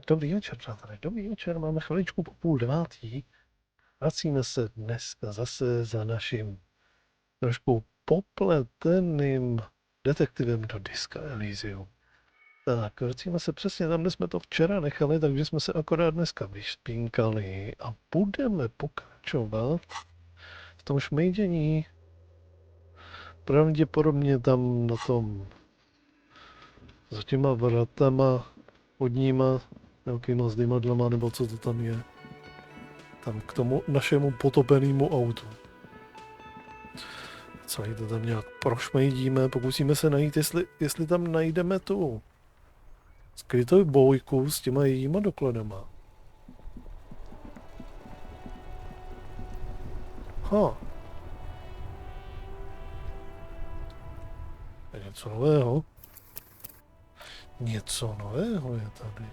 Dobrý večer, přátelé, dobrý večer, máme chviličku po 8:30. Vracíme se dneska zase za naším trošku popleteným detektivem do Disco Elysium. Tak, vracíme se přesně tam, kde jsme to včera nechali, takže jsme se akorát dneska vyšpínkali a budeme pokračovat v tom šmejdění. Pravděpodobně tam na tom za těma vratama vodníma, nějakýma zdymadlama, nebo co to tam je. Tam k tomu našemu potopenému autu. Celý to tam nějak prošmejdíme, pokusíme se najít, jestli tam najdeme tu skrytou bojku s těma jejíma dokladama. Je něco nového. Něco nového je tady.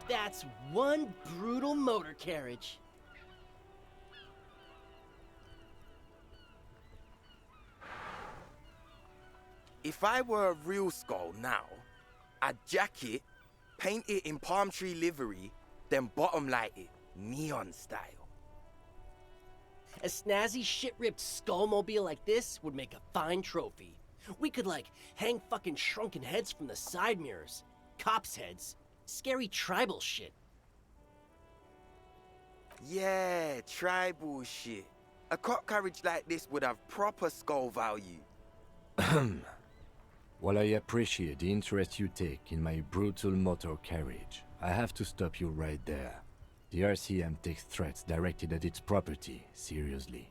That's one brutal motor carriage. If I were a real skull now, I'd jack it, paint it in palm tree livery, then bottom light it, neon style. A snazzy shit-ripped skullmobile like this would make a fine trophy. We could, like, hang fucking shrunken heads from the side mirrors. Cops' heads. Scary tribal shit. Yeah, tribal shit. A cop carriage like this would have proper skull value. While I appreciate the interest you take in my brutal motor carriage, I have to stop you right there. The RCM takes threats directed at its property seriously.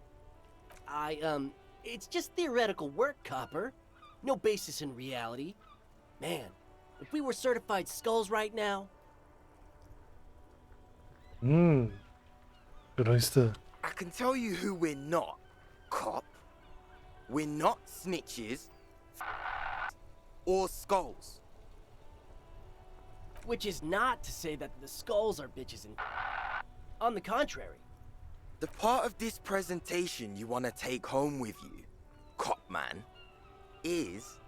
It's just theoretical work, Copper. No basis in reality. Man, if we were certified skulls right now... Kdo jste? I can tell you who we're not, cop. We're not snitches or skulls. Which is not to say that the skulls are bitches and... On the contrary. The part of this presentation you want to take home with you, cop man, is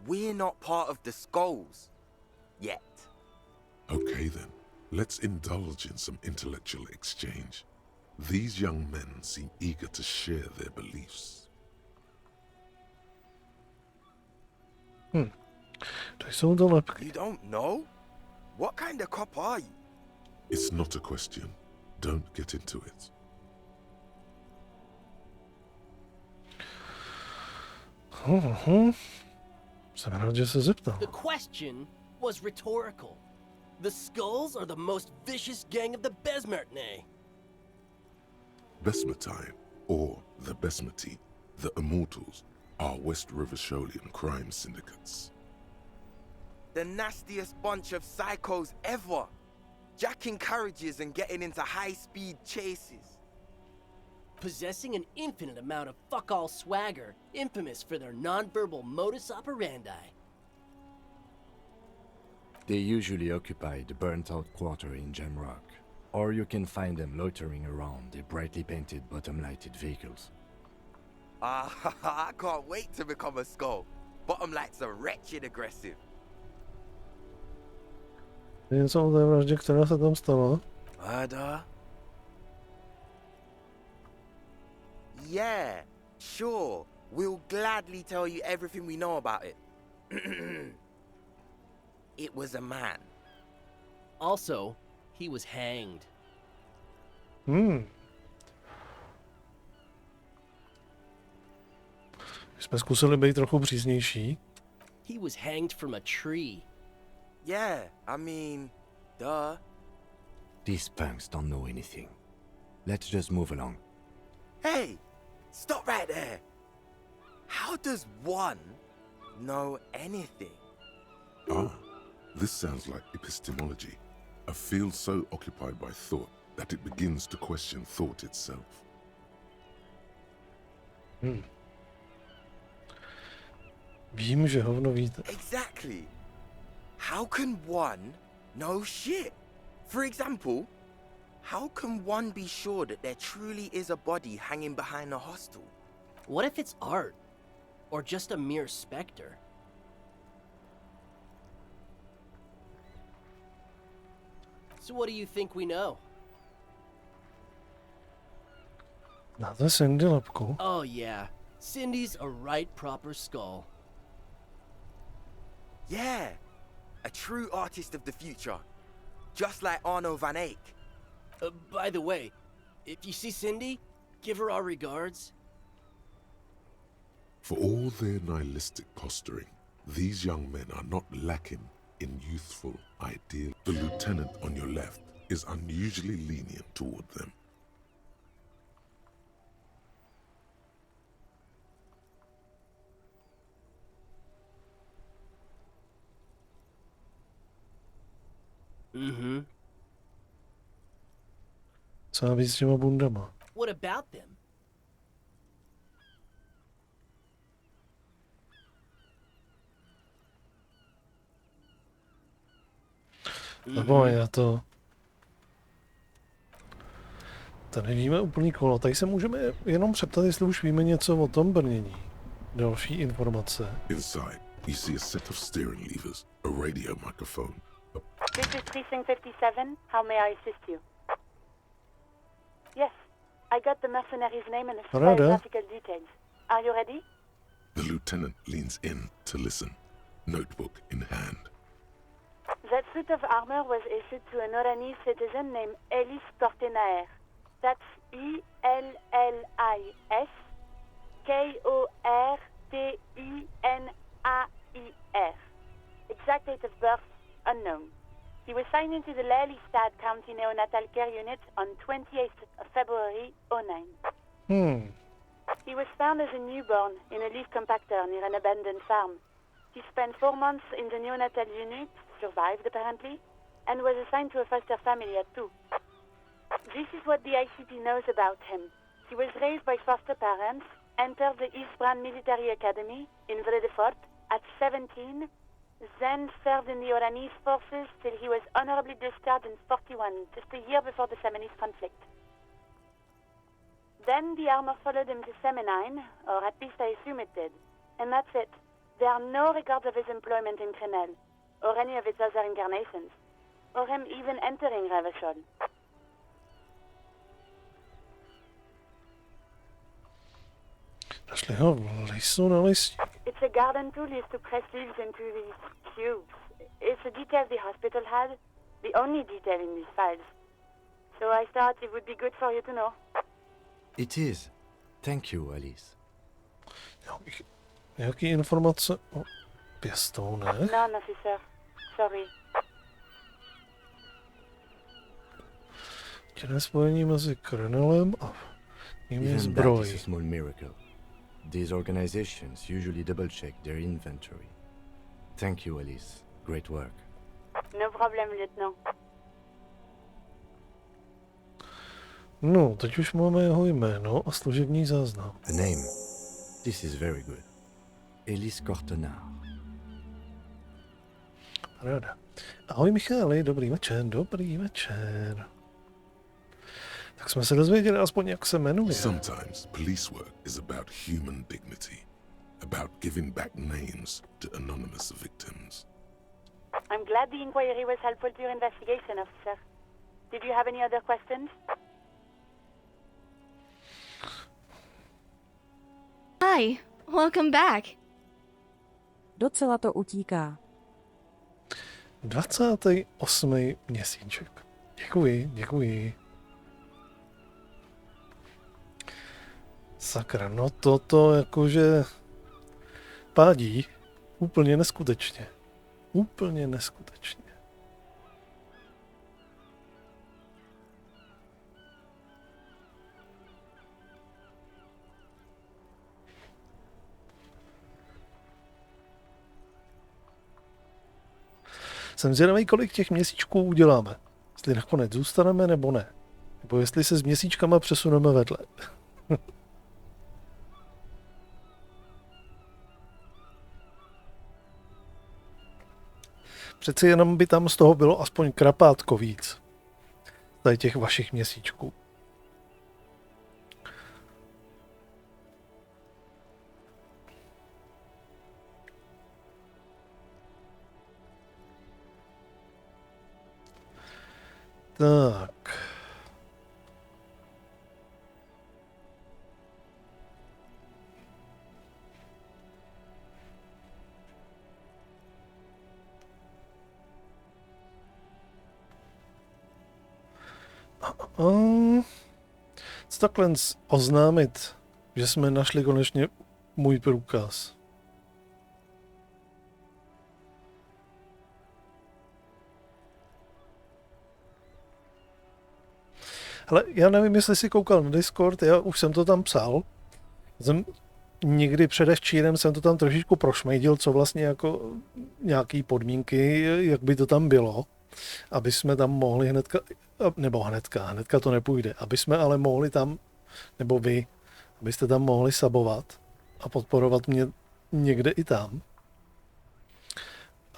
we're not part of the skulls yet. Okay then, let's indulge in some intellectual exchange. These young men seem eager to share their beliefs. To jsou to lepky. You don't know? What kind of cop are you? It's not a question. Don't get into it. Jsem rád, že se zeptal. The question was rhetorical. The skulls are the most vicious gang of the Besmertne. Besmatine, or the Besmati, the Immortals, are West Revacholian crime syndicates. The nastiest bunch of psychos ever. Jacking carriages and getting into high-speed chases. Possessing an infinite amount of fuck-all swagger, infamous for their non-verbal modus operandi. They usually occupy the burnt-out quarter in Jamrock, or you can find them loitering around their brightly painted bottom-lighted vehicles. I can't wait to become a skull. Bottom lights are wretched aggressive. Něco o té vraždě, která se tam stala? Murder? Yeah, sure. We'll gladly tell you everything we know about it. It was a man. Also, he was hanged. Jsme zkusili být trochu přísnější. He was hanged from a tree. Yeah, I mean, duh. These punks don't know anything. Let's just move along. Hey, stop right there. How does one know anything? Ah, this sounds like epistemology, a field so occupied by thought that it begins to question thought itself. Vím, že hovno víte. Exactly. How can one know shit? For example, how can one be sure that there truly is a body hanging behind a hostel? What if it's art? Or just a mere specter? So what do you think we know? Máte Cindy lepku? Oh yeah, Cindy's a right proper skull. Yeah, a true artist of the future. Just like Arno van Eyck. By the way, if you see Cindy, give her our regards. For all their nihilistic posturing, these young men are not lacking in youthful ideal. The lieutenant on your left is unusually lenient toward them. Mm-hmm. Co má být s těma bundama? What about them? Nebo já to... Tady víme úplný kolo. Tady se můžeme jenom přeptat, jestli už víme něco o tom brnění. Další informace. Inside, you see a set of steering levers, a radio microphone. This is Precinct 57. How may I assist you? Yes, I got the mercenary's name and the biographical details. Are you ready? The lieutenant leans in to listen, notebook in hand. That suit of armor was issued to an Oranese citizen named Ellis Kortenaer. That's Ellis Kortenaer. Exact date of birth unknown. He was signed into the Lelystad County Neonatal Care Unit on 28th of February 09. He was found as a newborn in a leaf compactor near an abandoned farm. He spent 4 months in the neonatal unit, survived apparently, and was assigned to a foster family at 2. This is what the ICP knows about him. He was raised by foster parents, entered the Eastbrand Military Academy in Vredefort at 17, then served in the Oranese forces till he was honorably discharged in 41, just a year before the Seminese conflict. Then the armor followed him to Seminine, or at least I assume it did. And that's it. There are no records of his employment in Crenel, or any of its other incarnations, or him even entering Revachol. Našli ho v listu na listí. It's a garden tool used to press leaves into these cubes. It's a detail the hospital had, the only detail in these files. So I thought it would be good for you to know. It is. Thank you, Alice. Nějaký informace o pěstounech? None, officer. Sorry. Černé spojení mezi Krenelem a nimi Even that zbroj. is a small miracle. These organizations usually double-check their inventory. Thank you, Alice. Great work. No problem, lieutenant. No, teď už máme jeho jméno a služební záznam. A name. This is very good. Alice Kortenaer. Ráda. Ahoj Michali, dobrý večer, dobrý večer. Tak jsme se dozvěděli aspoň, jak se jmenuje. Sometimes police work is about human dignity, about giving back names to anonymous victims. I'm glad the inquiry was helpful to your investigation, officer. Did you have any other questions? Hi, welcome back. Docela to utíká. 28. měsíček. Děkuji, děkuji. Sakra, no toto jakože pádí úplně neskutečně. Úplně neskutečně. Jsem zvědavý, kolik těch měsíčků uděláme. Jestli nakonec zůstaneme, nebo ne. Nebo jestli se s měsíčkama přesuneme vedle. Přeci jenom by tam z toho bylo aspoň krapátko víc. Tady těch vašich měsíčků. Tak. Co takhle oznámit, že jsme našli konečně můj průkaz? Hele, já nevím, jestli jsi koukal na Discord, já už jsem to tam psal. Někdy předevčírem jsem to tam trošičku prošmejdil, co vlastně jako nějaký podmínky, jak by to tam bylo, aby jsme tam mohli hnedka to nepůjde, aby jsme ale mohli tam, nebo vy, abyste tam mohli sabovat a podporovat mě někde i tam.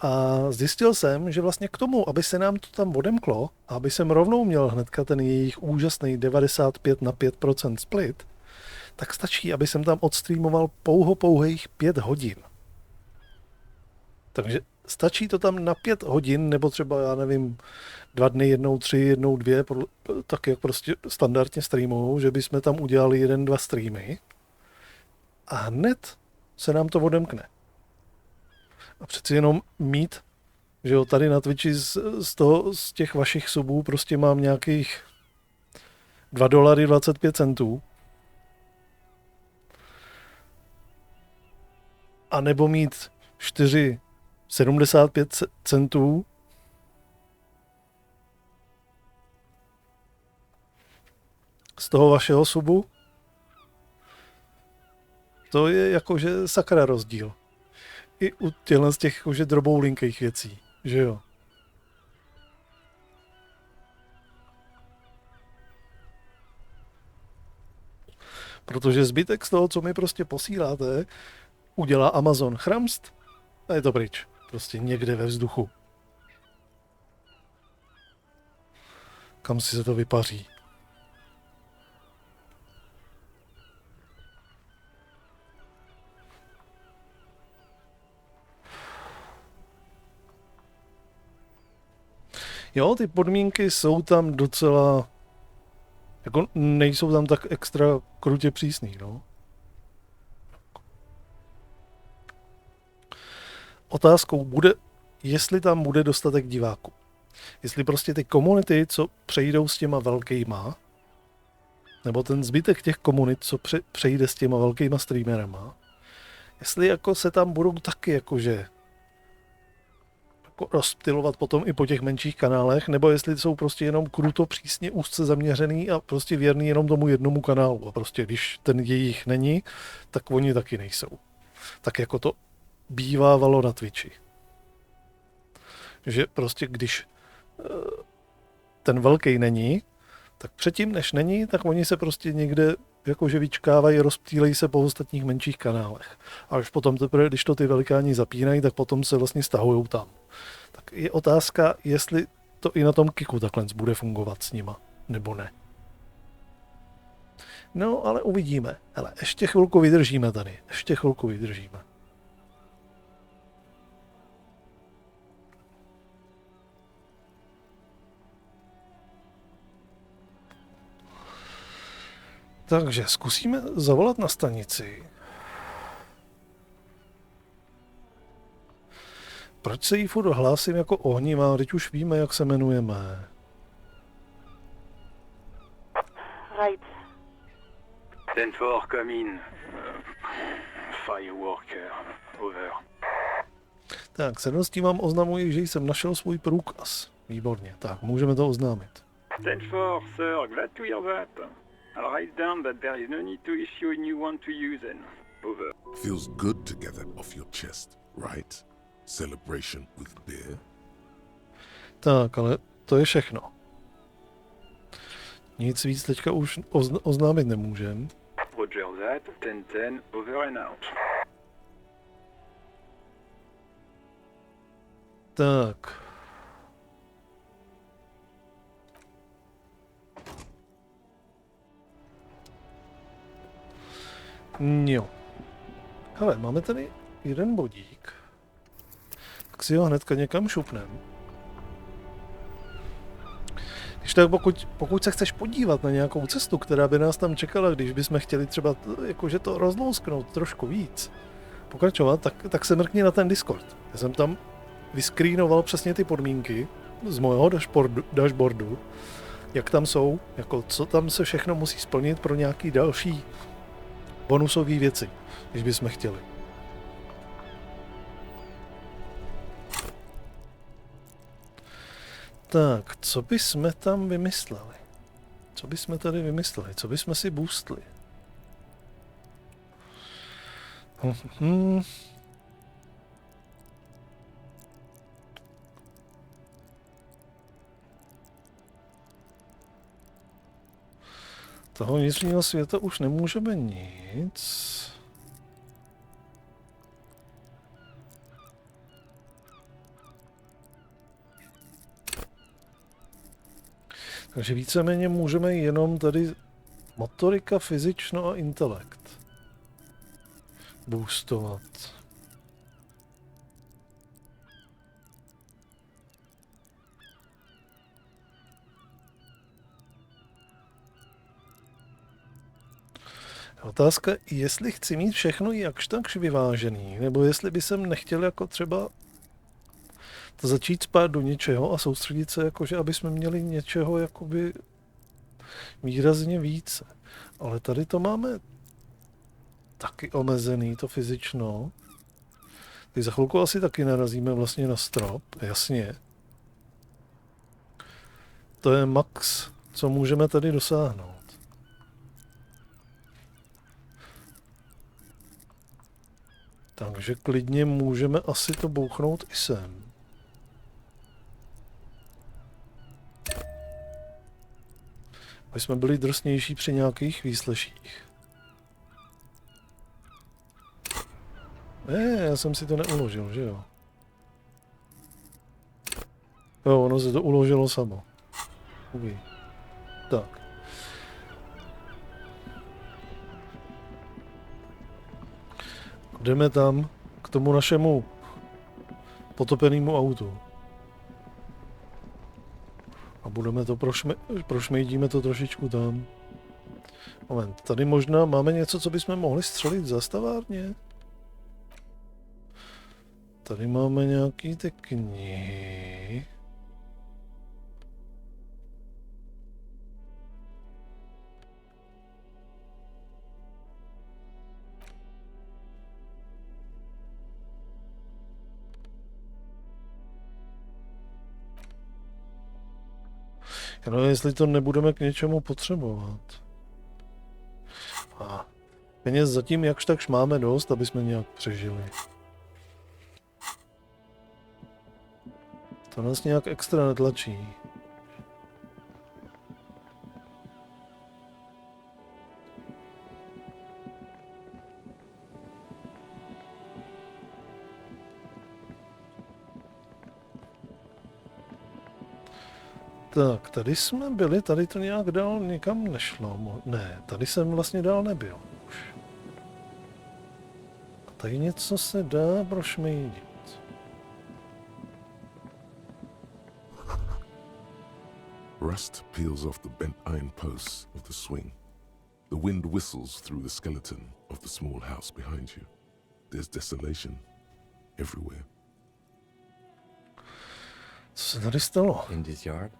A zjistil jsem, že vlastně k tomu, aby se nám to tam odemklo, a aby jsem rovnou měl hnedka ten jejich úžasný 95/5% split, tak stačí, aby jsem tam odstreamoval pouhých 5 hodin. Takže stačí to tam na 5 hodin, nebo třeba, já nevím, 2 dny, 1, 3, 1, 2, tak jak prostě standardně streamujou, že bychom tam udělali 1, 2 streamy a hned se nám to odemkne. A přeci jenom mít, že jo, tady na Twitchi z těch vašich subů prostě mám nějakých $2.25. A nebo mít 4,75 centů z toho vašeho subu, to je jakože sakra rozdíl. I u těchto z těch jakože droboulinkých věcí, že jo. Protože zbytek z toho, co mi prostě posíláte, udělá Amazon chramst a je to pryč. Prostě někde ve vzduchu. Kam si se to vypaří. Jo, ty podmínky jsou tam docela, jako nejsou tam tak extra krutě přísný, no. Otázkou bude, jestli tam bude dostatek diváků. Jestli prostě ty komunity, co přejdou s těma velkýma, nebo ten zbytek těch komunit, co přejde s těma velkýma streamerama, jestli jako se tam budou taky jakože rozptylovat potom i po těch menších kanálech, nebo jestli jsou prostě jenom kruto přísně úzce zaměřený a prostě věrný jenom tomu jednomu kanálu. A prostě když ten jejich není, tak oni taky nejsou. Tak jako to bývávalo na Twitchi. Že prostě když ten velký není, tak předtím, než není, tak oni se prostě někde jakože vyčkávají, rozptýlejí se po ostatních menších kanálech. A až potom teprve, když to ty velikáni zapínají, tak potom se vlastně stahujou tam. Tak je otázka, jestli to i na tom Kiku takhle bude fungovat s nima, nebo ne. No, ale uvidíme. Hele, ještě chvilku vydržíme tady. Ještě chvilku vydržíme. Takže zkusíme zavolat na stanici. Proč se jí furt hlásím jako ohnivá, teď už víme, jak se jmenujeme. Right. Ten for come fireworker, over. Tak, s tím vám oznamuji, že jsem našel svůj průkaz. Výborně, tak můžeme to oznámit. Ten for, sir, glad to hear that. I'll write down that there is no need to issue a new one to you then. Over. Feels good to get that off your chest, right? Celebration with beer. Tak, ale to je všechno. Nic víc teďka už oznámit nemůžem. Roger that, 10-10, over and out. Tak. Jo. Hele, máme tady jeden bodík. Tak si ho hnedka někam šupnem. Když tak pokud se chceš podívat na nějakou cestu, která by nás tam čekala, když bychom chtěli třeba jakože to rozlousknout trošku víc, pokračovat, tak se mrkni na ten Discord. Já jsem tam vyscreenoval přesně ty podmínky z mého dashboardu, jak tam jsou, jako co tam se všechno musí splnit pro nějaký další bonusové věci, když bychom chtěli. Tak, co bychom tam vymysleli? Co bychom tady vymysleli? Co bychom si boostli? Toho vnitřního světa už nemůžeme nic. Takže víceméně můžeme jenom tady motorika, fyzično a intelekt boostovat. Otázka, jestli chci mít všechno jakž takž vyvážený, nebo jestli by jsem nechtěl jako třeba to začít spát do něčeho a soustředit se jakože, aby jsme měli něčeho jakoby výrazně více. Ale tady to máme taky omezený, to fyzično. Teď za chvilku asi taky narazíme vlastně na strop, jasně. To je max, co můžeme tady dosáhnout. Takže klidně můžeme asi to bouchnout i sem. Aby jsme byli drsnější při nějakých výsleších. Já jsem si to neuložil, že jo? Jo, ono se to uložilo samo. Uví. Tak. Jdeme tam k tomu našemu potopenému autu. A budeme to prošmejdíme to trošičku tam. Moment, tady možná máme něco, co bychom mohli střelit v zastavárně? Tady máme nějaký ty knihy. Já nevím, jestli to nebudeme k něčemu potřebovat. A peněz zatím jakž takž máme dost, aby jsme nějak přežili. To nás nějak extra netlačí. Tak, tady jsme byli, tady to nějak dál nikam nešlo. Ne, tady jsem vlastně dál nebyl už. A tady něco se dá prošmejdit. Rust peels off the bent iron posts of the swing. The wind whistles through the skeleton of the small house behind you. There's desolation everywhere. Co se tady stalo? In this yard?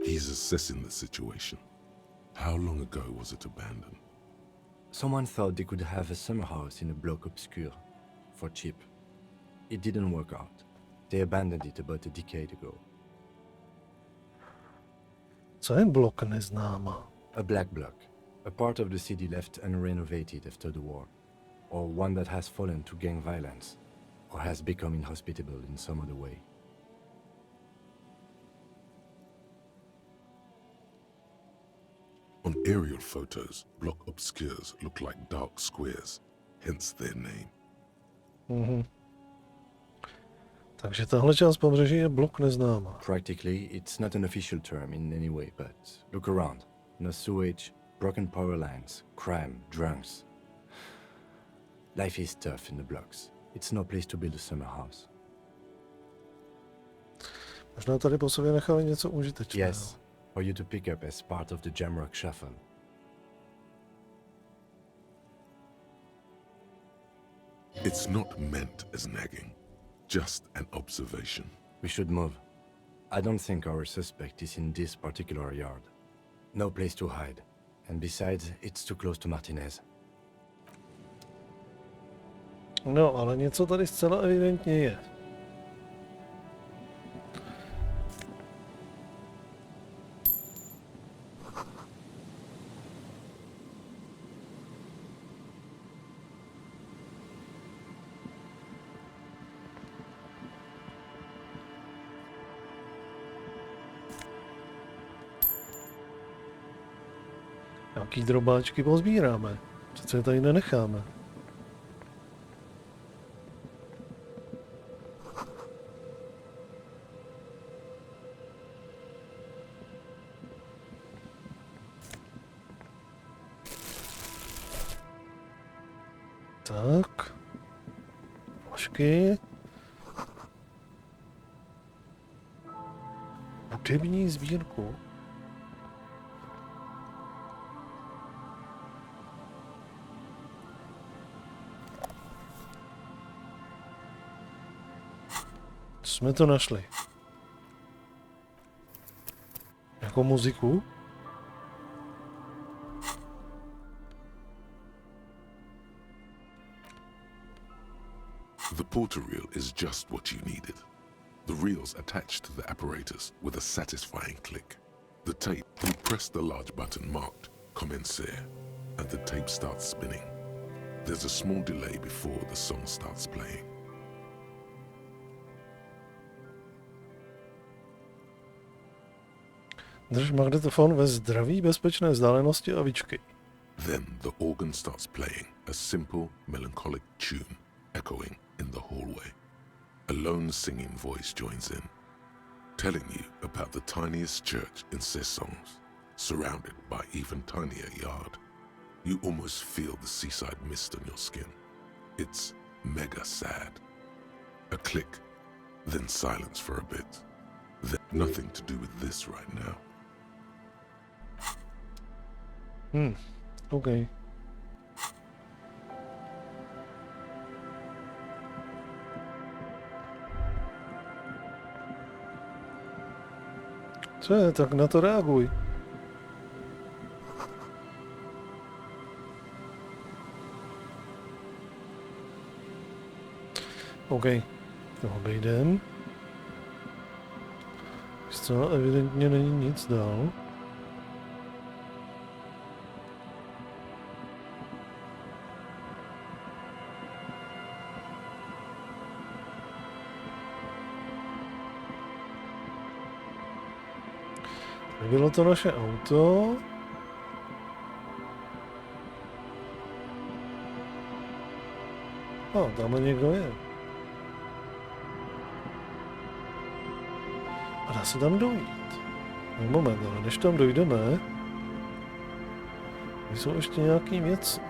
He's assessing the situation. How long ago was it abandoned? Someone thought they could have a summer house in a block obscure for cheap. It didn't work out. They abandoned it about a decade ago. Co je blok neznáma? A black block. A part of the city left unrenovated after the war. Or one that has fallen to gang violence. Or has become inhospitable in some other way. On aerial photos, block obscures look like dark squares, hence their name. Takže tahle část pobřeží je blok neznáma. Practically, it's not an official term in any way, but look around. No sewage, broken power lines, crime, drunks. Life is tough in the blocks. It's no place to build a summer house. Možná tady po sobě nechali něco užitečného. Yes, for you to pick up as part of the Jamrock Shuffle. It's not meant as nagging, just an observation. We should move. I don't think our suspect is in this particular yard. No place to hide. And besides, it's too close to Martinez. No, ale něco tady zcela evidentně je. Nějaký drobáčky pozbíráme. Přece je tady nenecháme. Tak. Flašky. Hudební sbírku. Jsme to našli. Jako muziku? The porter reel is just what you needed. The reel's attached to the apparatus with a satisfying click. The tape, you press the large button marked Commencer, and the tape starts spinning. There's a small delay before the song starts playing. Drž magnetofon ve zdraví, bezpečné vzdálenosti a vyčkej. Then the organ starts playing a simple, melancholic tune echoing in the hallway. A lone singing voice joins in, telling you about the tiniest church in Cessons, surrounded by even tinier yard. You almost feel the seaside mist on your skin. It's mega sad. A click, then silence for a bit. Then nothing to do with this right now. OK. Co je, tak na to reaguj. OK, to obejdem. Zcela evidentně není nic dál. Bylo to naše auto. A tamhle někdo je. A dá se tam dojít. No, moment, ale než tam dojdeme, jsou ještě nějaký věci.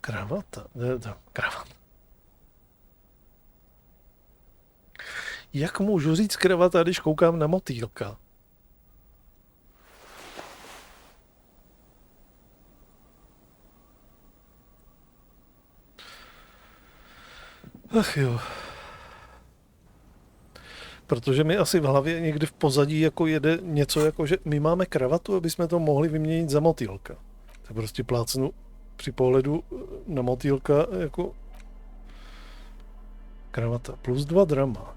Kravata. Kravat. Jak můžu říct kravata, když koukám na motýlka? Ach jo. Protože mi asi v hlavě někdy v pozadí jako jede něco jako, že my máme kravatu, aby jsme to mohli vyměnit za motýlka. To prostě plácnu při pohledu na motýlka jako kravata. +2 drama.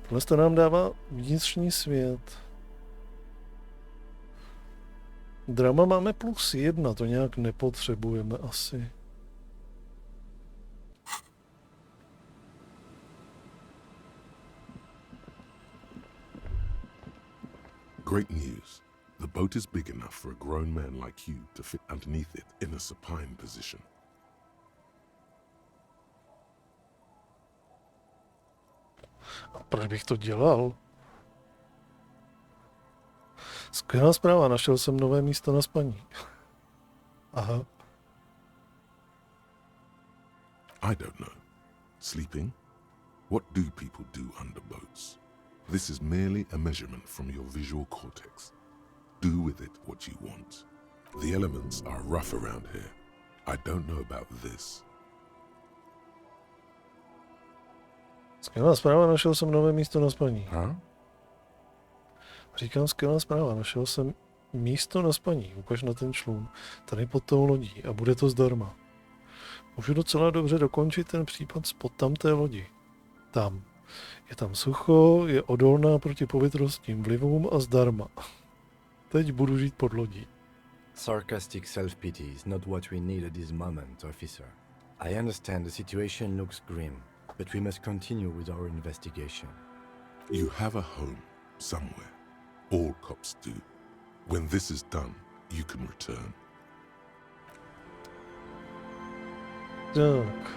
Tohle to nám dává vnitřní svět. Drama máme +1, to nějak nepotřebujeme asi. Great news. The boat is big enough for a grown man like you to fit underneath it in a supine position. A proč bych to dělal? Skvělá zpráva, našel jsem nové místo na spaní. Aha. I don't know. Sleeping? What do people do under boats? This is merely a measurement from your visual cortex. Do with it what you want. The elements are rough around here. I don't know about this. Skvělá zpráva, našel jsem nové místo na spaní. Huh? Říkám, skvělá zpráva, našel jsem místo na spaní. Ukaž na ten člun. Tady pod tou lodí a bude to zdarma. Můžu docela dobře dokončit ten případ spod tamté lodi. Tam. Je tam sucho, je odolná proti povětrnostním vlivům a zdarma. Teď budu žít pod lodí. Sarcastic self-pity is not what we need at this moment, officer. I understand the situation looks grim, but we must continue with our investigation. You have a home somewhere. All cops do. When this is done, you can return. Tak.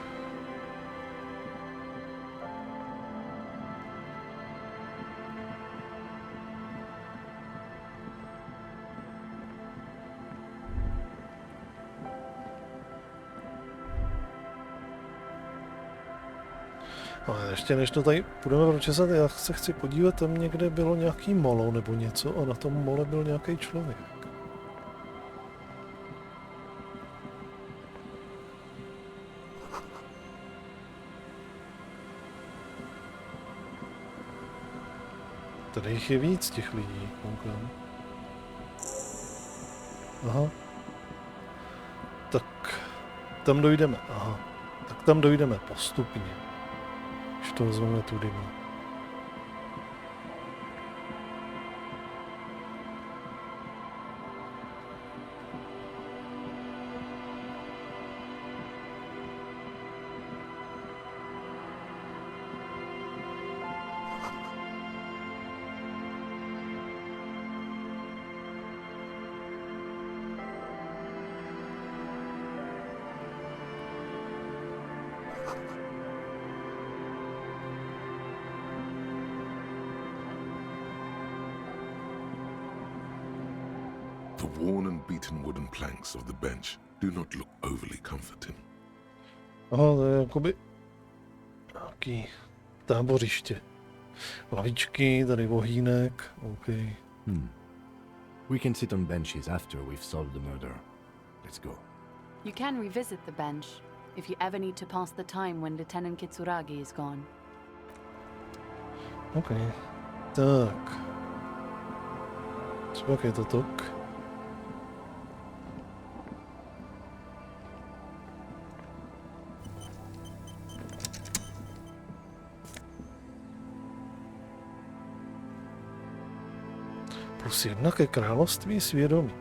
Ale ještě než to tady budeme pročesat, já se chci podívat, tam někde bylo nějaký molo nebo něco a na tom mole byl nějaký člověk. Tady jich je víc, těch lidí, koukám. Aha. Tak tam dojdeme, aha. Tak tam dojdeme postupně. Když to vezmeme tudy. The worn and beaten wooden planks of the bench do not look overly comforting. Aha, to je jakoby nějaký tábořiště. Lavičky, tady vohýnek, OK. We can sit on benches after we've solved the murder. Let's go. You can revisit the bench if you ever need to pass the time when Lieutenant Kitsuragi is gone. OK. Tak. Třeba jak je to tok? +1 ke království svědomí.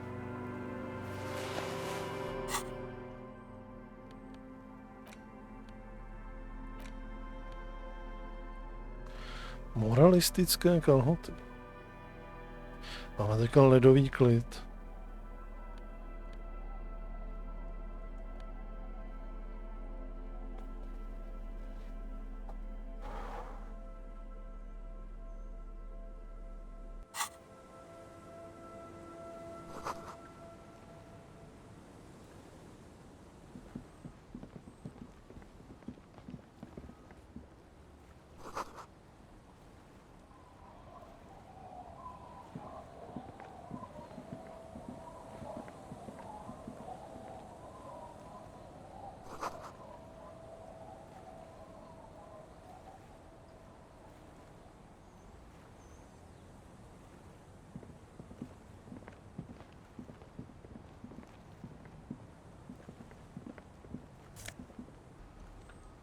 Moralistické kalhoty. Máme teďka ledový klid.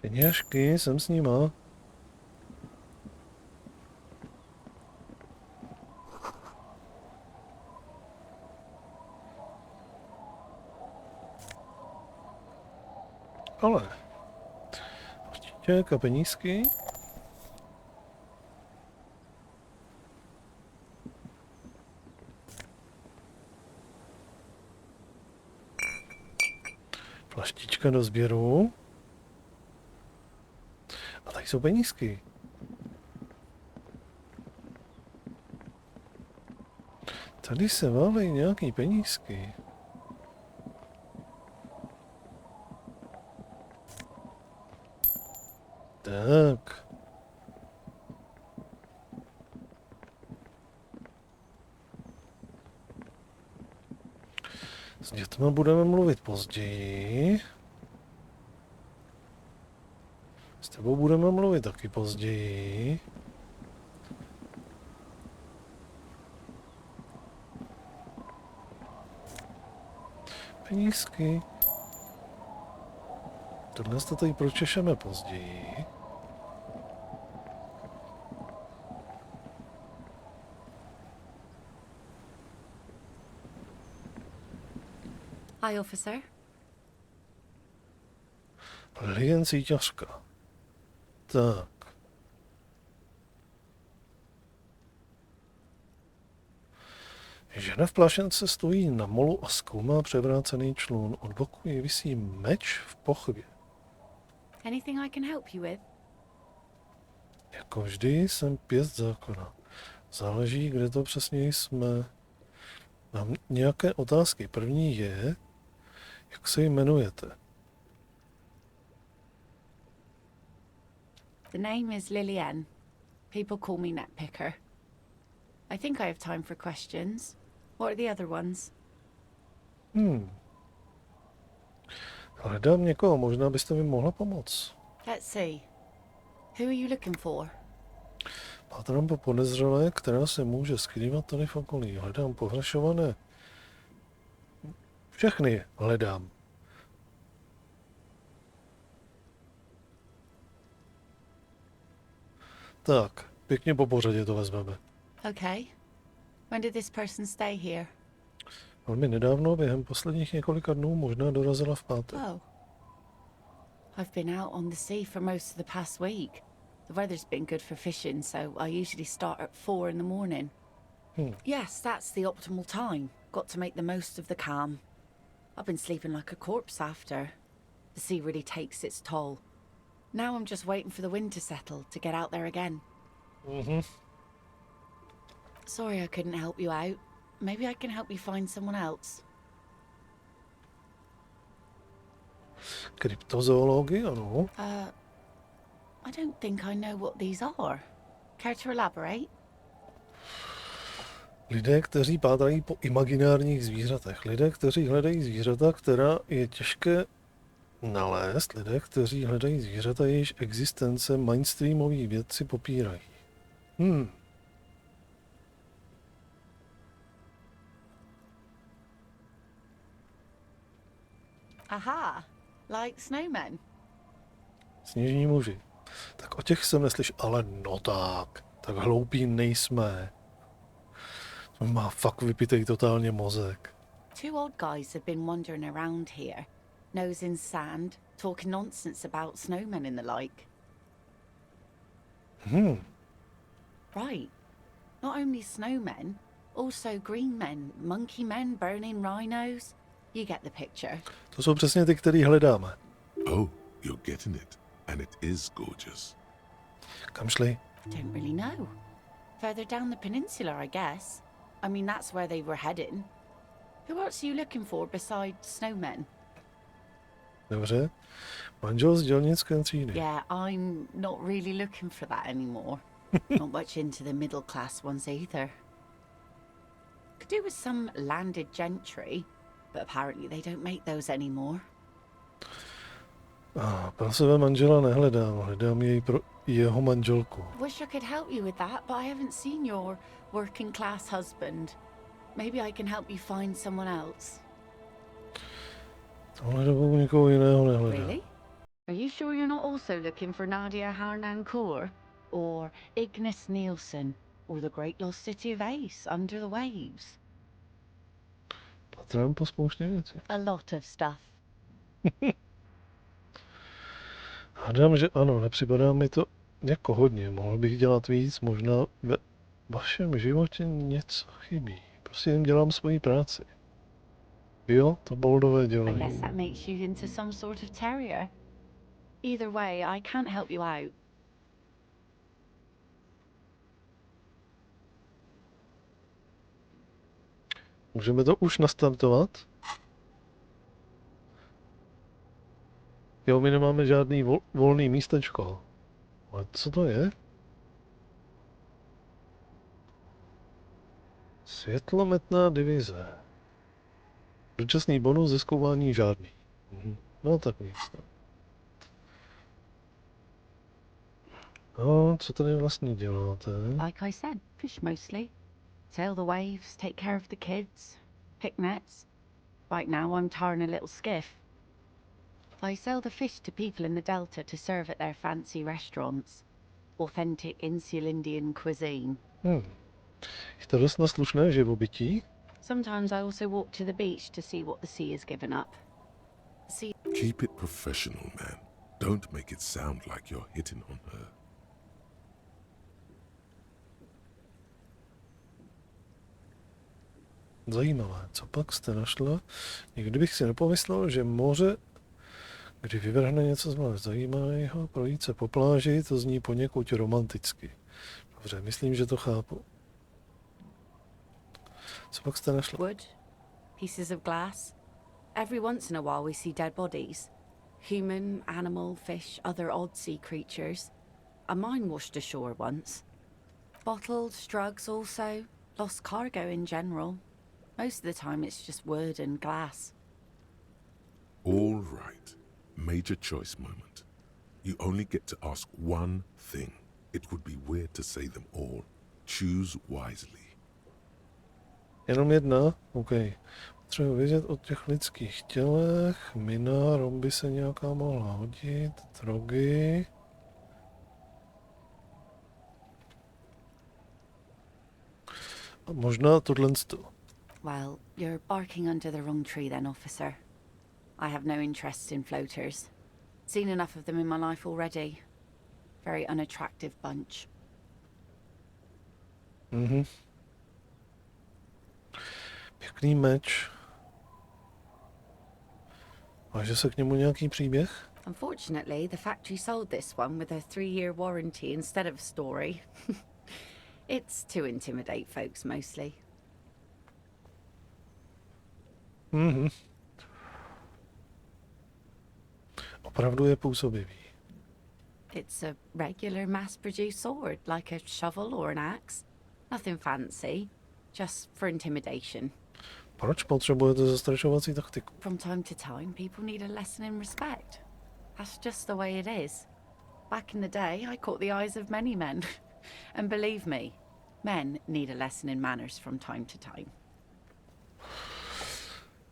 Peněžky, jsem s nima. Ale a penízky. Flaštička do sběru. A tady jsou penízky. Tady se válej nějaký penízky. Tak. S dětma budeme mluvit později. S tebou budeme mluvit taky později. Penízky. Tohle to tady pročešeme později. Hi, officer. Lien cíťařka. Tak. Žena v plášence stojí na molu a zkoumá převrácený člun. Od boku jí visí meč v pochvě. Anything I can help you with? Jako vždy jsem pěst zákona. Záleží, kde to přesně jsme. Mám nějaké otázky. První je, jak se jmenujete? The name is Lillian. People call me Netpicker. I think I have time for questions. What are the other ones? Hledám někoho, možná byste mi mohla pomoct. Let's see. Who are you looking for? Pátrám po podezřelé, která se může skrývat tady v okolí. Hledám pohřešované. Všechny hledám. Tak, pěkně po pořadě to vezmeme. Okay. When did this person stay here? Velmi nedávno, během posledních několika dnů, možná dorazila v pátek. Oh. I've been out on the sea for most of the past week. The weather's been good for fishing, so I usually start at 4 in the morning. Yes, that's the optimal time. Got to make the most of the calm. I've been sleeping like a corpse after. The sea really takes its toll. Now I'm just waiting for the wind to settle to get out there again. Sorry I couldn't help you out. Maybe I can help you find someone else. Kryptozoology, ano. I don't think I know what these are. Care to elaborate? Lidé, kteří pátrají po imaginárních zvířatech. Lidé, kteří hledají zvířata, která je těžké nalézt. Lidé, kteří hledají zvířata, jejichž existence mainstreamoví vědci popírají. Aha, like snowmen. Sněžní muži. Tak o těch jsem neslyšel, ale no tak hloupí nejsme. To má fakt vypitej totálně mozek. Two old guys have been wandering around here, nose in sand, talking nonsense about snowmen and the like. Right. Not only snowmen, also green men, monkey men, burning rhinos. You get the picture. To jsou přesně ty, který hledáme. Oh, you're getting it. And it is gorgeous. Kam šli? Don't really know. Further down the peninsula, I guess. I mean, that's where they were heading. Who else are you looking for besides snowmen? Dobře. Manžel z dělnické třídy. Yeah, I'm not really looking for that anymore. Not much into the middle class ones either. Could do with some landed gentry, but apparently they don't make those anymore. Pro sebe manžela nehledám, hledám jej pro jeho manželku. Wish I could help you with that, but I haven't seen your working class husband. Maybe I can help you find someone else. Tohle dobou někoho jiného nehledám. Really? Are you sure you're not also looking for Nadia Harnoncourt? Or Ignis Nielsen? Or the great lost city of Ace under the waves? Patrám po spoustě věcí. A lot of stuff. Hádám, že ano, nepřipadá mi to jako hodně. Mohl bych dělat víc, možná ve vašem životě něco chybí. Prostě jen dělám svoji práci. Jo, to boldové I dělají. guess that makes you into some sort of terrier. Either way, I can't help you out. Můžeme to už nastartovat? Jo, my nemáme žádný volný místečko. Ale co to je? Světlometná divize. Dočasný bonus ze zkoumání žádný. No tak nic. No, co tady vlastně děláte? Like I said, fish mostly. Sail the waves, take care of the kids, pick nets. Right now I'm tarring a little skiff. I sell the fish to people in the Delta to serve at their fancy restaurants. Authentic insular Indian cuisine. Je to dost na slušné živobytí? Sometimes I also walk to the beach to see what the sea has given up. Keep it professional, man. Don't make it sound like you're hitting on her. Zajímavé. Co pak jste našla? Nikdy bych si nepomyslel, že moře, kdy vyvrhne něco zvlášť zajímavého, projít se po pláži, to zní poněkud romanticky. Dobře, myslím, že to chápu. Co pak jste našla? Wood, pieces of glass. Every once in a while we see dead bodies. Human, animal, fish, other odd sea creatures. A mine washed ashore once. Bottles, drugs also. Lost cargo in general. Most of the time it's just wood and glass. All right. Major choice moment. You only get to ask one thing. It would be weird to say them all. Choose wisely. Jenom jedna? OK. Potřebuji vědět o těch lidských tělech. Mina, rom by se nějaká mohla hodit. Drogy. A možná tohle. Well, you're barking under the wrong tree then, officer. I have no interest in floaters. Seen enough of them in my life already. Very unattractive bunch. Pěkný meč. Máže se k němu nějaký příběh? Unfortunately, the factory sold this one with a 3-year warranty instead of a story. It's to intimidate folks mostly. Opravdu je působivý. It's a regular mass-produced sword, like a shovel or an axe. Nothing fancy, just for intimidation. Proč potřebujete zastrašovací taktiku? From time to time, people need a lesson in respect. That's just the way it is. Back in the day, I caught the eyes of many men. And believe me, men need a lesson in manners from time to time.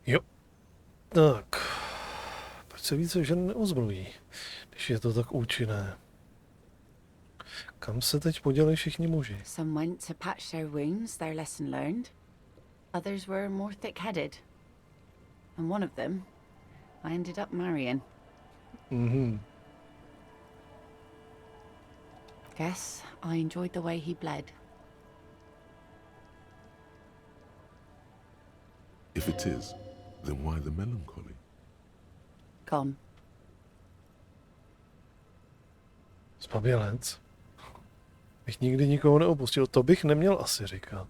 Jo. Tak. Proč se více žen neozbrojí, když je to tak účinné? Kam se teď podělají všichni muži? Some went to patch their wounds, their lesson learned. Others were more thick-headed. And one of them, I ended up marrying. Guess I enjoyed the way he bled. If it is, then why the melancholy? Gone. Zbabělec. Bych nikdy nikoho neopustil, to bych neměl asi říkat.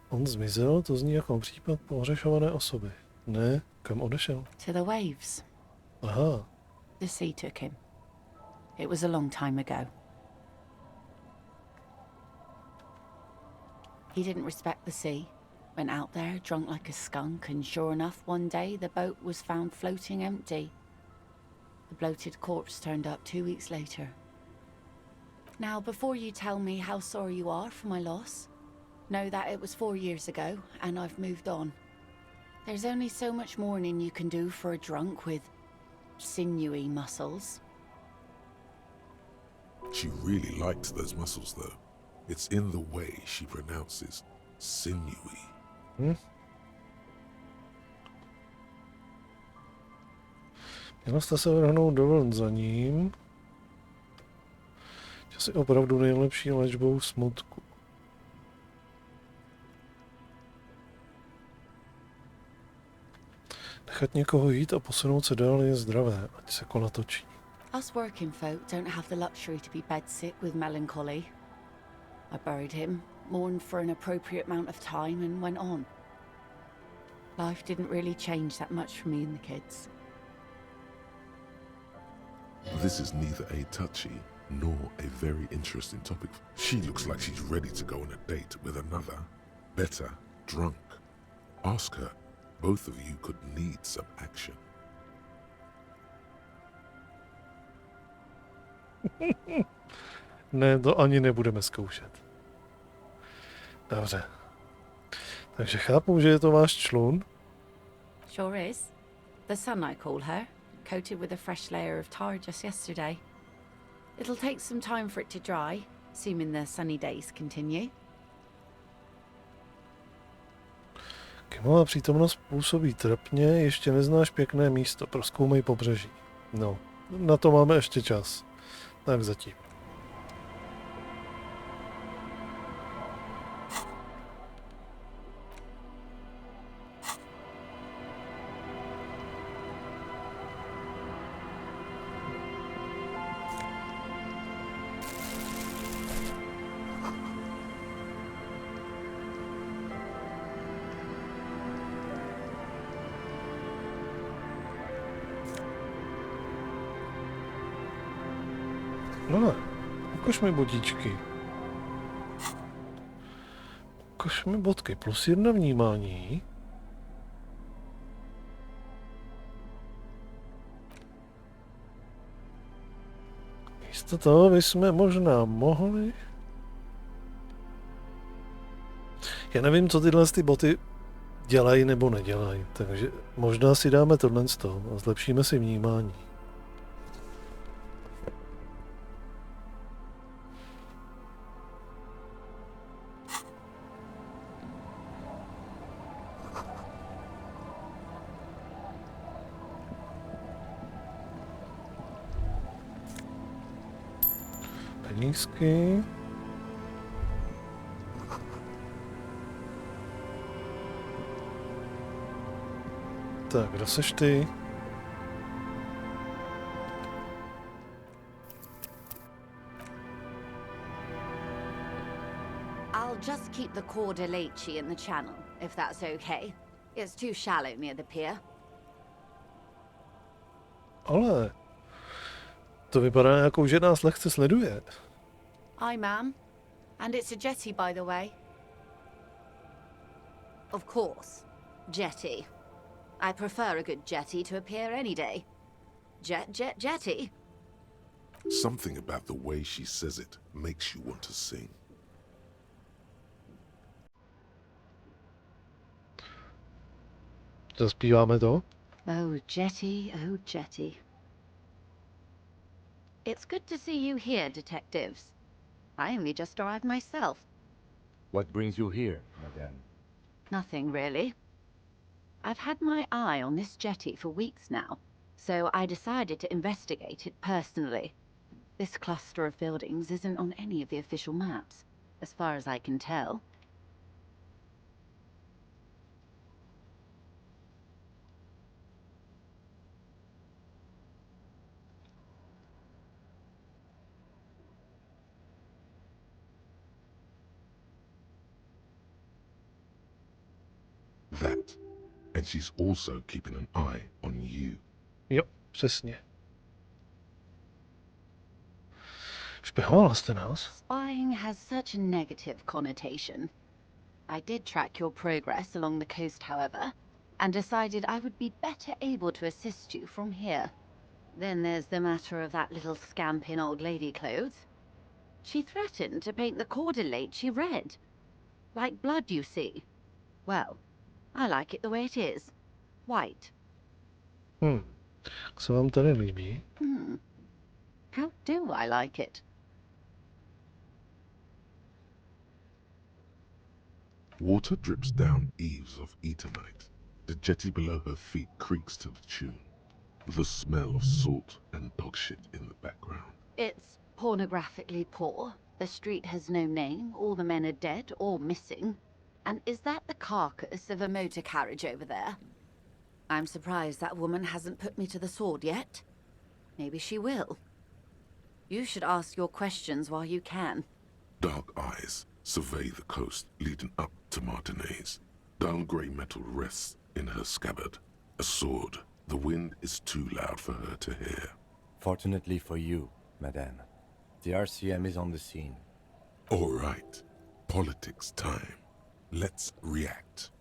On zmizel, to zní jako případ pohřešované osoby. Ne, kam odešel? To the waves. Aha. The sea took him. It was a long time ago. He didn't respect the sea. Went out there drunk like a skunk, and sure enough, one day the boat was found floating empty. The bloated corpse turned up 2 weeks later. Now, before you tell me how sorry you are for my loss, know that it was 4 years ago, and I've moved on. There's only so much mourning you can do for a drunk with sinewy muscles. She really liked those muscles, though. It's in the way she pronounces sinewy. Měla jste se vrhnout do vln za ním. Čas je opravdu nejlepší léčbou smutku. Nechat někoho jít a posunout se dál je zdravé, ať se kola točí. Us working folk don't have the luxury to be bedsick with melancholy. I buried him, mourned for an appropriate amount of time, and went on. Life didn't really change that much for me and the kids. This is neither a touchy nor a very interesting topic. She looks like she's ready to go on a date with another, better, drunk. Ask her. Both of you could need some action. Ne, to ani nebudeme zkoušet. Dobře. Takže chápu, že je to váš člun. Sure is. The sun, I call her, coated with a fresh layer of tar just yesterday. It'll take some time for it to dry, assuming the sunny days continue. Kimová přítomnost působí trapně, ještě neznáš pěkné místo, prozkoumej pobřeží. No, na to máme ještě čas. Tak zatím. No, ukaž mi bodíčky. Ukaž mi bodky. +1 vnímání. Místo toho bychom možná mohli... Já nevím, co tyhle ty boty dělají nebo nedělají, takže možná si dáme tohle z toho a zlepšíme si vnímání. Penízky. Tak, kdo seš ty? I'll just keep the cord Elysium in the channel, if that's okay. It's too shallow near the pier. Ale to vypadá jako, že nás lehce sleduje. Hi, ma'am. And it's a jetty, by the way. Of course. Jetty. I prefer a good jetty to a pier any day. Jetty? Something about the way she says it makes you want to sing. Zaspíváme to? Oh, jetty, oh, jetty. It's good to see you here, detectives. I only just arrived myself. What brings you here, madame? Nothing, really. I've had my eye on this jetty for weeks now, so I decided to investigate it personally. This cluster of buildings isn't on any of the official maps, as far as I can tell. That. And she's also keeping an eye on you. Jo, přesně. Špehovala jste nás? Spying has such a negative connotation. I did track your progress along the coast, however, and decided I would be better able to assist you from here. Then there's the matter of that little scamp in old lady clothes. She threatened to paint the cordelate red. Like blood, you see. Well, I like it the way it is. White. Jak se vám tady líbí? How do I like it? Water drips down eaves of Eternite. The jetty below her feet creaks to the tune. The smell of salt and dog shit in the background. It's pornographically poor. The street has no name, all the men are dead or missing. And is that the carcass of a motor carriage over there? I'm surprised that woman hasn't put me to the sword yet. Maybe she will. You should ask your questions while you can. Dark eyes survey the coast leading up to Martinez. Dull grey metal rests in her scabbard. A sword. The wind is too loud for her to hear. Fortunately for you, madame, the RCM is on the scene. All right. Politics time. Let's react.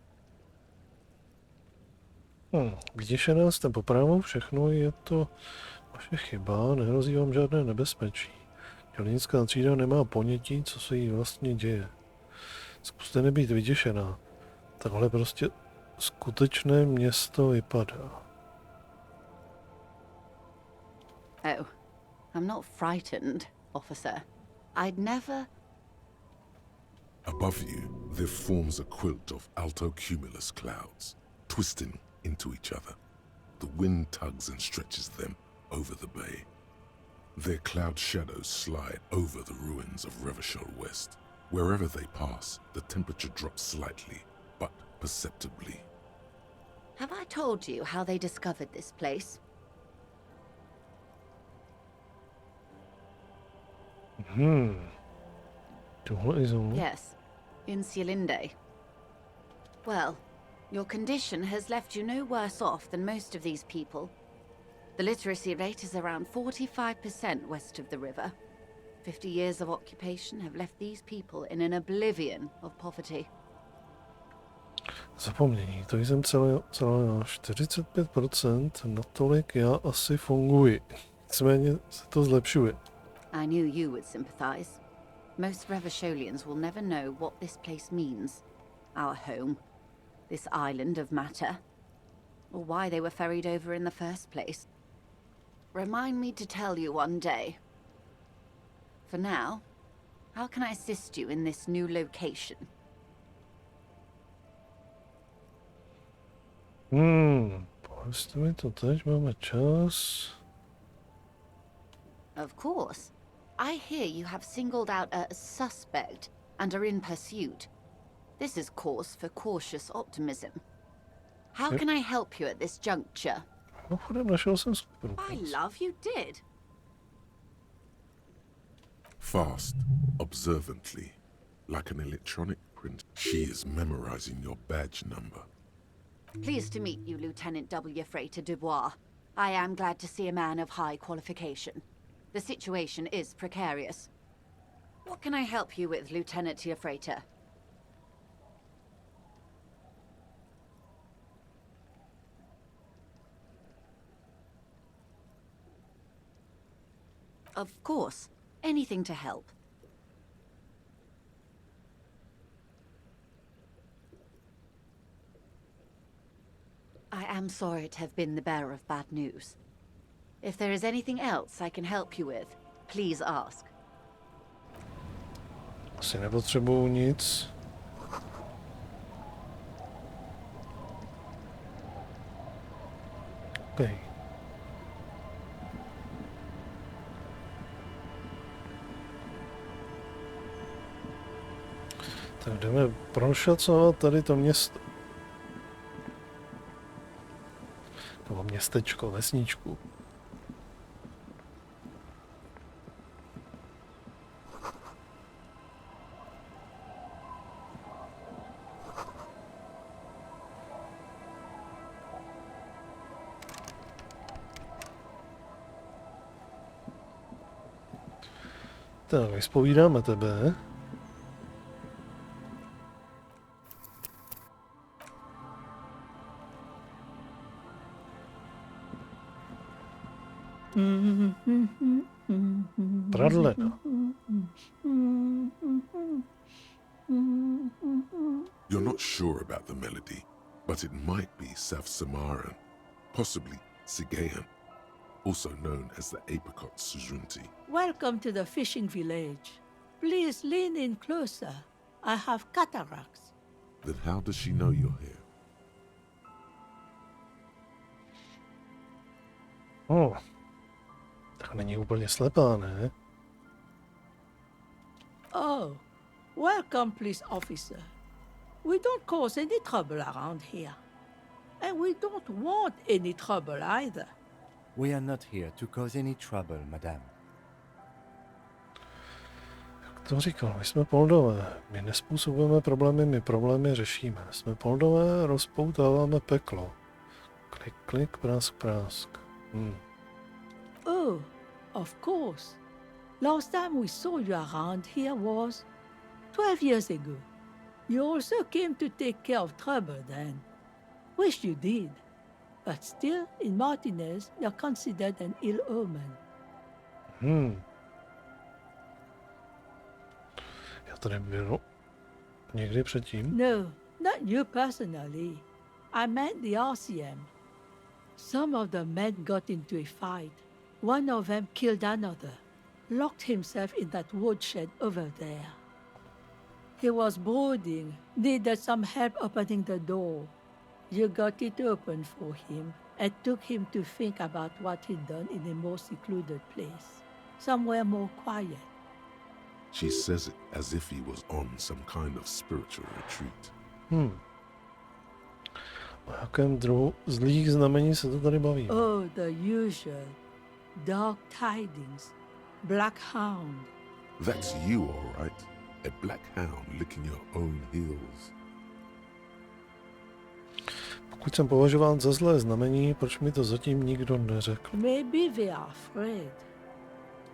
Vyděšená jste po právu, všechno je to vaše chyba, nehrozí vám žádné nebezpečí. Dělnická třída nemá ponětí, co se jí vlastně děje. Zkuste nebýt vyděšená. Takhle prostě skutečné město vypadá. Oh, I'm not frightened, officer. I'd never... Above you, there forms a quilt of altocumulus clouds, twisting into each other. The wind tugs and stretches them over the bay. Their cloud shadows slide over the ruins of Revachol West. Wherever they pass, the temperature drops slightly, but perceptibly. Have I told you how they discovered this place? Yes, in Cielinde. Well, your condition has left you no worse off than most of these people. The literacy rate is around 45% west of the river. 50 years of occupation have left these people in an oblivion of poverty. Zapomnění, to jsem celé 45%, natolik já asi funguji. Nicméně se to zlepšuje. I knew you would sympathize. Most Revacholians will never know what this place means. Our home. This island of matter. Or why they were ferried over in the first place. Remind me to tell you one day. For now, how can I assist you in this new location? Povězte mi to teď, máme čas. Of course. I hear you have singled out a suspect and are in pursuit. This is cause for cautious optimism. How can I help you at this juncture? Našel jsem skupinu. By love, you did. Fast, observantly, like an electronic print, she is memorizing your badge number. Pleased to meet you, Lieutenant W. Freighter Dubois. I am glad to see a man of high qualification. The situation is precarious. What can I help you with, Lieutenant Freighter? Of course. Anything to help. I am sorry to have been the bearer of bad news. If there is anything else I can help you with, please ask. Asi nepotřebuju nic. Okay. Tak jdeme prošacovat tady to město. Nebo městečko, vesničku. Tak, vyspovídáme tebe. Pradlena. You're not sure about the melody, but it might be South Samaran, possibly Sigayan, also known as the apricot suzunti. Welcome to the fishing village. Please lean in closer. I have cataracts. Then how does she know you're here? Tak není úplně slepá, ne? Oh, welcome, police officer. We don't cause any trouble around here. And we don't want any trouble either. We are not here to cause any trouble, madame. Jak to říkal, my jsme poldové. My nespůsobujeme problémy, my problémy řešíme. Jsme poldové, rozpoutáváme peklo. Klik, klik, prásk, prásk. Oh, of course. Last time we saw you around here was 12 years ago. You also came to take care of trouble then. Wish you did. But still, in Martinez, you're considered an ill omen. Já tady byl někdy předtím? No, not you personally. I meant the RCM. Some of the men got into a fight. One of them killed another, locked himself in that woodshed over there. He was brooding, needed some help opening the door. You got it open for him and took him to think about what he'd done in a more secluded place, somewhere more quiet. She says it as if he was on some kind of spiritual retreat. O jakém druhu zlých znamení se to tady baví? Oh, the usual. Dark tidings. Black hound. That's you, all right. A black hound licking your own heels. Pokud jsem považován za zlé znamení, proč mi to zatím nikdo neřekl? Maybe they are afraid.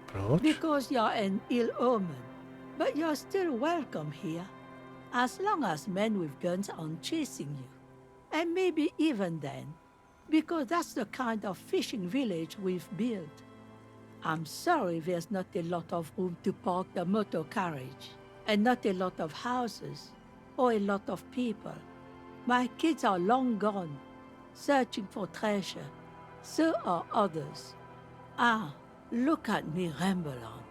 Proč? Because you're an ill omen. But you're still welcome here. As long as men with guns aren't chasing you. And maybe even then. Because that's the kind of fishing village we've built. I'm sorry there's not a lot of room to park the motor carriage. And not a lot of houses. Or a lot of people. My kids are long gone, searching for treasure. So are others. Ah, look at me ramble on.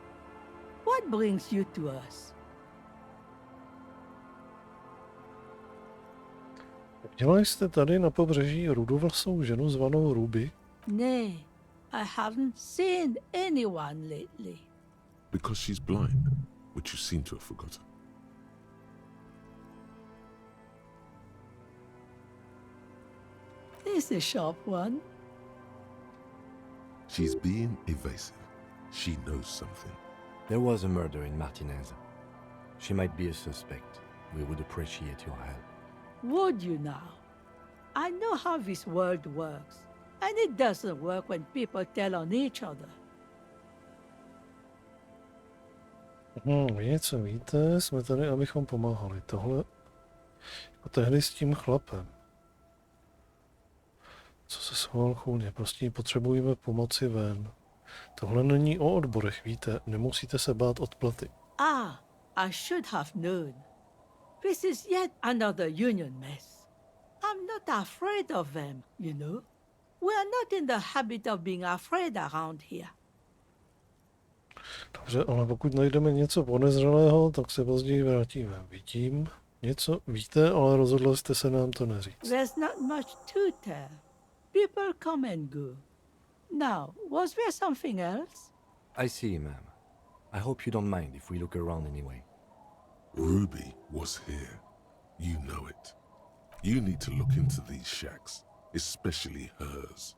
What brings you to us? Viděla jste tady na pobřeží rudovlasou ženu zvanou Ruby? Nay, I haven't seen anyone lately. Because she's blind, which you seem to have forgotten. He's a sharp one. She's being evasive. She knows something. There was a murder in Martinez. She might be a suspect. We would appreciate your help. Would you now? I know how this world works. And it doesn't work when people tell on each other. Vy něco víte, jsme tady, abychom pomáhali. Tohle, jako tehdy s tím chlapem. Co se schoval chůně, prostě potřebujeme pomoci ven. Tohle není o odborech, víte, nemusíte se bát odplaty. Ah, I should have known. This is yet another union mess. I'm not afraid of them, you know. We are not in the habit of being afraid around here. Dobře, ale pokud najdeme něco podezřelého, tak se později vrátíme. Vidím, něco víte, ale rozhodli jste se nám to neříct. There's not much to tell. People come and go. Now, was there something else? I see, ma'am. I hope you don't mind if we look around anyway. Ruby was here. You know it. You need to look into these shacks, especially hers.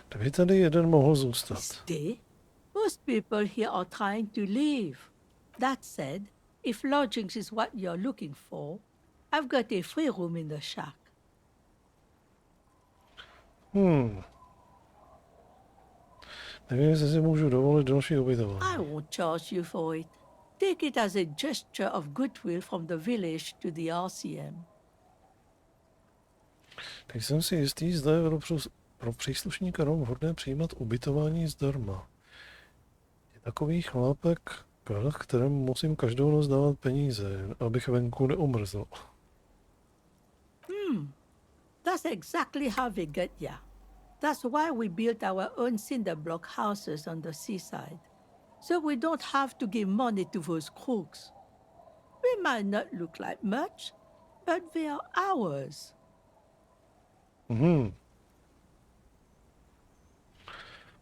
Kdyby tady jeden mohl zůstat. Stay? Most people here are trying to leave. That said, if lodgings is what you're looking for, I've got a free room in the shack. Nevím, jestli si můžu dovolit další ubytování. I won't charge you for it. Take it as a gesture of goodwill from the village to the RCM. Tak jsem si jistý, zda je pro příslušníka Rom vhodné přijímat ubytování zdarma. Je takový chlápek, kterému musím každou noc dávat peníze, abych venku neumrzl. That's exactly how we get here. That's why we built our own cinder block houses on the seaside. So we don't have to give money to those crooks. We might not look like much, but they are ours.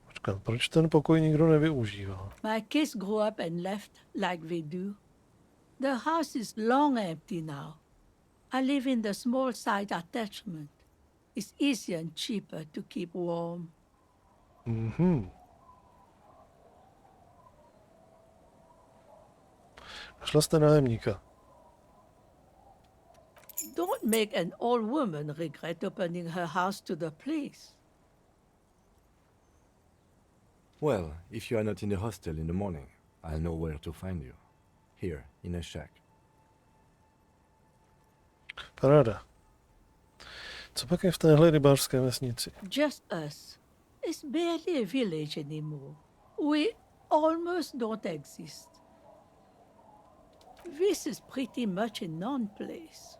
Počkat, proč ten pokoj nikdo nevyužívá? My kids grew up and left like we do. The house is long empty now. I live in the small side attachment. It's easier and cheaper to keep warm. Našla jste nájemníka. Don't make an old woman regret opening her house to the police. Well, if you are not in the hostel in the morning, I'll know where to find you. Here, in a shack. Paráda. Co pak je v téhle rybářské vesnici? Just us. It's barely a village anymore. We almost don't exist. This is pretty much a non-place.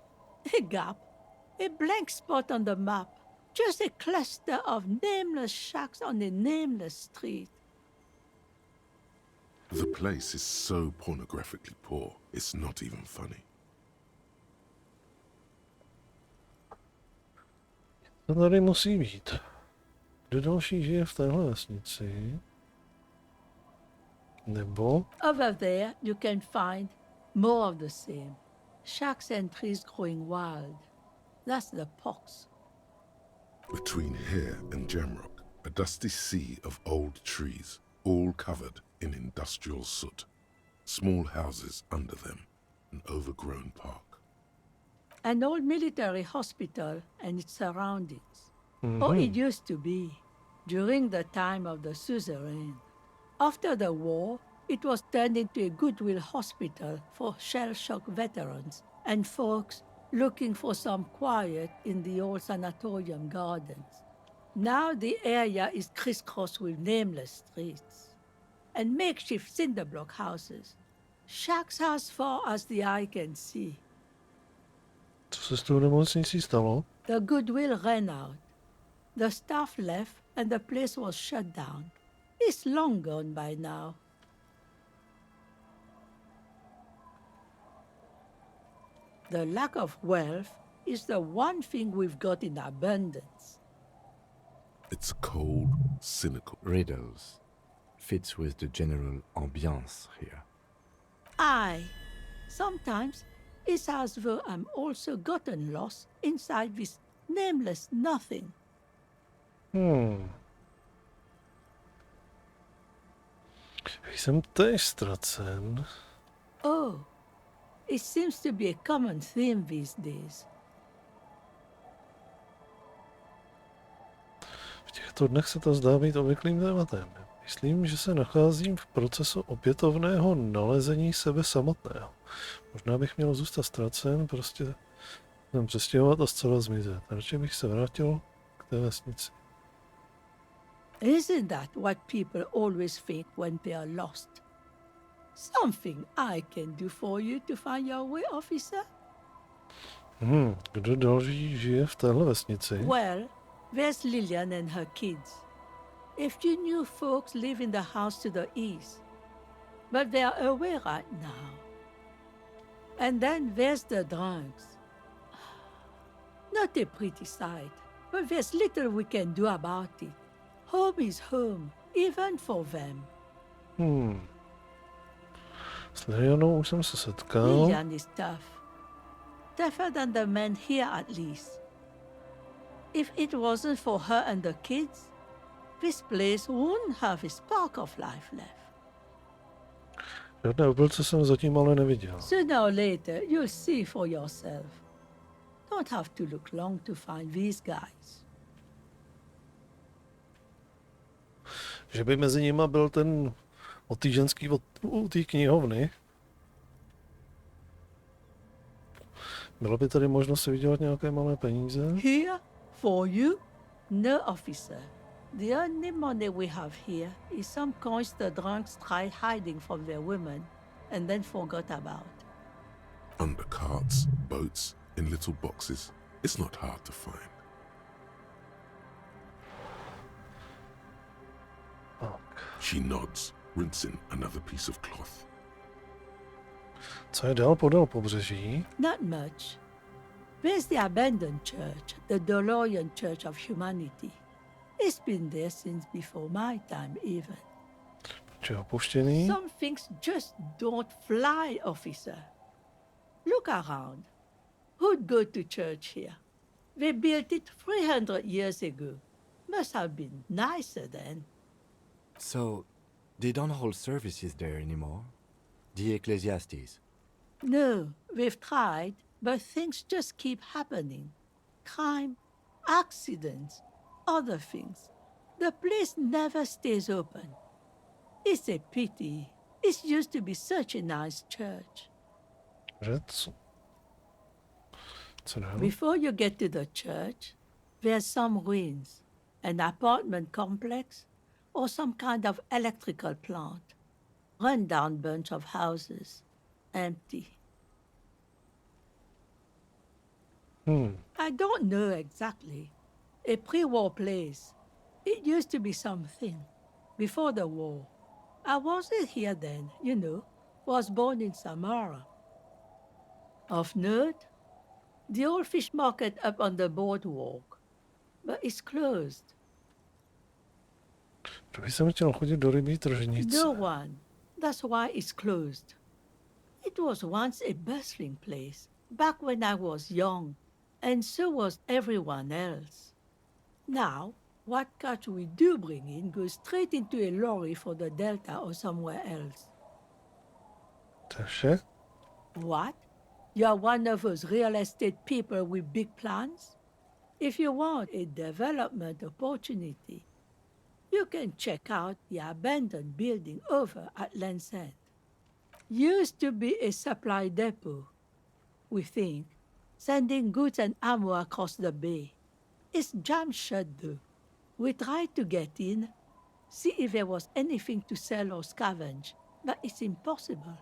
A gap. A blank spot on the map. Just a cluster of nameless shacks on a nameless street. The place is so pornographically poor, it's not even funny. To tady musí být. Kdo další žije v téhle vesnici? Nebo? Over there you can find more of the same. Shacks and trees growing wild. That's the pox. Between here and Jamrock, a dusty sea of old trees, all covered in industrial soot. Small houses under them, an overgrown park. An old military hospital and its surroundings. Or it used to be, during the time of the suzerain. After the war, it was turned into a goodwill hospital for shell-shock veterans and folks looking for some quiet in the old sanatorium gardens. Now the area is crisscrossed with nameless streets and makeshift cinder block houses. Shacks as far as the eye can see. Co se s tou nemocnicí stalo? The goodwill ran out. The staff left and the place was shut down. It's long gone by now. The lack of wealth is the one thing we've got in abundance. It's cold, cynical. Riddles. Fits with the general ambiance here. Aye. Sometimes it's as though I'm also gotten lost inside this nameless nothing. Jsem též ztracen. Oh, it seems to be a common theme these days. V těchto dnech se to zdá být obvyklým tématem. Myslím, že se nacházím v procesu opětovného nalezení sebe samotného. Možná bych měl zůstat ztracen, prostě jsem přestěhovat a zcela zmizet. Radši bych se vrátil k té vesnici. Isn't that what people always think when they are lost? Something I can do for you to find your way, officer? Kdo další žije v téhle vesnici? Well, there's Lillian and her kids. A few new folks live in the house to the east, but they are away right now. And then there's the drunks. Not a pretty sight, but there's little we can do about it. Home is home, even for them. S Lilianou už jsem se setkal. Lillian is tough. Tougher than the men here at least. If it wasn't for her and the kids, this place wouldn't have a spark of life left. Žádné obilce jsem zatím ale neviděl. Sooner or later, you'll see for yourself. Don't have to look long to find these guys. Že by mezi nimi byl ten otýženský u té knihovny. Bylo by tady možno si vydělat nějaké malé peníze? Here? For you? No, officer. The only money we have here is some coins the drunks tried hiding from their women and then forgot about. Under carts, boats, in little boxes. It's not hard to find. She nods, rinsing another piece of cloth. Co je dál podél pobřeží? Not much. There's the abandoned church, the Dolorian Church of Humanity. It's been there since before my time even. Proč je opuštěný? Some things just don't fly, officer. Look around. Who'd go to church here? They built it 300 years ago. Must have been nicer then. So, they don't hold services there anymore? The Ecclesiastes? No, we've tried, but things just keep happening. Crime, accidents, other things. The place never stays open. It's a pity. It used to be such a nice church. Before you get to the church, there's some ruins, an apartment complex, or some kind of electrical plant. Run-down bunch of houses, empty. I don't know exactly. A pre-war place. It used to be something. Before the war. I wasn't here then, you know. Was born in Samara. Of note, the old fish market up on the boardwalk. But it's closed. No one. That's why it's closed. It was once a bustling place, back when I was young, and so was everyone else. Now, what catch we do bring in goes straight into a lorry for the Delta or somewhere else. What? You're one of those real estate people with big plans? If you want a development opportunity, you can check out the abandoned building over at Land's End. Used to be a supply depot, we think, sending goods and ammo across the bay. It's jammed shut though. We tried to get in, see if there was anything to sell or scavenge, but it's impossible.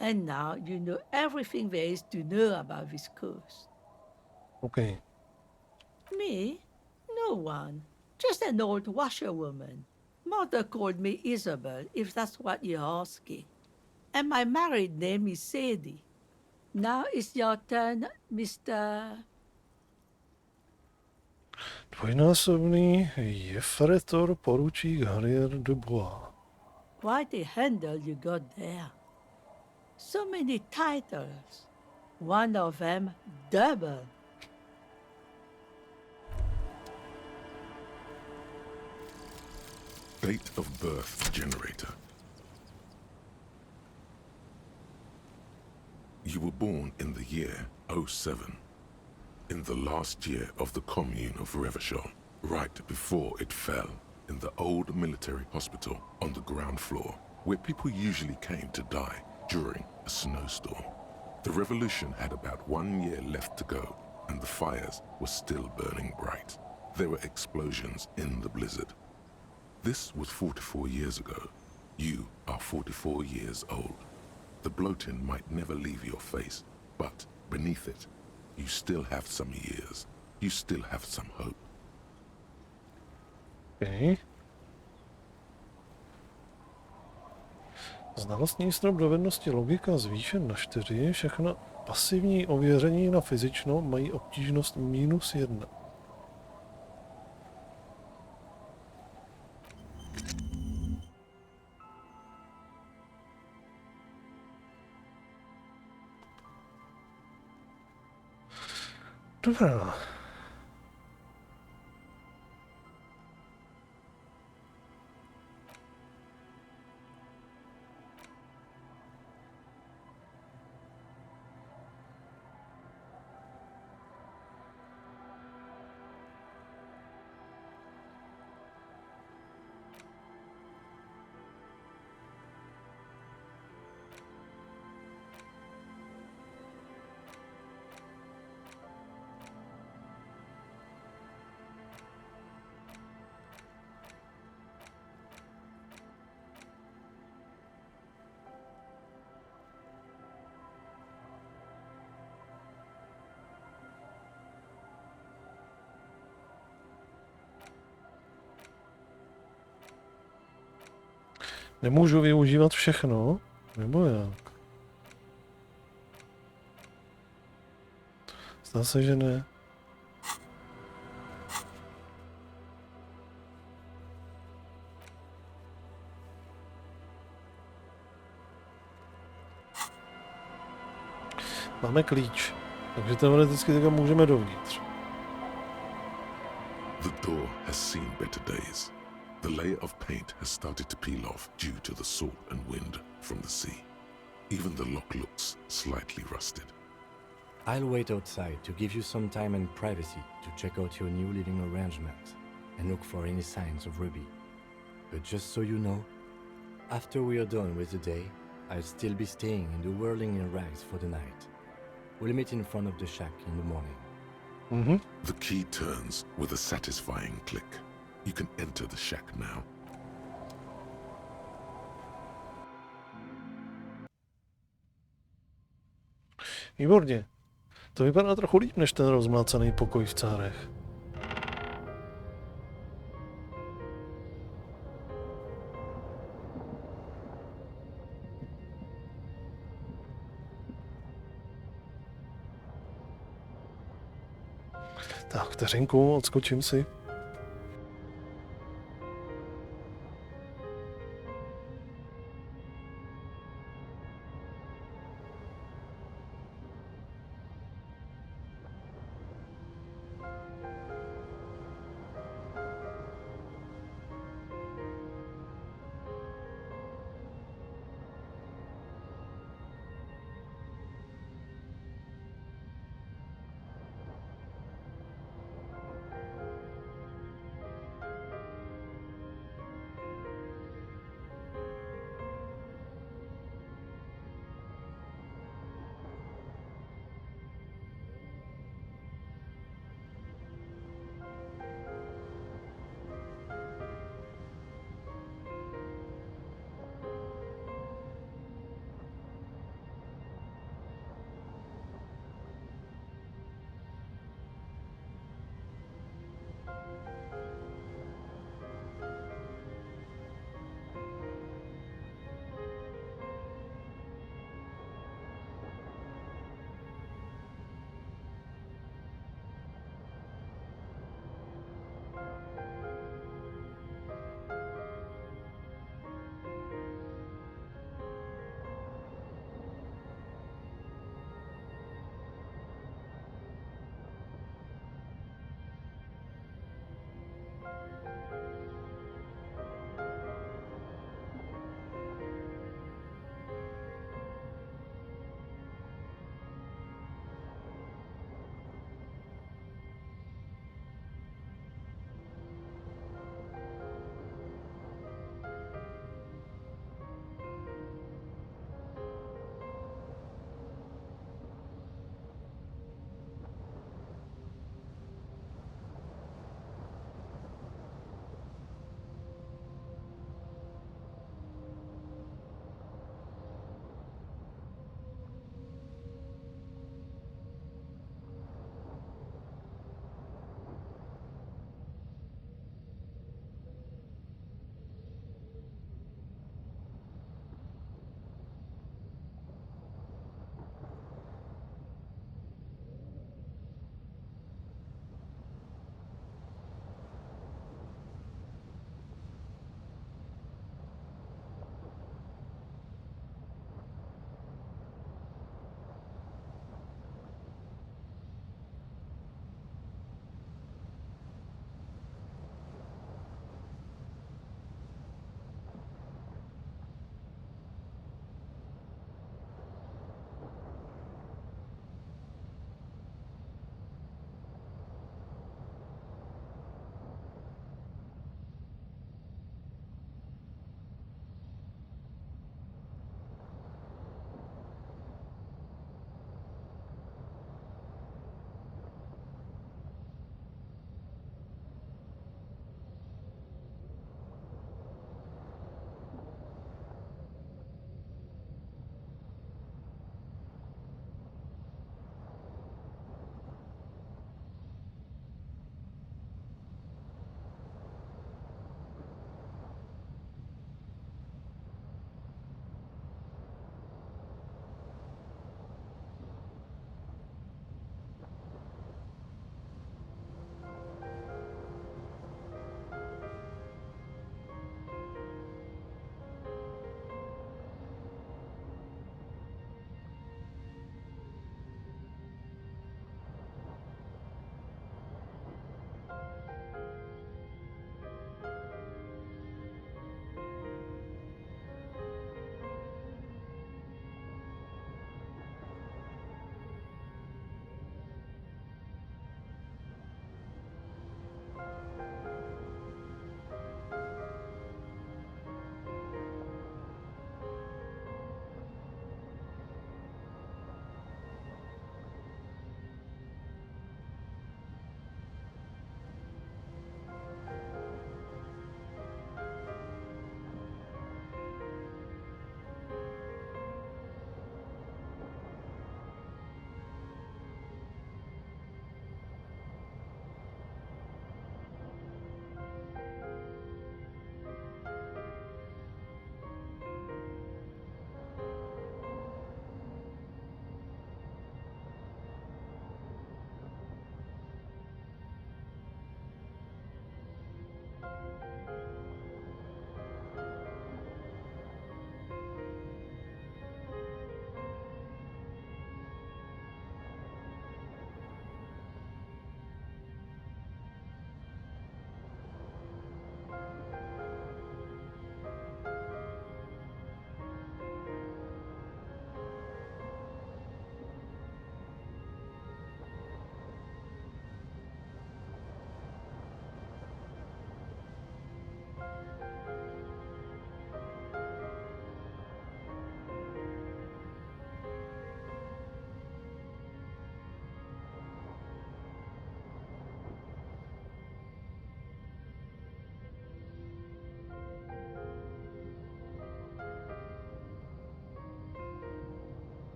And now you know everything there is to know about this coast. Okay. Me? No one. Just an old washerwoman. Mother called me Isabel, if that's what you're asking. And my married name is Sadie. Now it's your turn, Mr. Dvojnásobný jefretor poručík Harrier Dubois. Quite a handle you got there. So many titles. One of them double. Date of birth generator. You were born in the year 07, in the last year of the commune of Revachol, right before it fell, in the old military hospital on the ground floor, where people usually came to die during a snowstorm. The revolution had about 1 year left to go, and the fires were still burning bright. There were explosions in the blizzard. This was 44 years ago. You are 44 years old. The bloating might never leave your face, but beneath it, you still have some years. You still have some hope. Okay. Znalostní strop dovednosti logika zvýšen na 4, všechno pasivní ověření na fyzično mají obtížnost -1. Dobrá. Nemůžu využívat všechno? Nebo jak? Zdá se, že ne. Máme klíč, takže teoreticky teďka můžeme dovnitř. The door has seen better days. The layer of paint has started to peel off due to the salt and wind from the sea. Even the lock looks slightly rusted. I'll wait outside to give you some time and privacy to check out your new living arrangement and look for any signs of Ruby. But just so you know, after we are done with the day, I'll still be staying in the whirling in rags for the night. We'll meet in front of the shack in the morning. The key turns with a satisfying click. You can enter the shack now. Výborně. To vypadá trochu líp než ten rozmlácený pokoj v Cárech. Tak, vteřinku, odskočím si.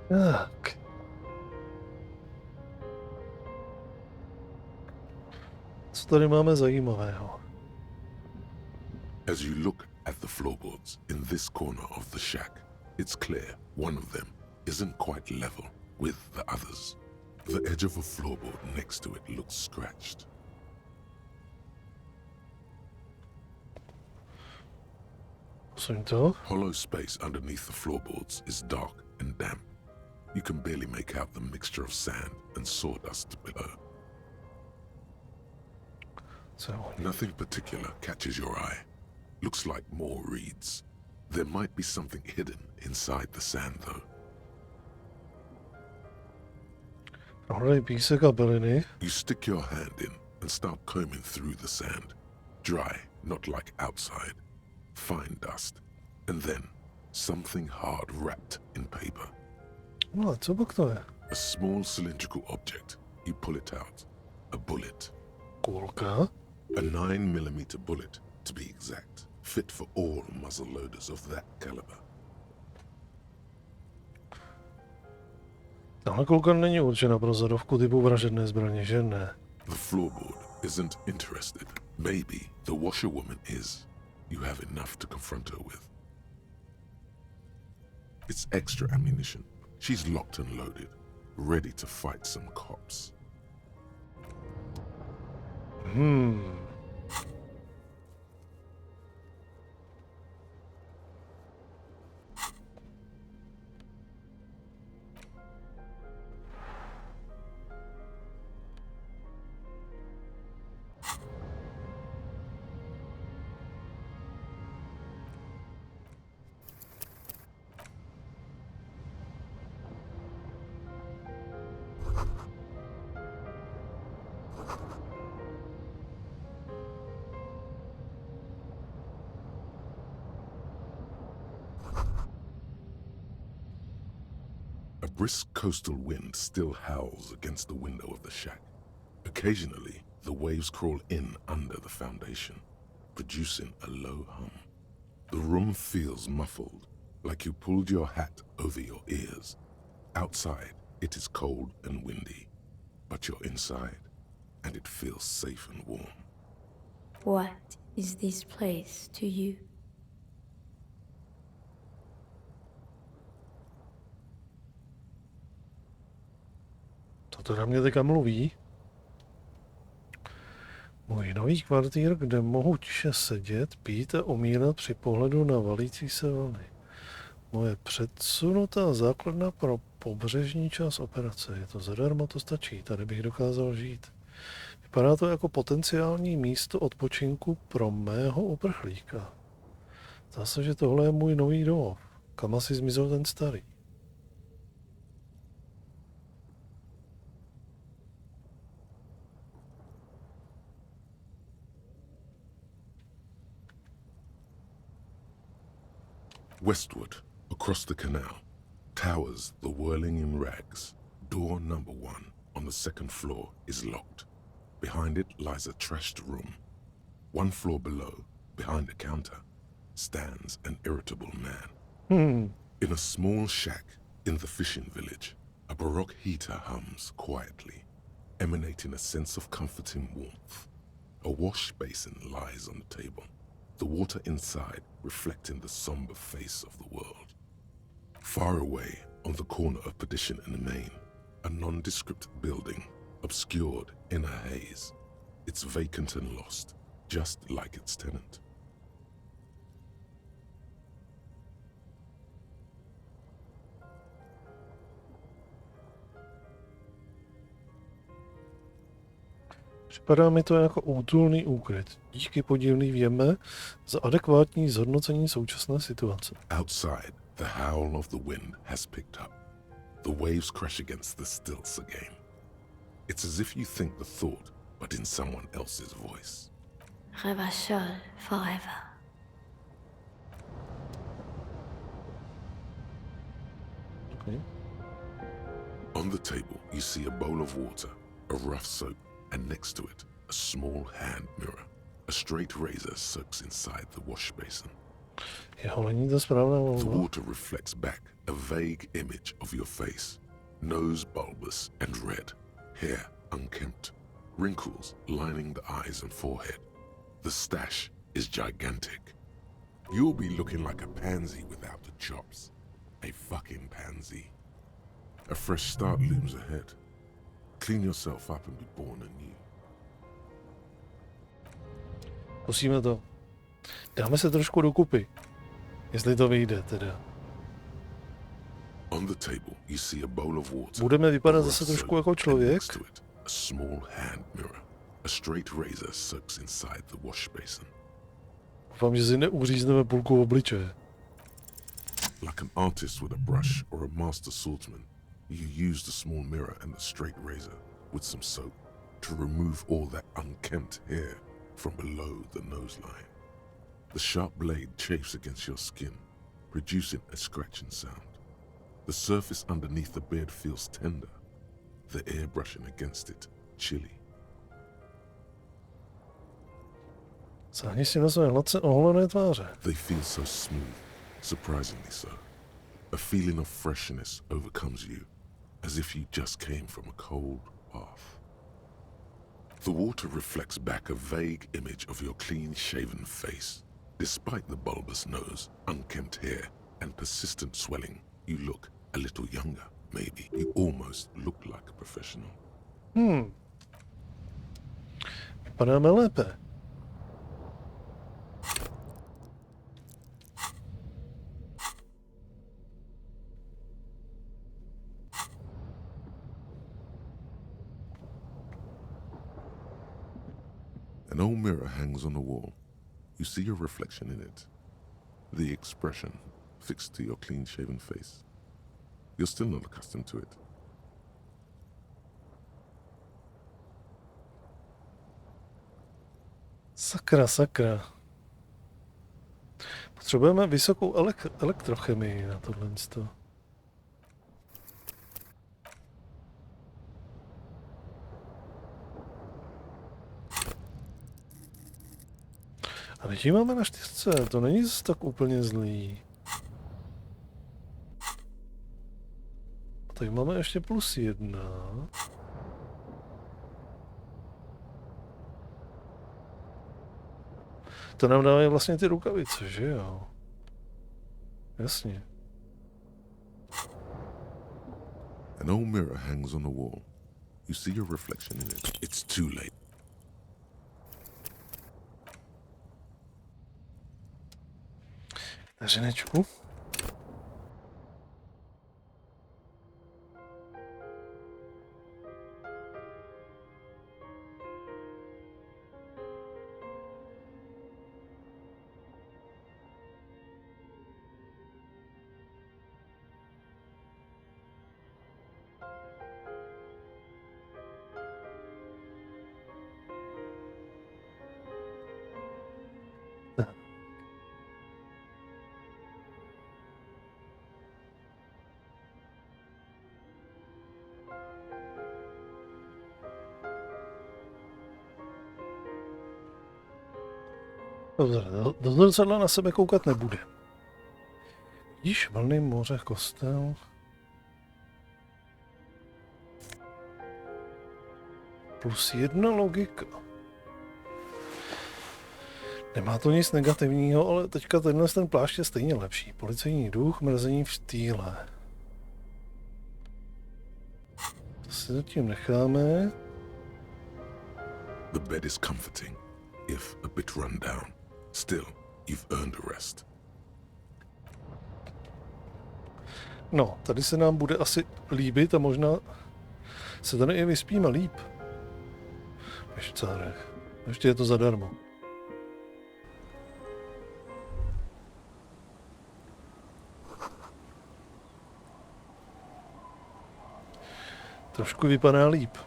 Tak. Co tady máme zajímavého? As you look at the floorboards in this corner of the shack, it's clear one of them isn't quite level with the others. The edge of a floorboard next to it looks scratched. Hollow space underneath the floorboards is dark and damp. You can barely make out the mixture of sand and sawdust below. Nothing particular catches your eye. Looks like more reeds. There might be something hidden inside the sand, though. You stick your hand in and start combing through the sand. Dry, not like outside. Fine dust. And then something hard wrapped in paper. A small cylindrical object. You pull it out. A bullet. A 9mm bullet, to be exact. Fit for all muzzle loaders of that caliber. Tahle kulka není určena pro zadovku typu vražedné zbraně, že ne? The floorboard isn't interested. Maybe the washerwoman is. You have enough to confront her with. It's extra ammunition. She's locked and loaded, ready to fight some cops. A brisk coastal wind still howls against the window of the shack. Occasionally, the waves crawl in under the foundation, producing a low hum. The room feels muffled, like you pulled your hat over your ears. Outside, it is cold and windy, but you're inside, and it feels safe and warm. What is this place to you? To na mě teďka mluví. Můj nový kvartír, kde mohu tiše sedět, pít a umírat při pohledu na valící se vlny. Moje předsunutá základna pro pobřežní část operace. Je to zadarmo, to stačí, tady bych dokázal žít. Vypadá to jako potenciální místo odpočinku pro mého uprchlíka. Zdá se, že tohle je můj nový domov. Kam asi zmizel ten starý? Westward, across the canal, towers the whirling in rags. Door number 1 on the second floor is locked. Behind it lies a trashed room. 1 floor below, behind a counter, stands an irritable man. In a small shack in the fishing village, a baroque heater hums quietly, emanating a sense of comforting warmth. A wash basin lies on the table, the water inside reflecting the somber face of the world. Far away, on the corner of Perdition and Main, a nondescript building, obscured in a haze. It's vacant and lost, just like its tenant. Připadá mi to jako útulný úkryt. Díky podivným za adekvátní zhodnocení současné situace. Outside, the howl of the wind has picked up. The waves crash against the stilts again. It's as if you think the thought, but in someone else's voice. Revachol forever. Okay. On the table, you see a bowl of water, a rough soap, and next to it, a small hand mirror. A straight razor soaks inside the wash basin. Jeho není to správná volba. The water reflects back a vague image of your face. Nose bulbous and red, hair unkempt, wrinkles lining the eyes and forehead. The stash is gigantic. You'll be looking like a pansy without the chops. A fucking pansy. A fresh start looms ahead. Clean yourself up and be born anew. Musíme to. Dáme se trošku dokupy. Jestli to vyjde teda. On the table, you see a bowl of water. Budeme vypadat zase trošku jako člověk. Next to it, a small hand mirror. A straight razor soaks inside the wash basin. Doufám, že si neuřízneme půlku obličeje. Like an artist with a brush or a master swordsman, you use the small mirror and the straight razor with some soap to remove all that unkempt hair from below the nose line. The sharp blade chafes against your skin, producing a scratching sound. The surface underneath the beard feels tender, the air brushing against it chilly. Sáhni si na své hladce oholené tváře. They feel so smooth, surprisingly so. A feeling of freshness overcomes you, as if you just came from a cold bath. The water reflects back a vague image of your clean-shaven face. Despite the bulbous nose, unkempt hair, and persistent swelling, you look a little younger, maybe. You almost look like a professional. Vypadáme lépe. An old mirror hangs on the wall. You see your reflection in it. The expression fixed to your clean-shaven face. You're still not accustomed to it. Sakra, sakra. Potřebujeme vysokou elektrochemii na tohle. A teď ji máme na 4, to není zase tak úplně zlý. A tady máme ještě +1. To nám dávají vlastně ty rukavice, že jo? Jasně. An old mirror hangs on the wall. You see your reflection in it. It's too late. Ženečku. Dobře, do zrcadla na sebe koukat nebude. Vidíš vlny, moře, kostel. +1 logika. Nemá to nic negativního, ale teďka ten plášť je stejně lepší. Policejní duch, mrzení v štýle. To si zatím necháme. The bed is comforting, if a bit run down. Still, you've earned a rest. No, tady se nám bude asi líbit a možná se tady i vyspíme líp. V šcárech. Ještě je to zadarmo. Trošku vypadá líp.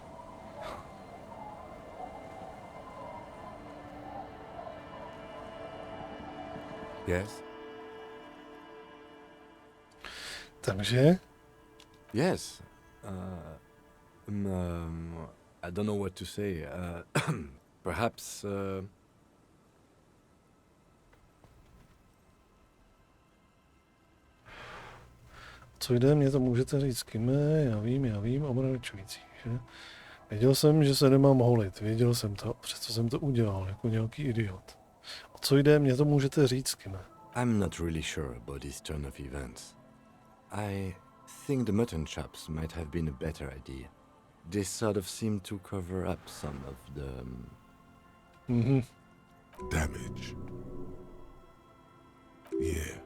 Yes? Takže? Yes. I don't know what to say. Perhaps... Co jde, mě to můžete říct, Kime, já vím, omračující, že? Věděl jsem, že se nemám holit, věděl jsem to, přesto jsem to udělal, jako nějaký idiot. O co jde, mě to můžete říct, Kime. I'm not really sure about this turn of events. I think the mutton chops might have been a better idea. They sort of seem to cover up some of the... Damage. Yeah,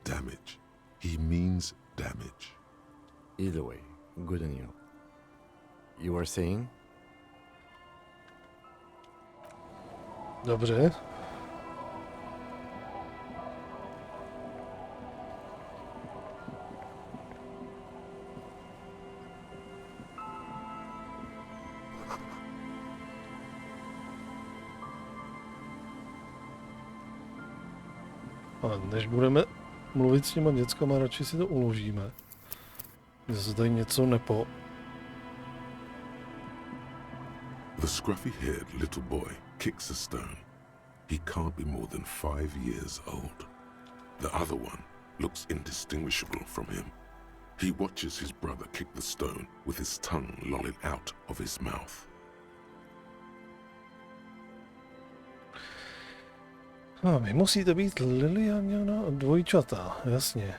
damage. He means damage. Either way, good on you. You were saying? Dobře. A než budeme mluvit s těma dětskama, radši si to uložíme. Zase tady něco nepo. The scruffy-haired little boy kicks a stone. He can't be more than 5 years old. The other one looks indistinguishable from him. He watches his brother kick the stone with his tongue lolling out of his mouth. A vy musíte být Liliana dvojčata, jasně.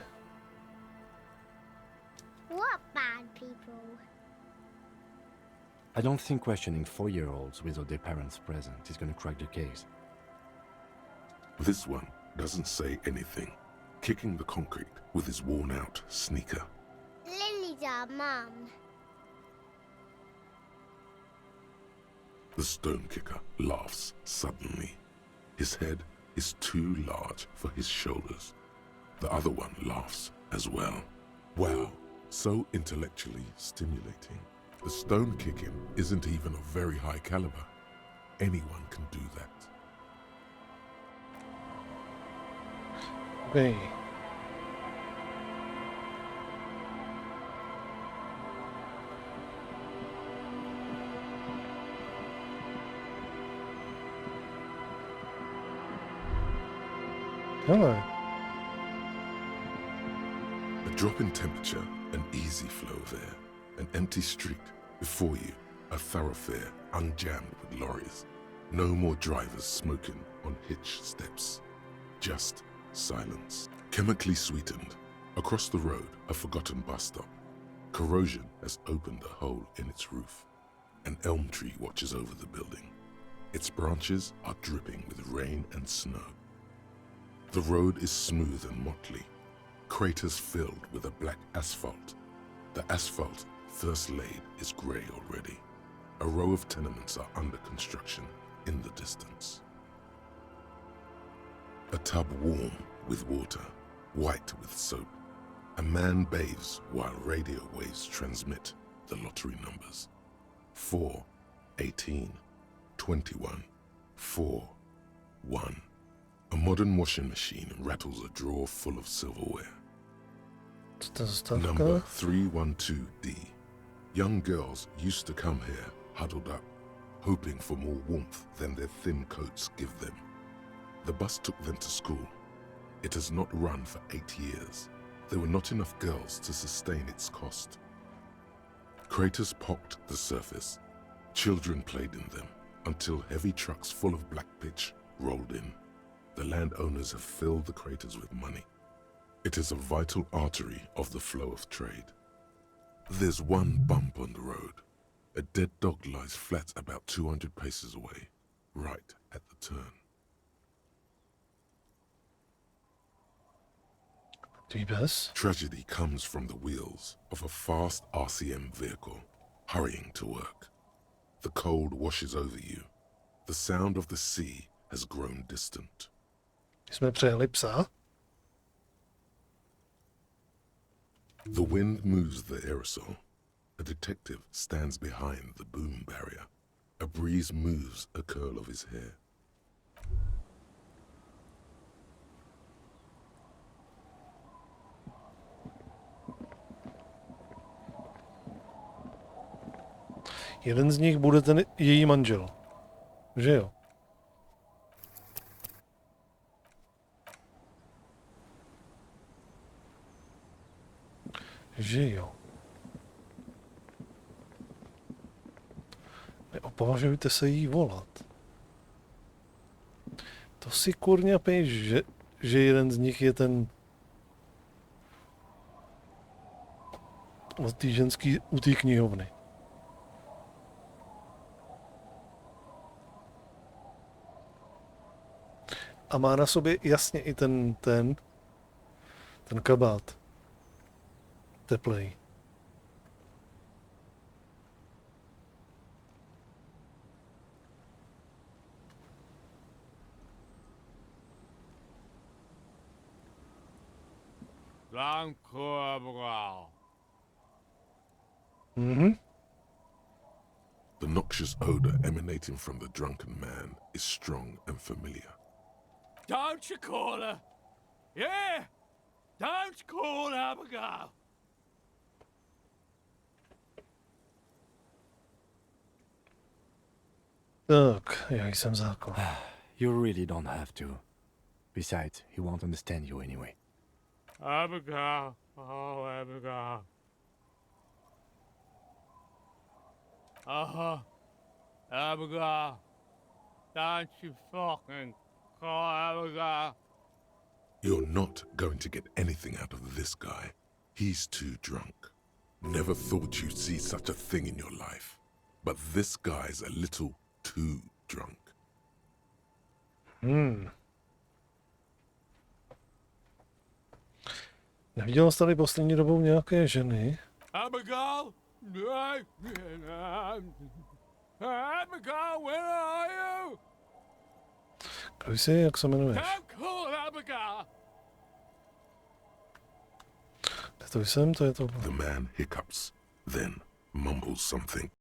What bad people? I don't think questioning 4-year-olds without their parents present is going to crack the case. This one doesn't say anything, kicking the concrete with his worn-out sneaker. Lily's our mum. The stone kicker laughs suddenly. His head is too large for his shoulders. The other one laughs as well. Wow, so intellectually stimulating. The stone kicking isn't even of very high caliber. Anyone can do that. Okay. Hello. A drop in temperature, an easy flow of air, an empty street. Before you, a thoroughfare unjammed with lorries. No more drivers smoking on hitch steps. Just silence. Chemically sweetened. Across the road, a forgotten bus stop. Corrosion has opened a hole in its roof. An elm tree watches over the building. Its branches are dripping with rain and snow. The road is smooth and motley, craters filled with a black asphalt. The asphalt, first laid, is grey already. A row of tenements are under construction in the distance. A tub warm with water, white with soap. A man bathes while radio waves transmit the lottery numbers. 4, 18, 21, 4, 1. A modern washing machine rattles a drawer full of silverware. Number 312D. Young girls used to come here, huddled up, hoping for more warmth than their thin coats give them. The bus took them to school. It has not run for 8 years. There were not enough girls to sustain its cost. Craters pocked the surface. Children played in them until heavy trucks full of black pitch rolled in. The landowners have filled the craters with money. It is a vital artery of the flow of trade. There's one bump on the road. A dead dog lies flat about 200 paces away, right at the turn. Tragedy comes from the wheels of a fast RCM vehicle, hurrying to work. The cold washes over you. The sound of the sea has grown distant. Jsme přejeli psa. The wind moves the aerosol. A detective stands behind the boom barrier. A breeze moves a curl of his hair. Jeden z nich bude ten její manžel. Že jo? Že jo. Neopovažujte se jí volat. To si kurňa píš, že jeden z nich je ten od té ženský u té knihovny. A má na sobě jasně i ten kabát. Teplej. The noxious odor emanating from the drunken man is strong and familiar. Don't you call her? Yeah! Don't call Abigail! Tak, já jsem zákon. You really don't have to. Besides, he won't understand you anyway. Abigail, oh Abigail. Abigail. Don't you fucking call Abigail. You're not going to get anything out of this guy. He's too drunk. Never thought you'd see such a thing in your life. But this guy's a little too drunk. Neviděl jsi tady poslední dobou nějaké ženy? Abigail? Abigail, where are you? Kdo jsi, jak se jmenuješ? Don't call Abigail. To jsem, to je to. The man hiccups, then mumbles something.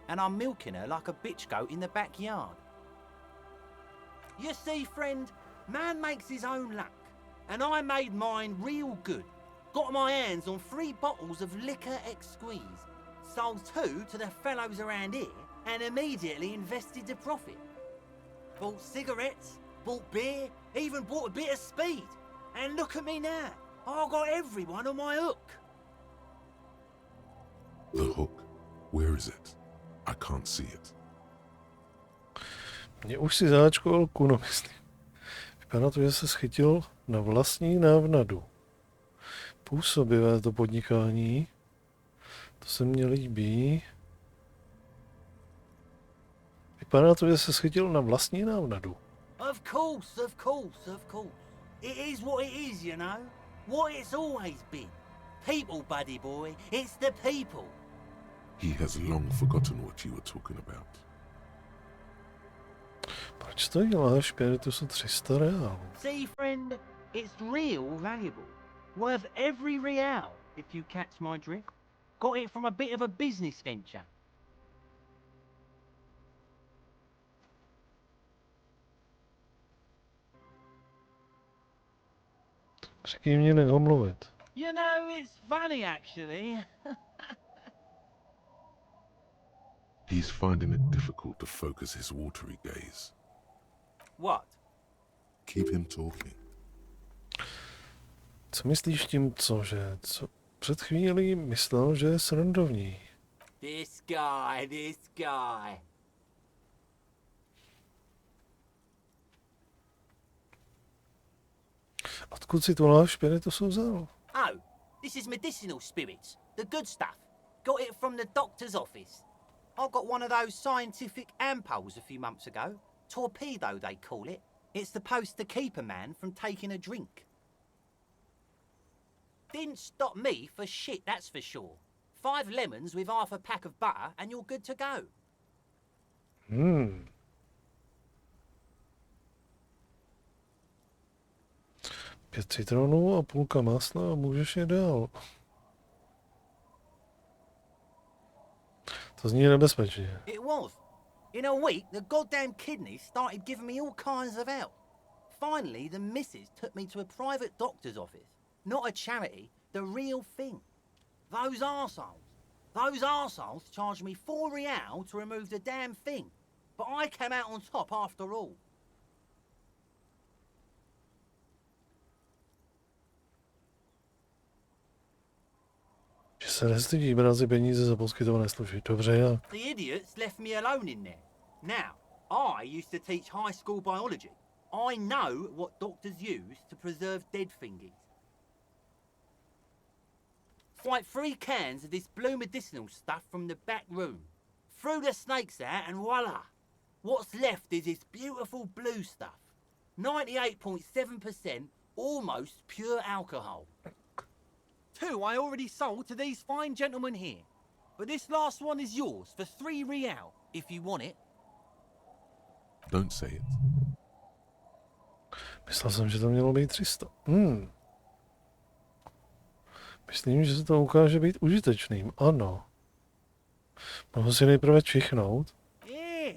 And I'm milking her like a bitch goat in the backyard. You see, friend, man makes his own luck. And I made mine real good. Got my hands on 3 bottles of liquor ex-squeeze. Sold 2 to the fellows around here and immediately invested the profit. Bought cigarettes, bought beer, even bought a bit of speed. And look at me now. I got everyone on my hook. Where is it? I can't see it. Mě už si záčkoval kuno, myslím. Vypadá to, že se schytil na vlastní návnadu. Působivé to podnikání. To se mně líbí. Vypadá to, že se schytil na vlastní návnadu. Of course, of course, of course. It is what it is, you know. What it's always been. People, buddy boy. It's the people. He has long forgotten what you were talking about. Proč to děláš? To jsou 300 reálů. See, friend, it's real valuable. Worth every real, if you catch my drift. Got it from a bit of a business venture. Řekni mě neomluvit. You know, it's funny, actually. He's finding it difficult to focus his watery gaze. What? Keep him talking. Co myslíš tím, cože? Co před chvílí myslel, že je srandovní. This guy. Odkud si tu láš spiritu vzal? Oh, this is medicinal spirits. The good stuff. Got it from the doctor's office. I got one of those scientific ampoules a few months ago. Torpedo, they call it. It's supposed to keep a man from taking a drink. Didn't stop me for shit, that's for sure. 5 lemons with half a pack of butter and you're good to go. 5 citronů a půlka másla a můžeš je dál. To zní nebezpečně. It was. In a week, the goddamn kidneys started giving me all kinds of help. Finally, the missus took me to a private doctor's office. Not a charity, the real thing. Those arseholes charged me 4 real to remove the damn thing. But I came out on top after all. Že se nestydí brát si peníze za poskytované služby. Dobře, já. The idiots left me alone in there. Now, I used to teach high school biology. I know what doctors use to preserve dead thingies. Like 3 cans of this blue medicinal stuff from the back room. Threw the snakes out and voila! What's left is this beautiful blue stuff. 98.7% almost pure alcohol. 2 I already sold to these fine gentlemen here. But this last one is yours for 3 real, if you want it. Don't say it. Myslel jsem, že to mělo být 300. Myslím, že se to ukáže být užitečným. Ano. Mohu si nejprve čichnout. Yeah,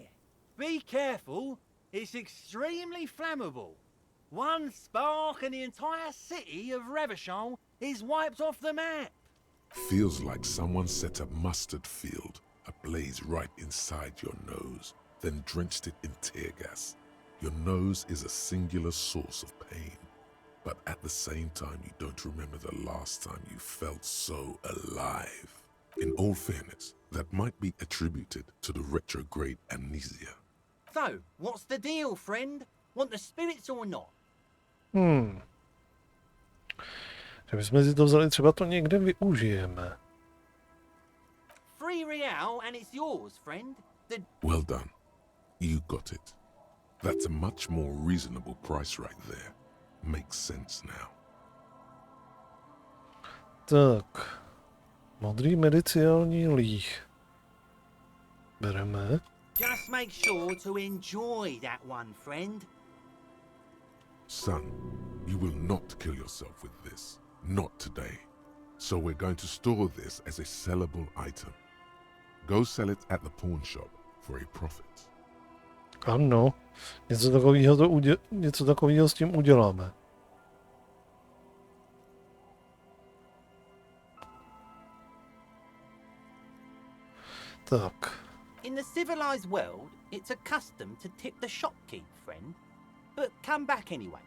be careful. It's extremely flammable. One spark and the entire city of Revachol is wiped off the map. Feels like someone set a mustard field ablaze right inside your nose, then drenched it in tear gas. Your nose is a singular source of pain, but at the same time you don't remember the last time you felt so alive. In all fairness, that might be attributed to the retrograde amnesia. So, what's the deal, friend? Want the spirits or not? Že bychom si to vzali, třeba to někde využijeme. 3 real and it's yours, friend. Well done. You got it. That's a much more reasonable price right there. Makes sense now. Tak. Modrý mediciální líh. Bereme. Just make sure to enjoy that one, friend. Son, you will not kill yourself with this. Not today. So we're going to store this as a sellable item. Go sell it at the pawn shop for a profit. Ano, něco takového s tím uděláme. Tak. In the civilized world, it's a custom to tip the shopkeep, friend. But come back anyway.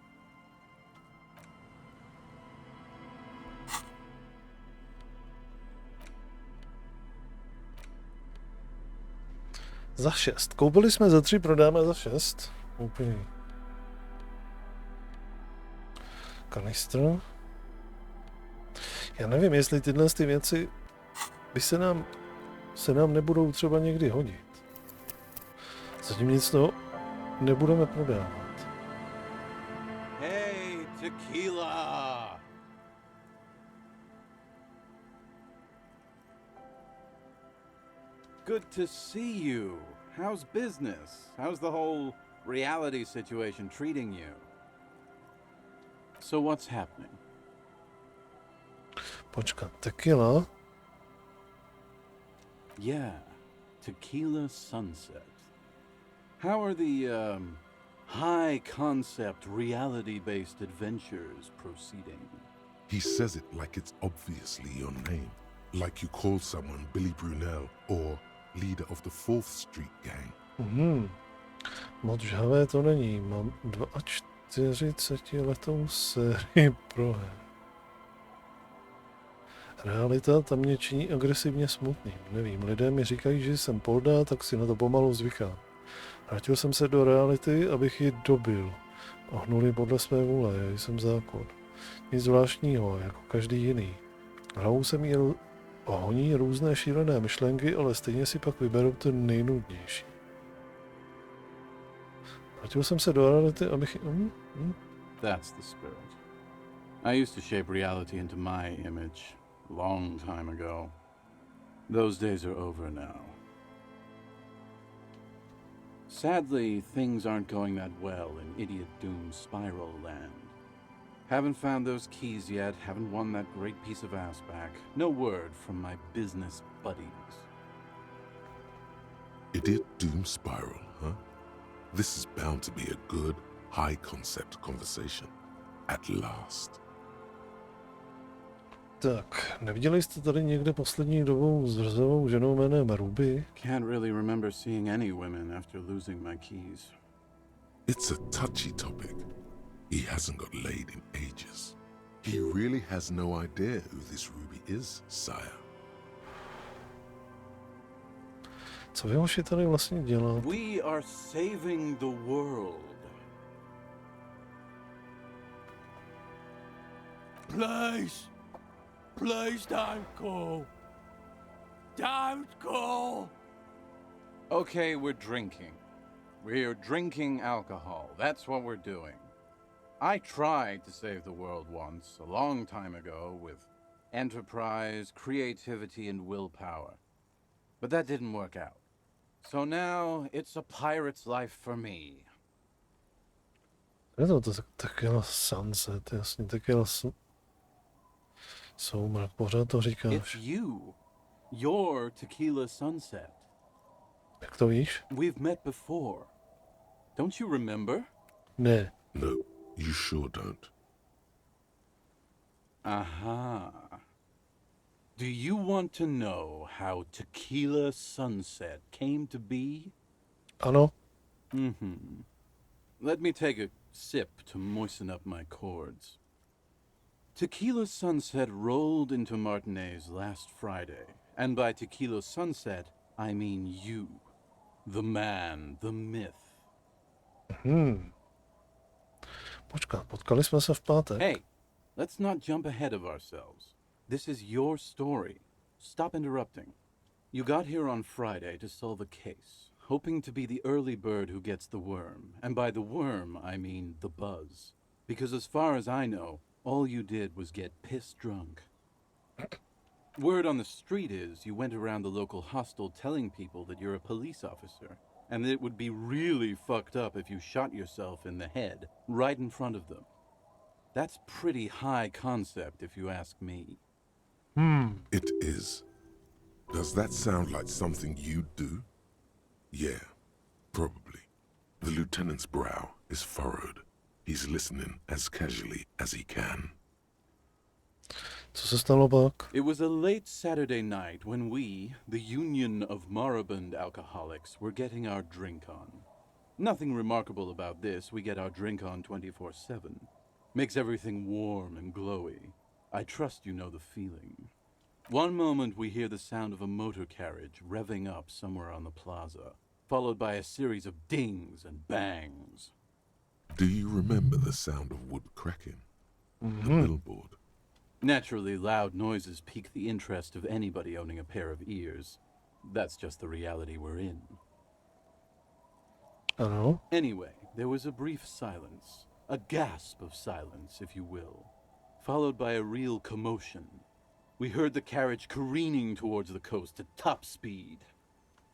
Za 6. Koupili jsme za 3, prodáme za 6. Úplně. Kanistr. Já nevím, jestli tyhle ty věci by se nám nebudou třeba někdy hodit. Zatím nic toho nebudeme prodávat. Hey, tequila! Good to see you. How's business? How's the whole reality situation treating you? So what's happening? Počkat, tequila? Yeah, Tequila Sunset. How are the, high-concept, reality-based adventures proceeding? He says it like it's obviously your name. Like you call someone Billy Brunel or leader of the 4th Street Gang. Moc žhavé to není. Mám 42letou sérii proher. Realita tam mě činí agresivně smutným. Nevím, lidé mi říkají, že jsem polda, tak si na to pomalu zvykám. Vrátil jsem se do reality, abych ji dobil. Ohnuli podle své vůle, já jsem zákon. Nic zvláštního, jako každý jiný. Hlavou se mi honí různé šílené myšlenky, ale stejně si pak vyberu ten nejnudnější. Vrátil jsem se do reality, abych... That's the spirit. I used to shape reality into my image a long time ago. Those days are over now. Sadly, things aren't going that well in Idiot Doom Spiral Land. Haven't found those keys yet, haven't won that great piece of ass back. No word from my business buddies. Idiot Doom Spiral, huh? This is bound to be a good, high-concept conversation. At last. Tak, neviděli jste tady někde poslední dobou zrzavou ženou jménem Ruby? Can't really remember seeing any women after losing my keys. It's a touchy topic. He hasn't got laid in ages. He really has no idea who this Ruby is, sire. Co vy hoši tady vlastně děláte? We are saving the world. Please! Please don't go! Don't go! Okay, we're drinking. We're drinking alcohol. That's what we're doing. I tried to save the world once, a long time ago, with enterprise, creativity, and willpower. But that didn't work out. So now, it's a pirate's life for me. Je to Tequila Sunset, jasně, Tequila Soumrak, pořád to říkáš. It's you. You're Tequila Sunset. Jak to víš? We've met before. Don't you remember? Ne. No, you sure don't. Aha. Do you want to know how Tequila Sunset came to be? Ano. Mm-hmm. Let me take a sip to moisten up my chords. Tequila Sunset rolled into Martinez last Friday, and by Tequila Sunset, I mean you. The man, the myth. Počkat, potkali jsme se v pátek. Hey, let's not jump ahead of ourselves. This is your story. Stop interrupting. You got here on Friday to solve a case, hoping to be the early bird who gets the worm. And by the worm, I mean the buzz. Because as far as I know, all you did was get piss drunk. Word on the street is you went around the local hostel telling people that you're a police officer, and that it would be really fucked up if you shot yourself in the head right in front of them. That's pretty high concept, if you ask me. It is. Does that sound like something you'd do? Yeah, probably. The lieutenant's brow is furrowed. He's listening as casually as he can. Co se stalo pak? It was a late Saturday night when we, the Union of Moribund Alcoholics, were getting our drink on. Nothing remarkable about this, we get our drink on 24/7. Makes everything warm and glowy. I trust you know the feeling. One moment we hear the sound of a motor carriage revving up somewhere on the plaza. followed by a series of dings and bangs. Do you remember the sound of wood cracking? The billboard? Naturally, loud noises pique the interest of anybody owning a pair of ears. That's just the reality we're in. Ano. Anyway, there was a brief silence. A gasp of silence, if you will. Followed by a real commotion. We heard the carriage careening towards the coast at top speed.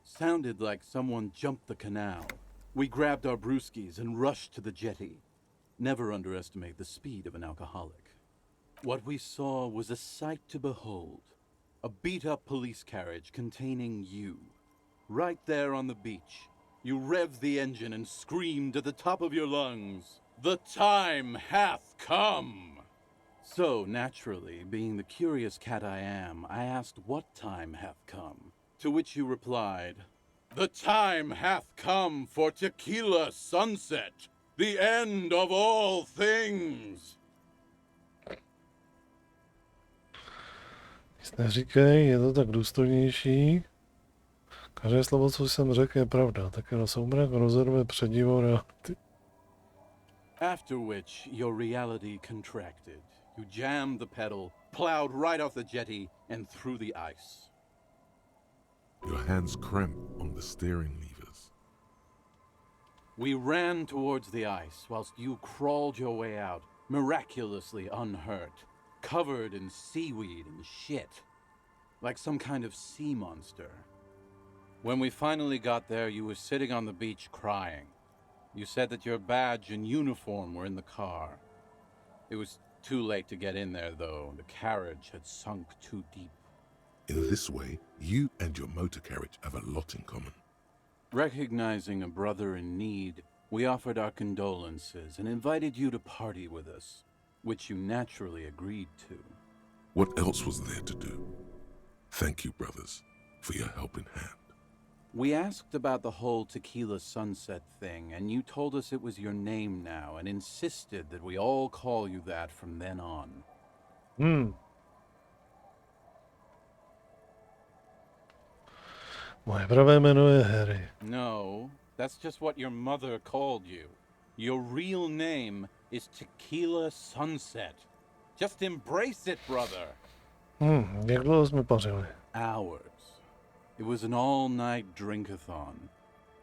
Sounded like someone jumped the canal. We grabbed our brewskis and rushed to the jetty. Never underestimate the speed of an alcoholic. What we saw was a sight to behold. A beat-up police carriage containing you. Right there on the beach. You revved the engine and screamed at the top of your lungs, "The time hath come!" So, naturally, being the curious cat I am, I asked what time hath come, to which you replied, "The time hath come for tequila sunset, the end of all things." Nic neříkej, je to tak důstojnější. Každé slovo, co jsem řekl, je pravda. Tak jenom soumrak rozhoduje předivo reality. After which, your reality contracted. You jammed the pedal, plowed right off the jetty, and through the ice. Your hands cramp on the steering levers. We ran towards the ice whilst you crawled your way out, miraculously unhurt, covered in seaweed and shit, like some kind of sea monster. When we finally got there, you were sitting on the beach crying. You said that your badge and uniform were in the car. It was too late to get in there, though. The carriage had sunk too deep. In this way, you and your motor carriage have a lot in common. Recognizing a brother in need, we offered our condolences and invited you to party with us, which you naturally agreed to. What else was there to do? Thank you, brothers, for your helping hand. We asked about the whole tequila sunset thing, and you told us it was your name now and insisted that we all call you that from then on. Moje pravé jméno je Harry. No, that's just what your mother called you. Your real name is Tequila Sunset. Just embrace it, brother. Jak dlouho jsme pařili? Hours. It was an all-night drink-a-thon.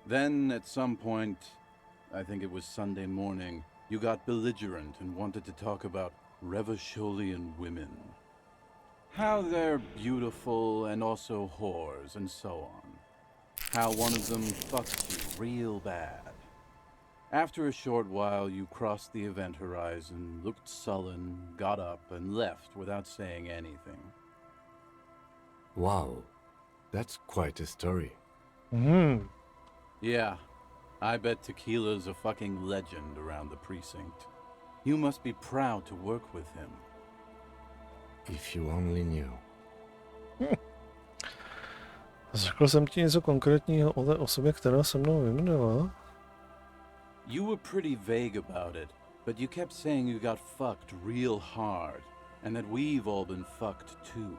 Then, at some point, I think it was Sunday morning, you got belligerent and wanted to talk about Revacholian women. How they're beautiful and also whores and so on. How one of them fucked you real bad. After a short while, you crossed the event horizon, looked sullen, got up, and left without saying anything. Wow. That's quite a story. Yeah, I bet Tequila's a fucking legend around the precinct. You must be proud to work with him. If you only knew. Řekl jsem ti něco konkrétního o té osobě, která se mnou vymrela? You were pretty vague about it, but you kept saying you got fucked real hard, and that we've all been fucked too.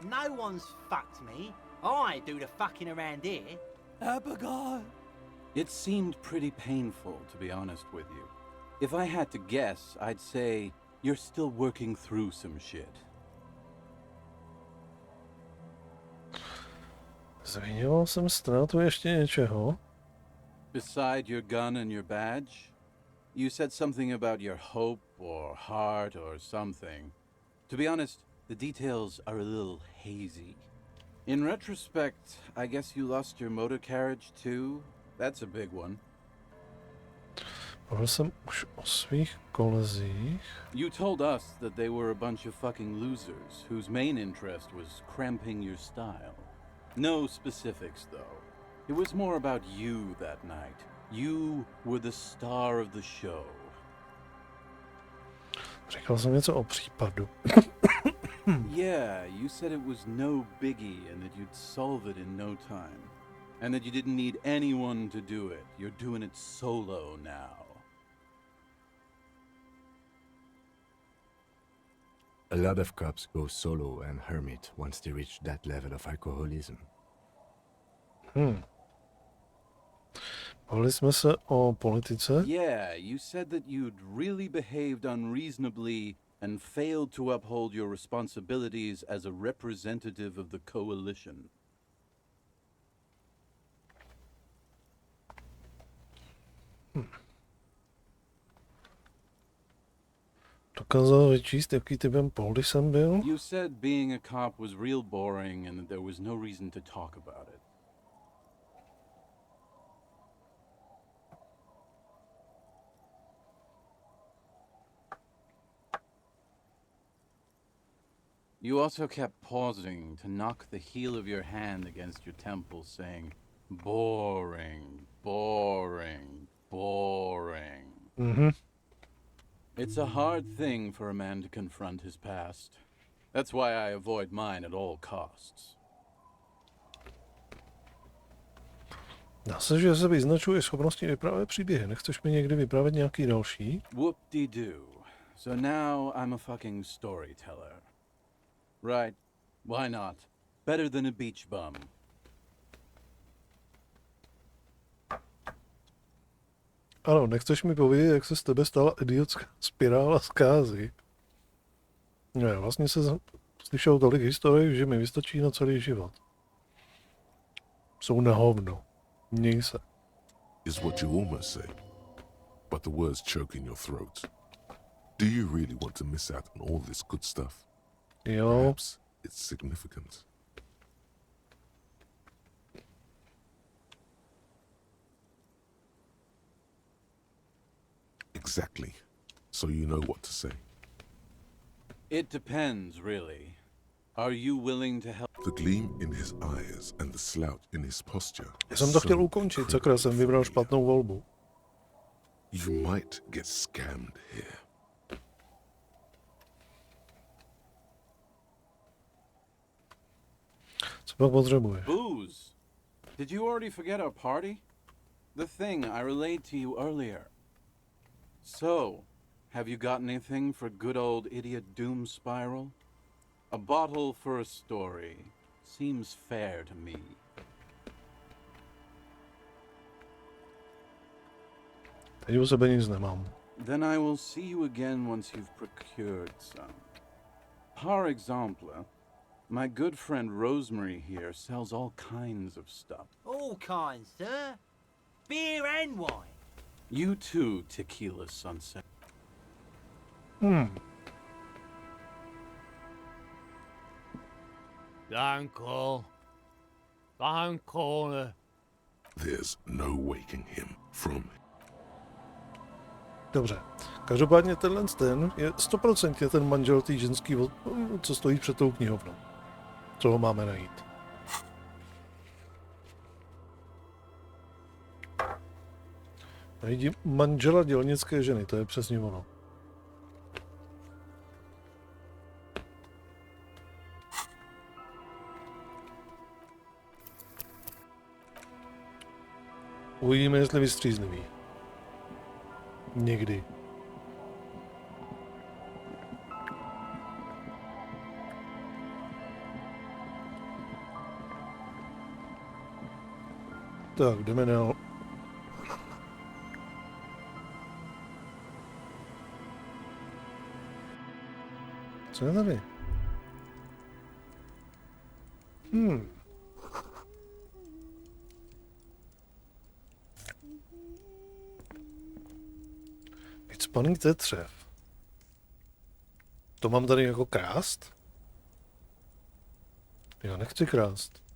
No one's fucked me. I do the fucking around here. Abigail! It seemed pretty painful, to be honest with you. If I had to guess, I'd say you're still working through some shit. Zmiňoval jsem ztrátu ještě něčeho? Beside your gun and your badge, you said something about your hope or heart or something. To be honest, the details are a little hazy. In retrospect, I guess you lost your motor carriage too? That's a big one. Mluvil jsem už o svých kolezích. You told us that they were a bunch of fucking losers whose main interest was cramping your style. No specifics, though. It was more about you that night. You were the star of the show. Říkal jsem něco o případu. Yeah, you said it was no biggie and that you'd solve it in no time. And that you didn't need anyone to do it. You're doing it solo now. A lot of cops go solo and hermit once they reach that level of alcoholism. Bavili jsme se o politice. Yeah, you said that you'd really behaved unreasonably and failed to uphold your responsibilities as a representative of the coalition. Dokázal vyčíst, jaký typem poldy jsem byl? You said being a cop was real boring and that there was no reason to talk about it. You also kept pausing to knock the heel of your hand against your temple, saying, boring, boring, boring. Mm-hmm. It's a hard thing for a man to confront his past. That's why I avoid mine at all costs. Dá se, že se vyznačuje schopnosti vyprávět příběhy. Nechceš mi někdy vyprávět nějaký další? Whoop-de-doo. So now I'm a fucking storyteller. Right, why not? Better than a beach bum. Ano, nechceš mi povědět, jak se z tebe stala idiotská spirála zkázy? Ne, vlastně se slyšel tolik historií, že mi vystačí na celý život. Jsou na hovno. Měj se. Is what you almost say, but the words choke in your throat. Do you really want to miss out on all this good stuff? Jo. Perhaps it's significant. Exactly. So you know what to say. It depends, really. Are you willing to help? The gleam in his eyes and the slouch in his posture. Já jsem to chtěl ukončit, sakra, jsem vybral špatnou volbu. You might get scammed here. Co pak potřebuješ? Booze. Did you already forget our party? The thing I relayed to you earlier. So, have you got anything for good old idiot Doom Spiral? A bottle for a story. Seems fair to me. Teď u sebe nic nemám. Then I will see you again once you've procured some. Par exemple, my good friend Rosemary here sells all kinds of stuff. All kinds, sir. Beer and wine. You too, Tequila Sunset. Don't call. Don't call her. There's no waking him from. Dobře. Každopádně tenhle ten je 100% ten manžel té ženský, co stojí před tou knihovnou. Co ho máme najít? Najdi manžela dělnické ženy, to je přesně ono. Uvidíme, jestli vystřízlivý. Někdy. Tak, jdeme dál. Co je tady? Vycpaný tetřev. To mám tady jako krást? Já nechci krást.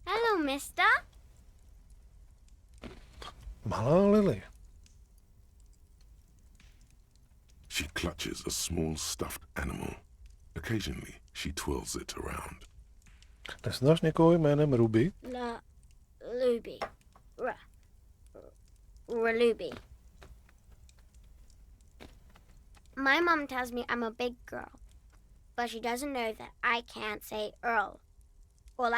Hello, mister. Malá Lily. She clutches a small stuffed animal. Occasionally, she twirls it around. Neznáš někoho jménem Ruby? Ruby. Ruby. My mom tells me I'm a big girl, but she doesn't know that I can't say Earl. Or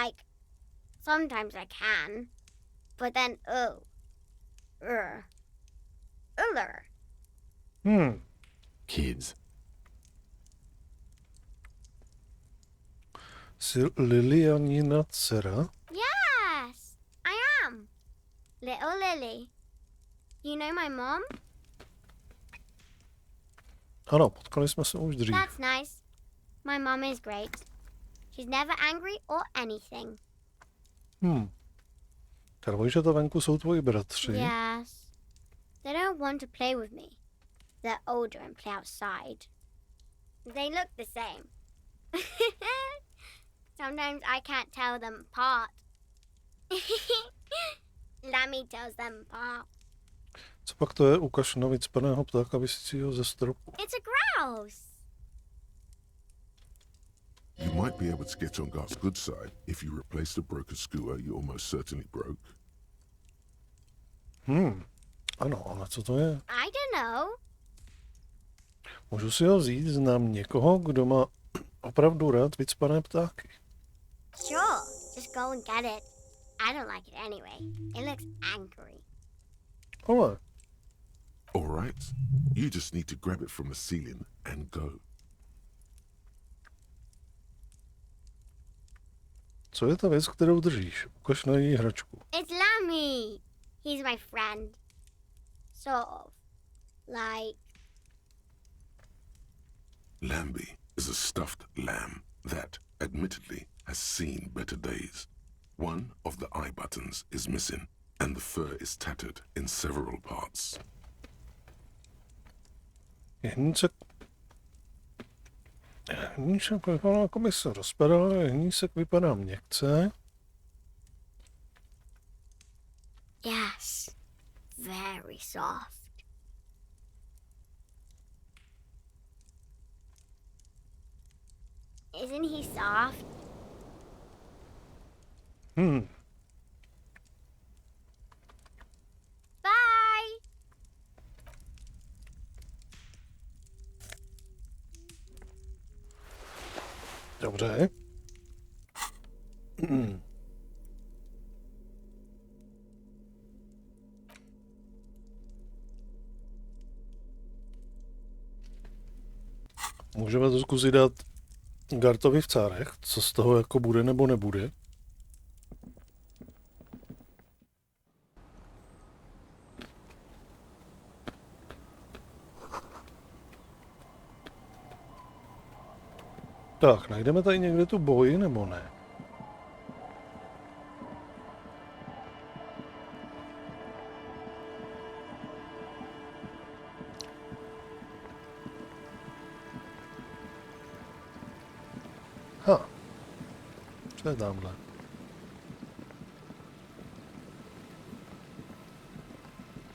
sometimes I can, but then Uller. Kids. Jsi Lilianina dcera? Yes, I am. Little Lily. You know my mom? Ano, potkali jsme se už dřív. That's nice. My mom is great. She's never angry or anything. Dvojčata venku jsou tvoji bratři. Yes. They don't want to play with me. They're older and play outside. They look the same. Sometimes I can't tell them apart. Lammy tells them apart. Co pak to je? Ukaž na vycpaného ptáka visícího ze stropu. It's a grouse. You might be able to get on Garth's good side if you replace the broken scooter you almost certainly broke. Ano, ale co to je? I don't know. Můžu si ho vzít, znám někoho, kdo má opravdu rád vycpané ptáky. Sure, just go and get it. I don't like it anyway. It looks angry. Ale. All right. You just need to grab it from the ceiling and go. Co je ta věc, kterou držíš? Ukaž na její hračku. It's Lammy. He's my friend. Sort of. Like... Lambie is a stuffed lamb that, admittedly, has seen better days. One of the eye buttons is missing, and the fur is tattered in several parts. Hnízek vypadá, jako by se rozpadal, hnízek vypadá měkce. Yes. Very soft. Isn't he soft? Bye! Dobře. Můžeme to zkusit dát Gartovi v cárech, co z toho jako bude nebo nebude. Tak, najdeme tady někde tu boji, nebo ne? Co je tamhle?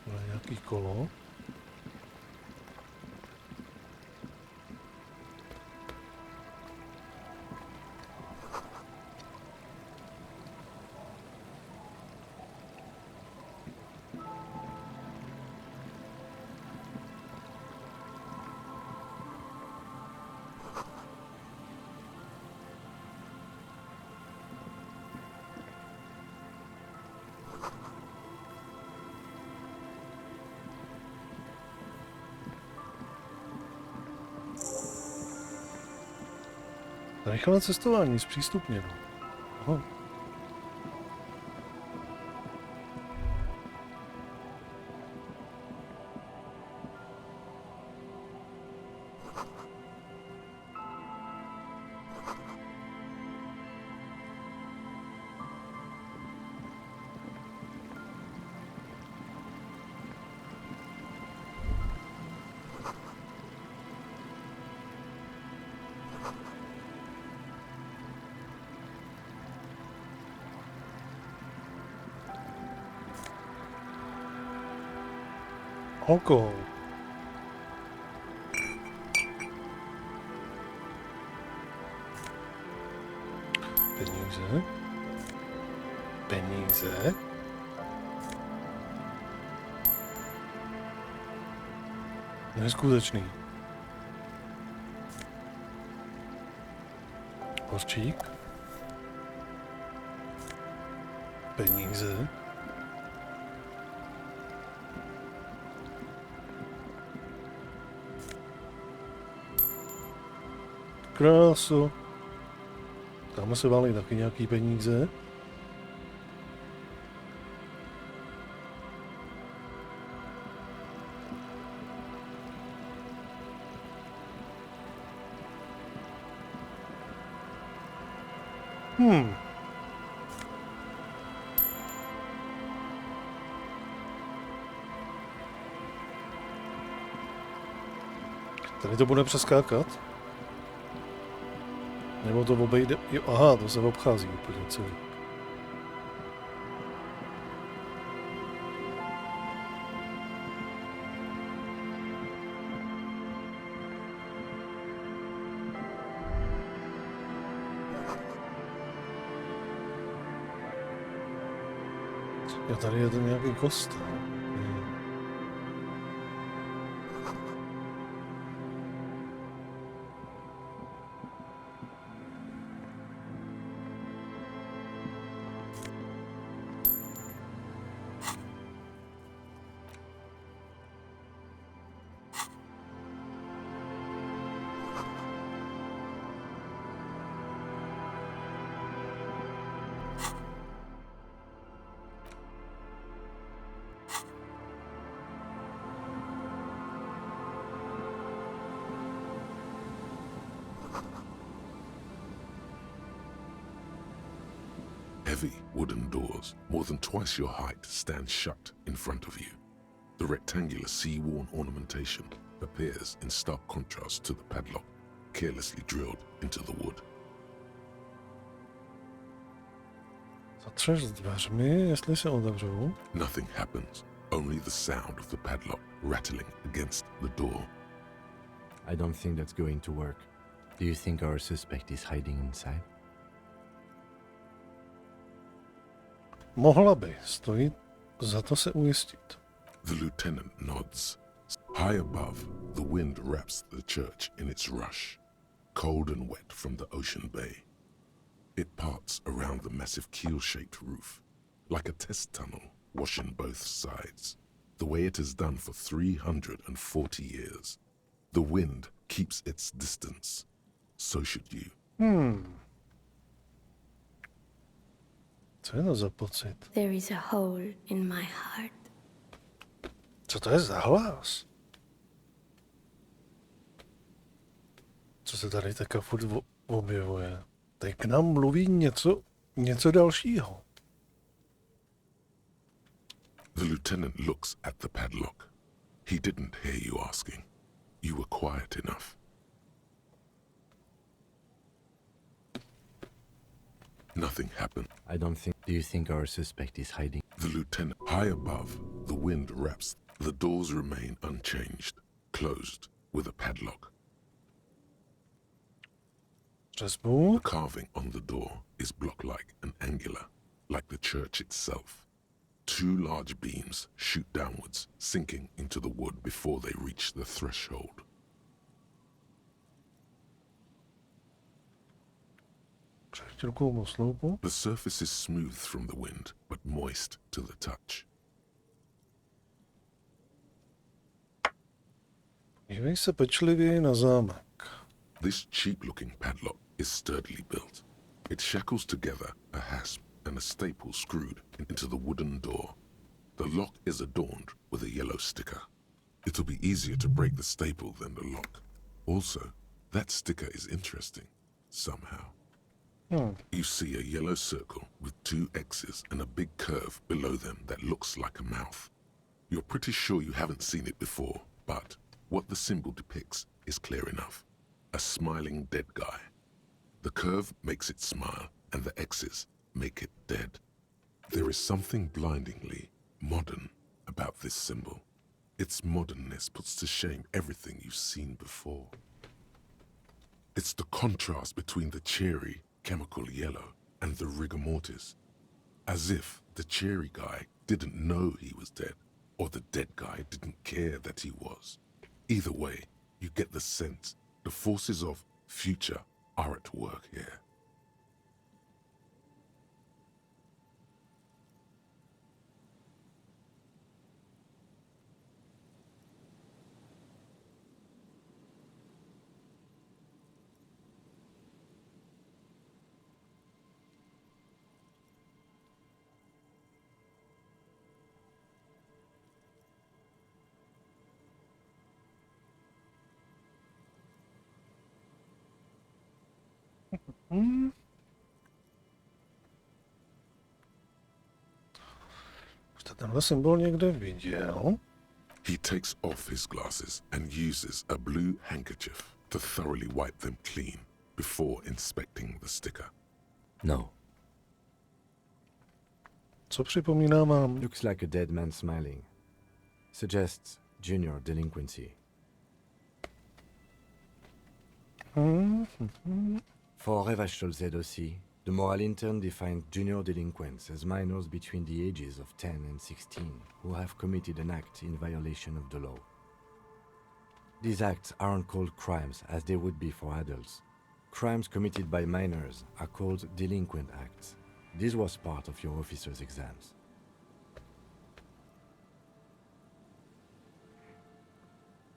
Tohle je nějaký kolo. Rychlé cestování zpřístupněno. Aha. Alkohol. Peníze. Peníze. Neskutečný. Hořčík. Peníze. kráso. Tam se válí taky nějaký peníze. Tady to bude přeskákat? Nebo to obejde? Jo, aha, to se obchází úplně celý. Jo, tady je to nějaký kostel. Heavy wooden doors, more than twice your height, stand shut in front of you. The rectangular sea-worn ornamentation appears in stark contrast to the padlock, carelessly drilled into the wood. Zatřeš s dveřmi, jestli se otevřou. Nothing happens, only the sound of the padlock rattling against the door. I don't think that's going to work. Do you think our suspect is hiding inside? Mohla by, stojí za to se ujistit. The lieutenant nods. High above, the wind wraps the church in its rush, cold and wet from the ocean bay. It parts around the massive keel-shaped roof, like a test tunnel washing both sides, the way it has done for 340 years. The wind keeps its distance. So should you. Co je to za pocit? There is a hole in my heart. Co to je za hlas? Co se tady taká furt objevuje? Teď k nám mluví něco dalšího. The lieutenant looks at the padlock. He didn't hear you asking. You were quiet enough. Nothing happened. I don't think... Do you think our suspect is hiding? The lieutenant, high above, the wind wraps. The doors remain unchanged, closed with a padlock. The carving on the door is block-like and angular, like the church itself. Two large beams shoot downwards, sinking into the wood before they reach the threshold. The surface is smooth from the wind, but moist to the touch. Dívej se pečlivě na zámek. This cheap-looking padlock is sturdily built. It shackles together a hasp and a staple screwed into the wooden door. The lock is adorned with a yellow sticker. It'll be easier to break the staple than the lock. Also, that sticker is interesting, somehow. You see a yellow circle with two X's and a big curve below them that looks like a mouth. You're pretty sure you haven't seen it before, but what the symbol depicts is clear enough. A smiling dead guy. The curve makes it smile, and the X's make it dead. There is something blindingly modern about this symbol. Its modernness puts to shame everything you've seen before. It's the contrast between the cheery, chemical yellow and the rigor mortis. As if the cheery guy didn't know he was dead, or the dead guy didn't care that he was. Either way, you get the sense the forces of future are at work here. Jste tenhle symbol někde viděl? He takes off his glasses and uses a blue handkerchief to thoroughly wipe them clean before inspecting the sticker. No. Co připomíná vám? Looks like a dead man smiling. Suggests junior delinquency. For Revachol ZOC, the moral intern defined junior delinquents as minors between the ages of 10 and 16 who have committed an act in violation of the law. These acts aren't called crimes as they would be for adults. Crimes committed by minors are called delinquent acts. This was part of your officer's exams.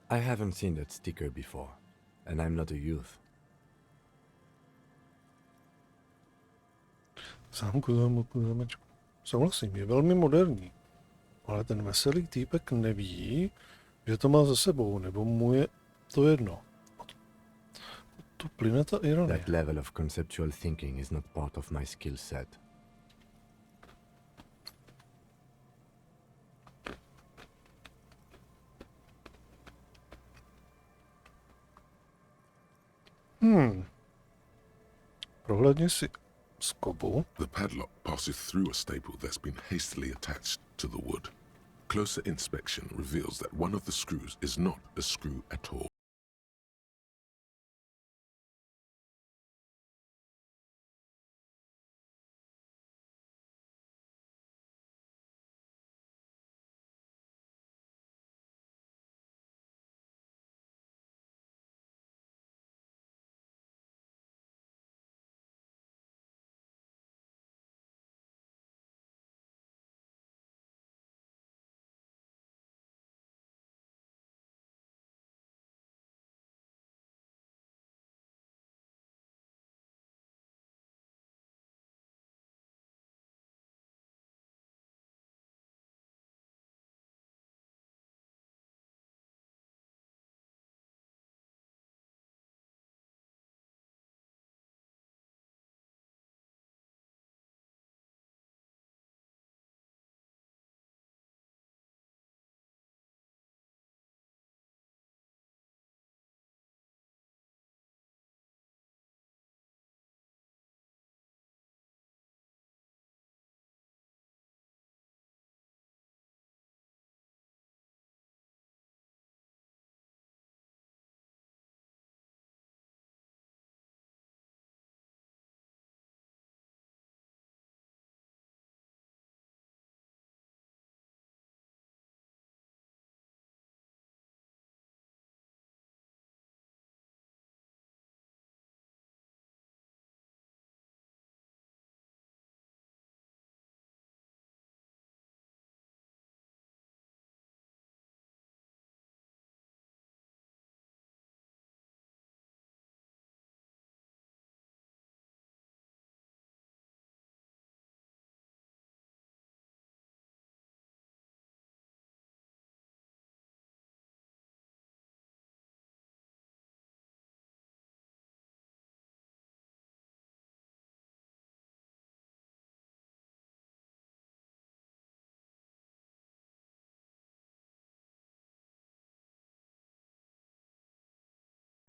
I haven't seen that sticker before, and I'm not a youth. Zámečku. Souhlasím, je velmi moderní. Ale ten veselý týpek neví, že to má za sebou, nebo mu je to jedno. Tu plyne ta ironie. That level of conceptual thinking is not part of my skill set. Prohlédni si skobu. The padlock passes through a staple that's been hastily attached to the wood. Closer inspection reveals that one of the screws is not a screw at all.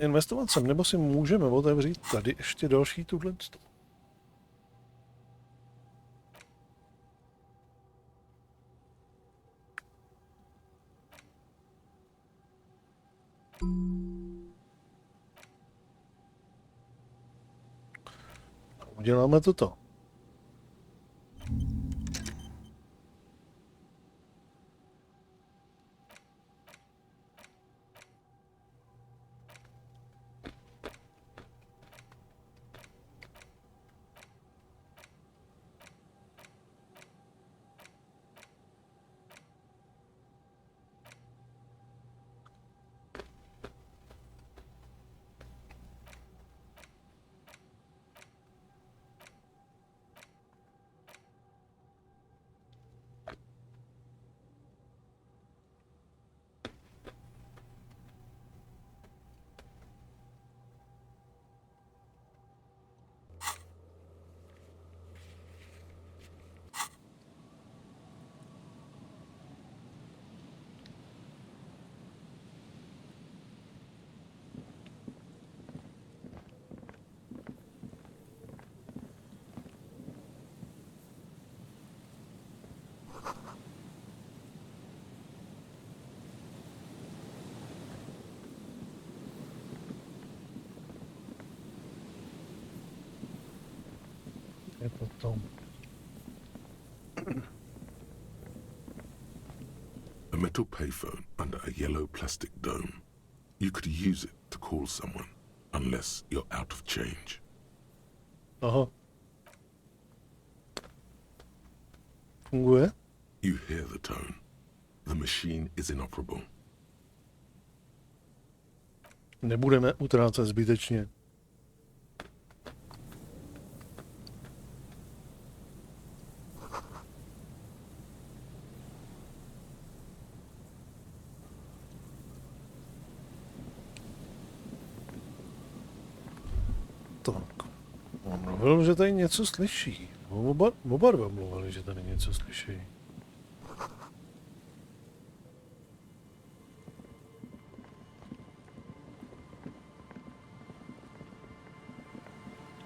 Investovat sem, nebo si můžeme otevřít tady ještě další tuhle. Uděláme toto. Je potom. A metal payphone under a yellow plastic dome. You could use it to call someone, unless you're out of change. Aha. Funguje? You hear the tone. The machine is inoperable. Nebudeme utrácet zbytečně. Tak. On mluvil, že tady něco slyší. Oba dva mluvili, že tady něco slyší.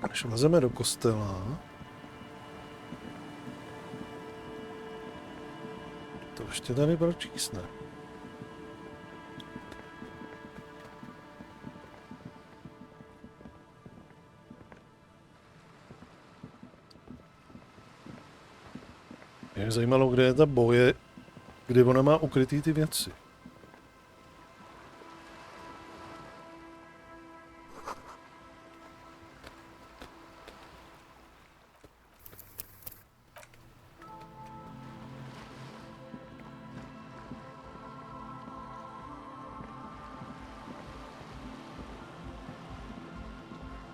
Když vlezeme do kostela, to ještě tady pročísne. Mě zajímalo, kde je ta boje, kde ona má ukrytý ty věci.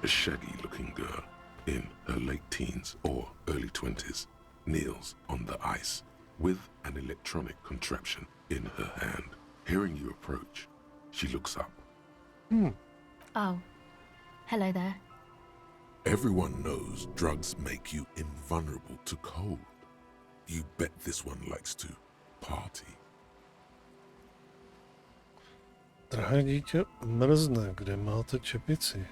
A shaggy-looking girl in her late teens or early 20s kneels on the ice with an electronic contraption in her hand. Hearing you approach, she looks up. Oh. Hello there. Everyone knows drugs make you invulnerable to cold. You bet this one likes to party. Drahé dítě, mrzne, kde máte čepici?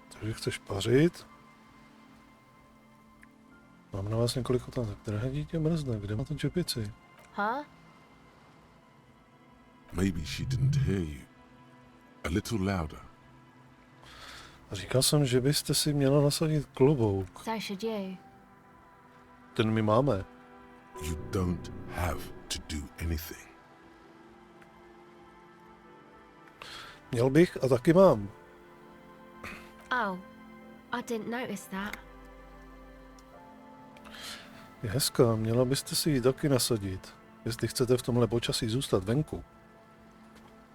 Takže chceš pařit? Mám na vás několik otázek. Drahé dítě, mrzne, kde máte čepici? Huh? Maybe she didn't hear you. A little louder. Říkal jsem, že byste si měla nasadit klobouk. So should you. Ten my máme. You don't have to do anything. Měl bych a taky mám. Oh. I didn't notice that. Je hezká, měla byste si ji taky nasadit, jestli chcete v tomhle počasí zůstat venku.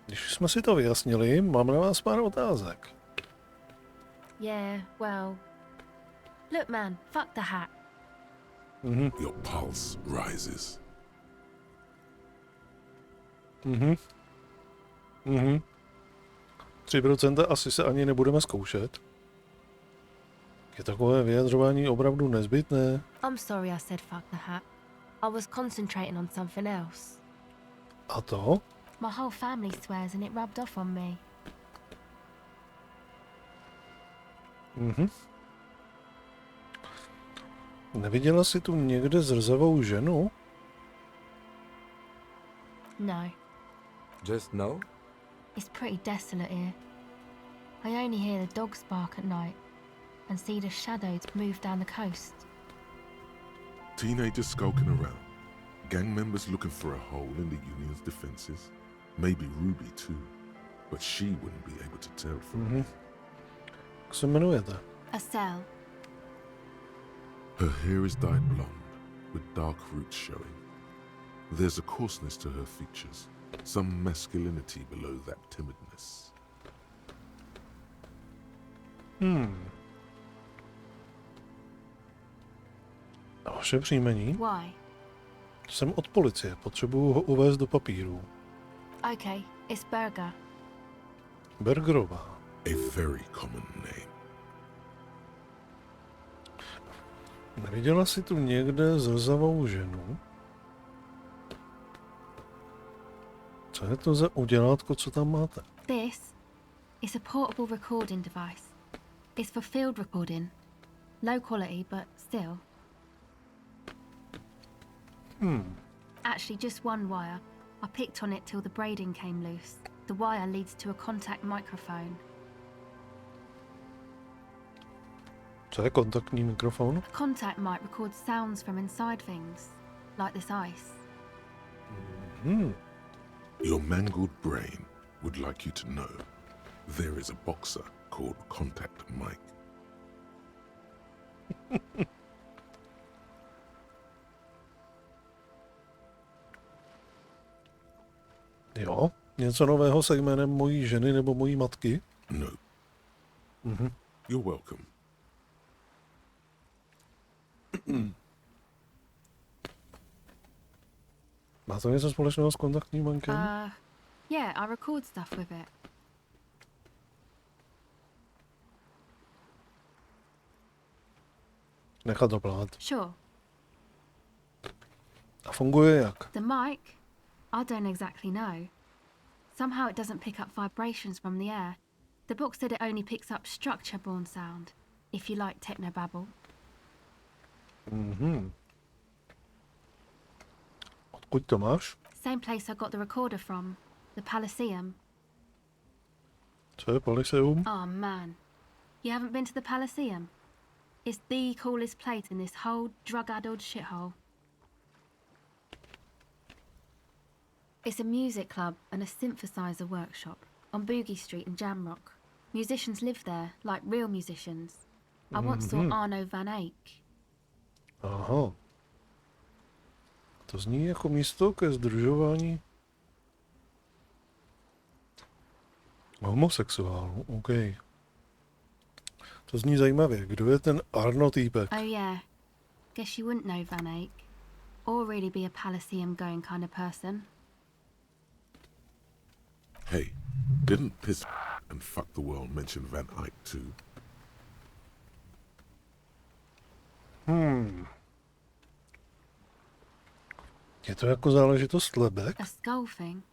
Když jsme si to vyjasnili, mám na vás pár otázek. Yeah, well... Look, man, fuck the hat. Your pulse rises. 3% asi se ani nebudeme zkoušet. Je takové vyjadřování opravdu nezbytné? I'm sorry I said fuck the hat. I was concentrating on something else. A to? My whole family swears and it rubbed off on me. Neviděla jsi tu někde zrzavou ženu? No. Just no? It's pretty desolate here. I only hear the dogs bark at night and see the shadows move down the coast. Teenagers skulking around. Gang members looking for a hole in the Union's defenses. Maybe Ruby too. But she wouldn't be able to tell from me. Jak se jmenujete? A cell. Her hair is dyed blonde, with dark roots showing. There's a coarseness to her features, some masculinity below that timidness. A vaše příjmení? Why? Jsem od policie, potřebuju ho uvést do papíru. Okay, it's Berger. Bergerová. A very common name. Neviděla jsi tu někde zrzavou ženu? Co je to za udělátko, co tam máte? This is a portable recording device. It's for field recording. Low quality, but still. Actually, just one wire. I picked on it till the braiding came loose. The wire leads to a contact microphone. Co je kontaktní mikrofon? A contact mic records sounds from inside things, like this ice. Your mangled brain would like you to know there is a boxer called Contact Mike. Jo, něco nového se jménem mojí ženy nebo mojí matky? No. You're welcome. Má to něco společného s kontaktním bankem? Yeah, I record stuff with it. Nechat to plát. Sure. A funguje jak? The mic? I don't exactly know. Somehow it doesn't pick up vibrations from the air. The book said it only picks up structure-borne sound, if you like technobabble. Odkud to máš? Same place I got the recorder from, the Palaceum. Co je Palaceum? Oh man, you haven't been to the Palaceum? It's the coolest place in this whole drug-addled shithole. It's a music club and a synthesizer workshop on Boogie Street in Jamrock. Musicians live there, like real musicians. I once saw Arno van Eyck. Aha. To zní jako místo ke združování homosexuálů. OK. To zní zajímavě. Kdo je ten Arno týpek? Oh yeah. Guess you wouldn't know Van Eyck. Or really be a Palaceum going kind of person. Hey, didn't Piss and Fuck the World mention Van Eyck too? Je to jako záležitost lebek? A skull thing?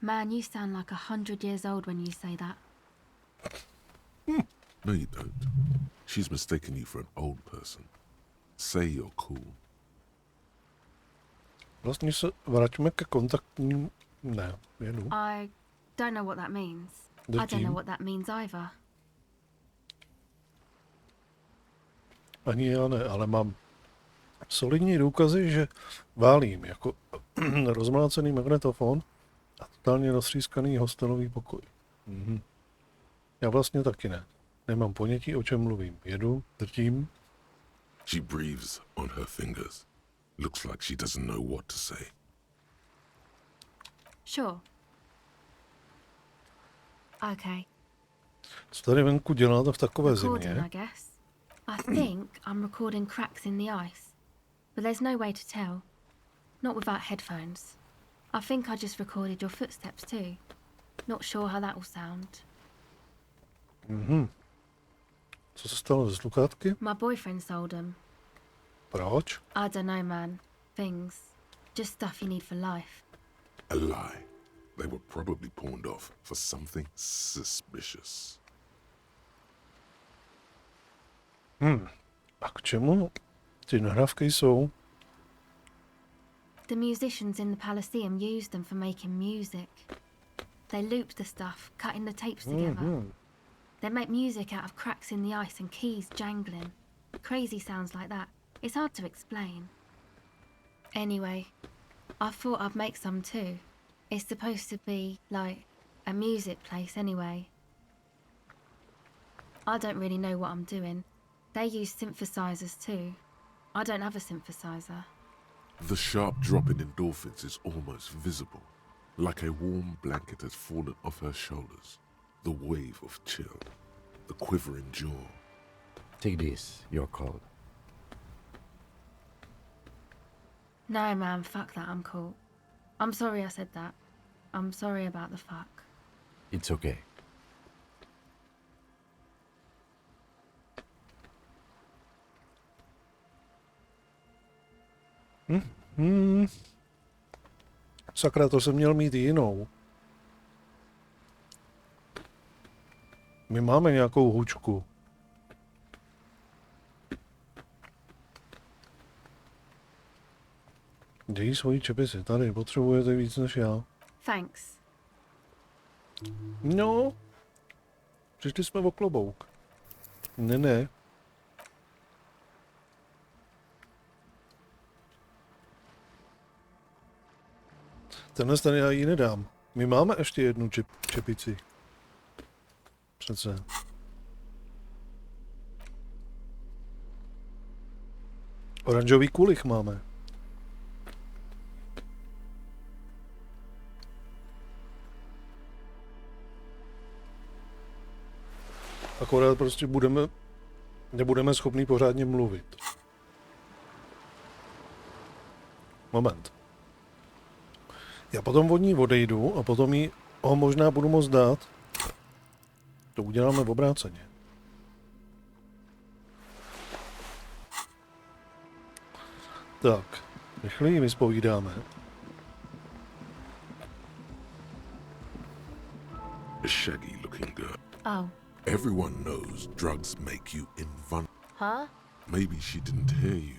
Man, you sound like 100 years old when you say that. No, you don't. She's mistaken you for an old person. Say you're cool. Vlastně se vraťme ke kontaktním... Ne, jedu. I don't know what that means. I don't know what that means either. Ani já ne, ale mám solidní důkazy, že válím jako rozmlácený magnetofon a totálně roztřískaný hostelový pokoj. Já vlastně taky ne. Nemám ponětí, o čem mluvím. Jedu, drtím. She breathes on her fingers. Looks like she doesn't know what to say. Sure. Okay. Co tady venku děláte v takové Recording, zimě? I guess. I think I'm recording cracks in the ice, but there's no way to tell. Not without headphones. I think I just recorded your footsteps too. Not sure how that will sound. Co se stalo ze slukátky? My boyfriend sold them. Proč? I don't know, man. Things. Just stuff you need for life. A lie. They were probably pawned off for something suspicious. A k čemu ty nahrávky jsou? The musicians in the Palaceum used them for making music. They looped the stuff, cutting the tapes together. They make music out of cracks in the ice and keys jangling. Crazy sounds like that. It's hard to explain. Anyway, I thought I'd make some too. It's supposed to be, like, a music place anyway. I don't really know what I'm doing. They use synthesizers too. I don't have a synthesizer. The sharp drop in endorphins is almost visible, like a warm blanket has fallen off her shoulders. The wave of chill, the quivering jaw. Take this, you're cold. No, man, fuck that, I'm cool. I'm sorry I said that. I'm sorry about the fuck. It's okay. Sakra, to jsem měl mít jinou. My máme nějakou hůčku. Dej svoji čepici, tady, potřebujete víc než já. Thanks. No, přišli jsme o klobouk. Ne. Tenhle ten já jí nedám. My máme ještě jednu čepici. Přece. Oranžový kulich máme. Akorát prostě nebudeme schopni pořádně mluvit. Moment. Já potom od ní odejdu a potom jí ho možná budu moct dát. To uděláme v obráceně. Tak, rychleji vyspovídáme. A shaggy looking girl. Oh. Everyone knows drugs make you invulnerable. Huh? Maybe she didn't hear you.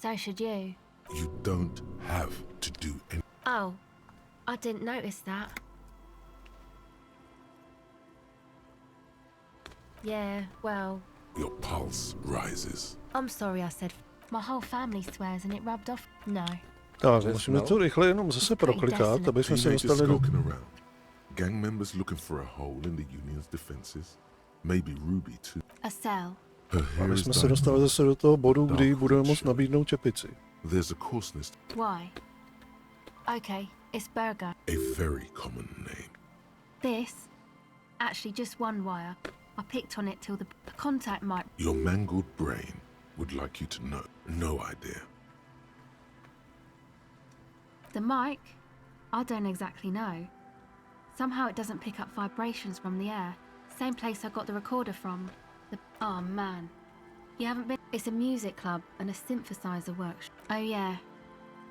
So should you. You don't have to do anything. Oh, I didn't notice that. Yeah, well... Your pulse rises. I'm sorry I said... My whole family swears and it rubbed off... No. Tak, musíme to rychle jenom zase proklikat, aby jsme se dostali do... Gang members looking for a hole in the union's defenses. Maybe Ruby too. A cell. Aby jsme se dostali zase do toho bodu, kdy budeme moct nabídnout čepici. There's a coarseness. Why? Okay, it's Burger. A very common name. This? Actually just one wire. I picked on it till the contact might... Your mangled brain would like you to know. No idea. The mic? I don't exactly know. Somehow it doesn't pick up vibrations from the air. Same place I got the recorder from. Oh man. You haven't been... It's a music club and a synthesizer workshop. Oh yeah.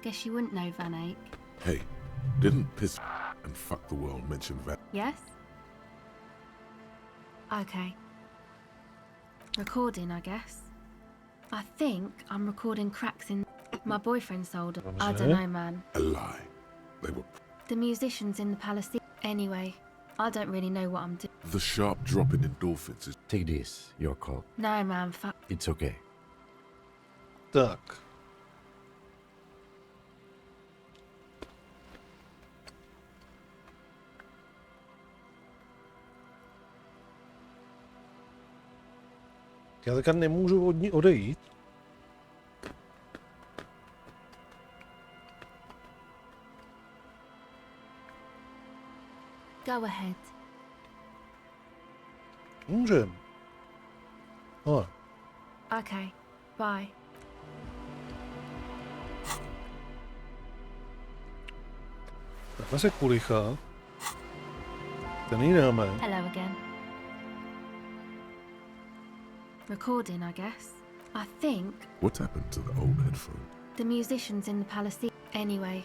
Guess you wouldn't know Van Eyck. Hey, didn't piss and fuck the world mention Van... Yes? Okay. Recording, I guess. I think I'm recording cracks in... My boyfriend sold it. I don't know, man. A lie. They were... The musicians in the palace... Anyway, I don't really know what I'm doing. The sharp drop in endorphins is... Take this, your call. No, man, fuck. It's okay. Tak. Já teďka nemůžu od ní odejít. Go ahead. Můžem. Ale. Okay, bye. Takhle se kulichá. Ten jí dáme. Hello again. Recording, I guess. I think... What happened to the old headphone? The musicians in the palace... Anyway,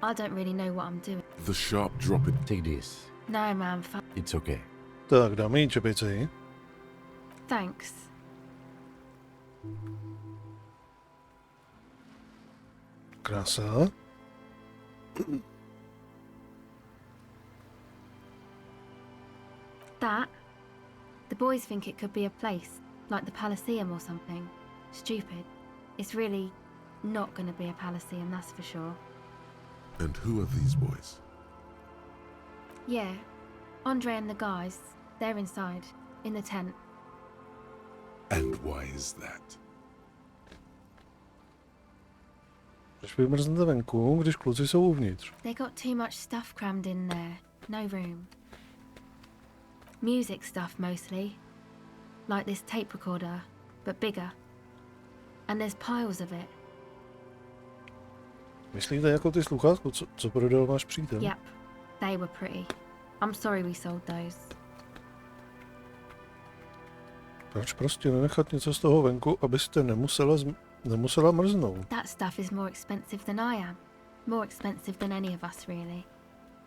I don't really know what I'm doing. The sharp drop in... Take this. No, man, fuck. It's okay. Tak, dáme jí čepici. Thanks. Krása. That? The boys think it could be a place, like the Palaceum or something. Stupid. It's really not going to be a Palaceum, that's for sure. And who are these boys? Yeah. Andre and the guys, they're inside, in the tent. And why is that? Proč vymrznete venku, když kluci jsou uvnitř? They got too much stuff crammed in there. No room. Music stuff mostly. Like this tape recorder, but bigger. And there's piles of it. Myslíte jako ty sluchátko, co prodal váš přítel? Yep, they were pretty. I'm sorry we sold those. Proč prostě nenechat něco z toho venku, abyste nemusela mrznout? That stuff is more expensive than I am. More expensive than any of us, really.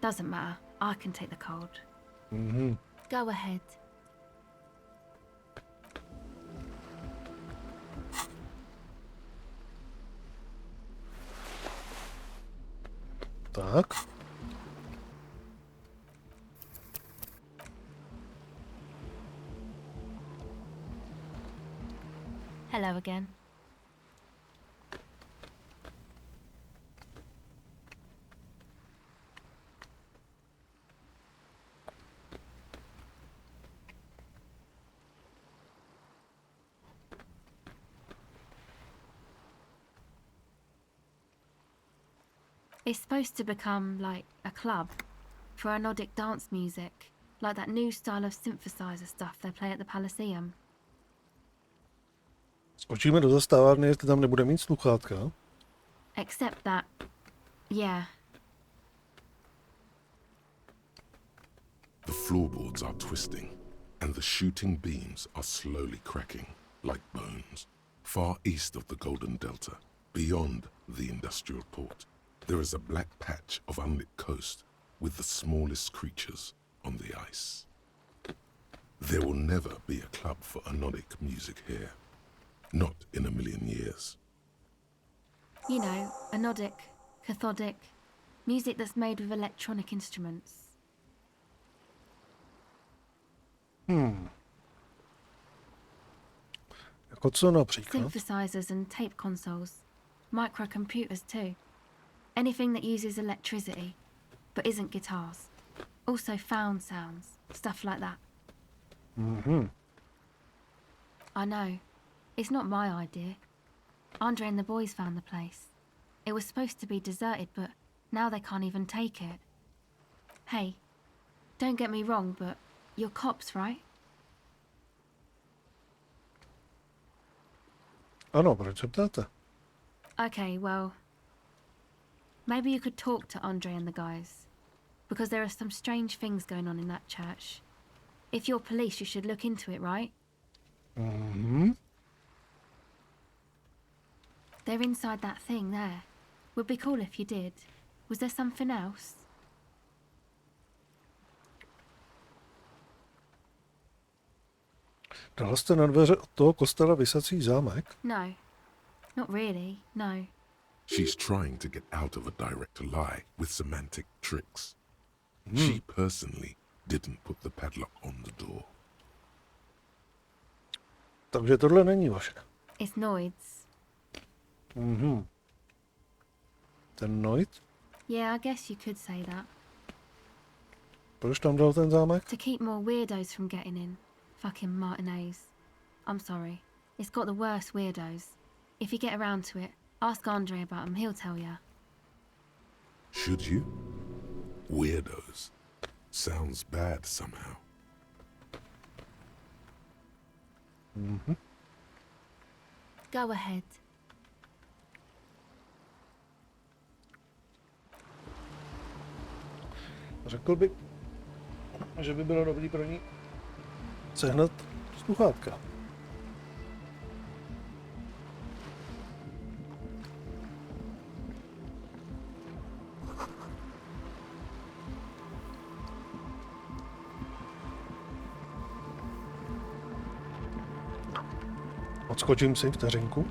Doesn't matter. I can take the cold. Mhm. Go ahead. Tak. Hello again. It's supposed to become like a club for anodic dance music, like that new style of synthesizer stuff they play at the Palaceum. Skočíme do zastávárny, jestli tam nebude mít sluchátka. Except that, yeah. The floorboards are twisting, and the shooting beams are slowly cracking, like bones. Far east of the Golden Delta, beyond the industrial port, there is a black patch of unlit coast with the smallest creatures on the ice. There will never be a club for anodic music here. Not in a million years. You know, anodic, cathodic, music that's made with electronic instruments. Jako co například? Synthesizers and tape consoles. Microcomputers too. Anything that uses electricity, but isn't guitars. Also found sounds, stuff like that. I know. It's not my idea. Andre and the boys found the place. It was supposed to be deserted, but now they can't even take it. Hey, don't get me wrong, but you're cops, right? Ano, proč se ptáte? Okay, well, maybe you could talk to Andre and the guys, because there are some strange things going on in that church. If you're police, you should look into it, right? They're inside that thing there. Would be cool if you did. Was there something else? Dala jste na dveře od toho kostela visací zámek? No. Not really, no. She's trying to get out of a direct lie with semantic tricks. She personally didn't put the padlock on the door. Takže tohle není vaše. It's Noid's. Ten Noid? Yeah, I guess you could say that. Proč tam dal ten zámek? To keep more weirdos from getting in. Fucking Martinez. I'm sorry. It's got the worst weirdos. If you get around to it, ask Andre about them, he'll tell ya. Should you? Weirdos. Sounds bad somehow. Go ahead. Řekl by, že by bylo dobrý pro ní sehnat sluchátka. Odskočím si vteřinku.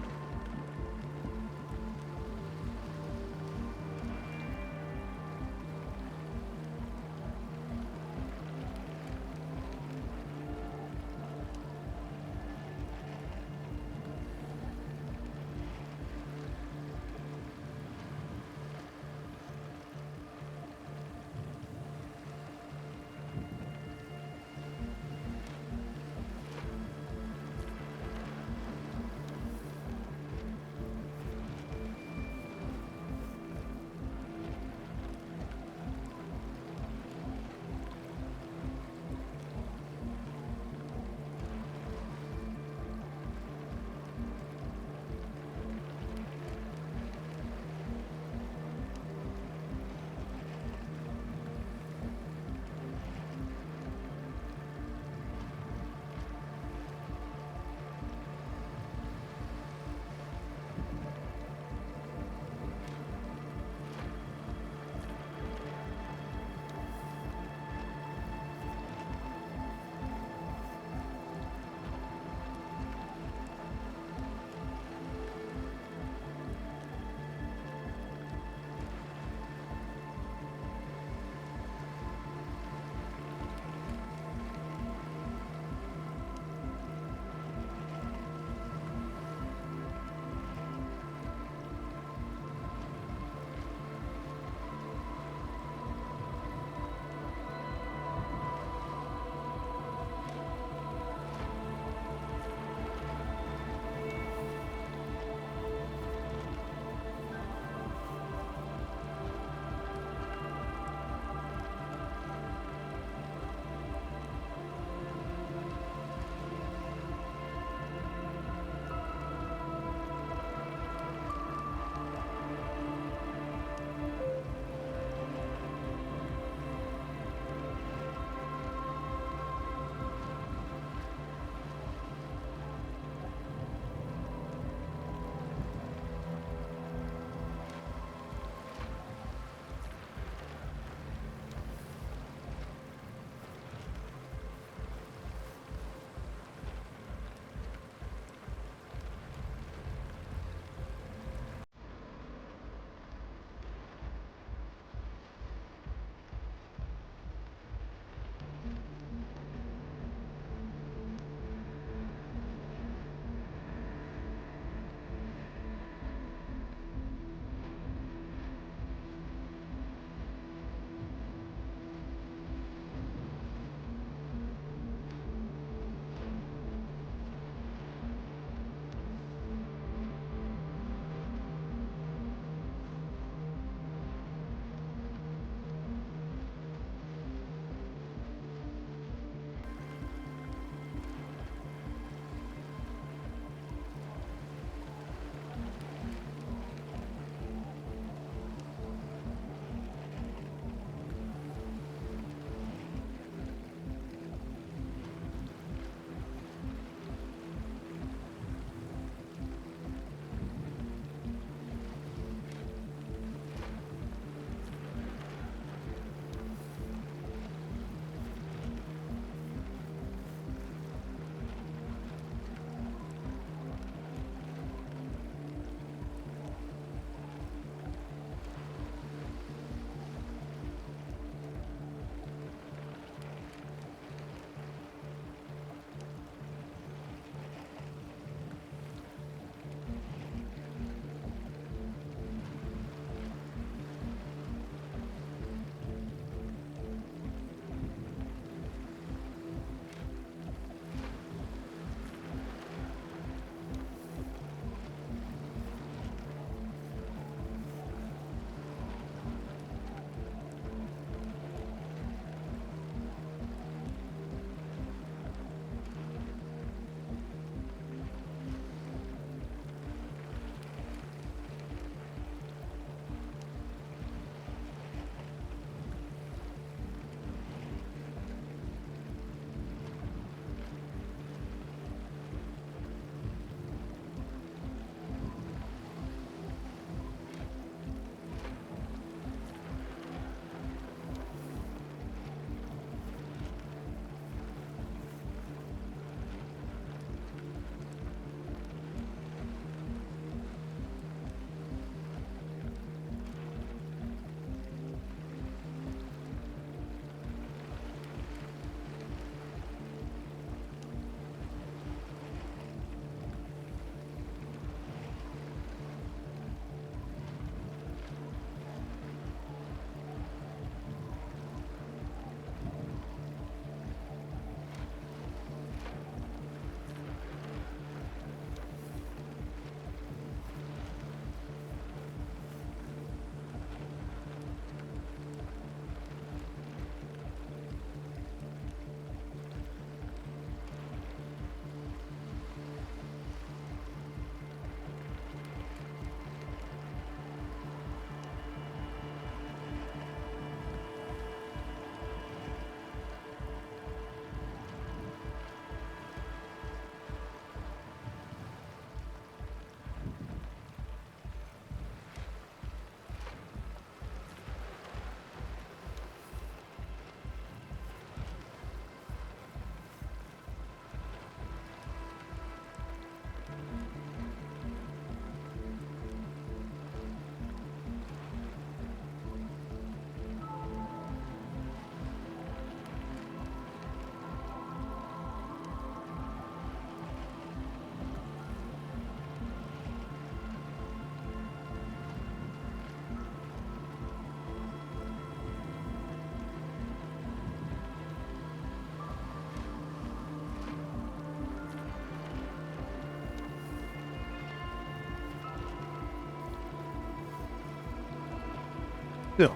Tak.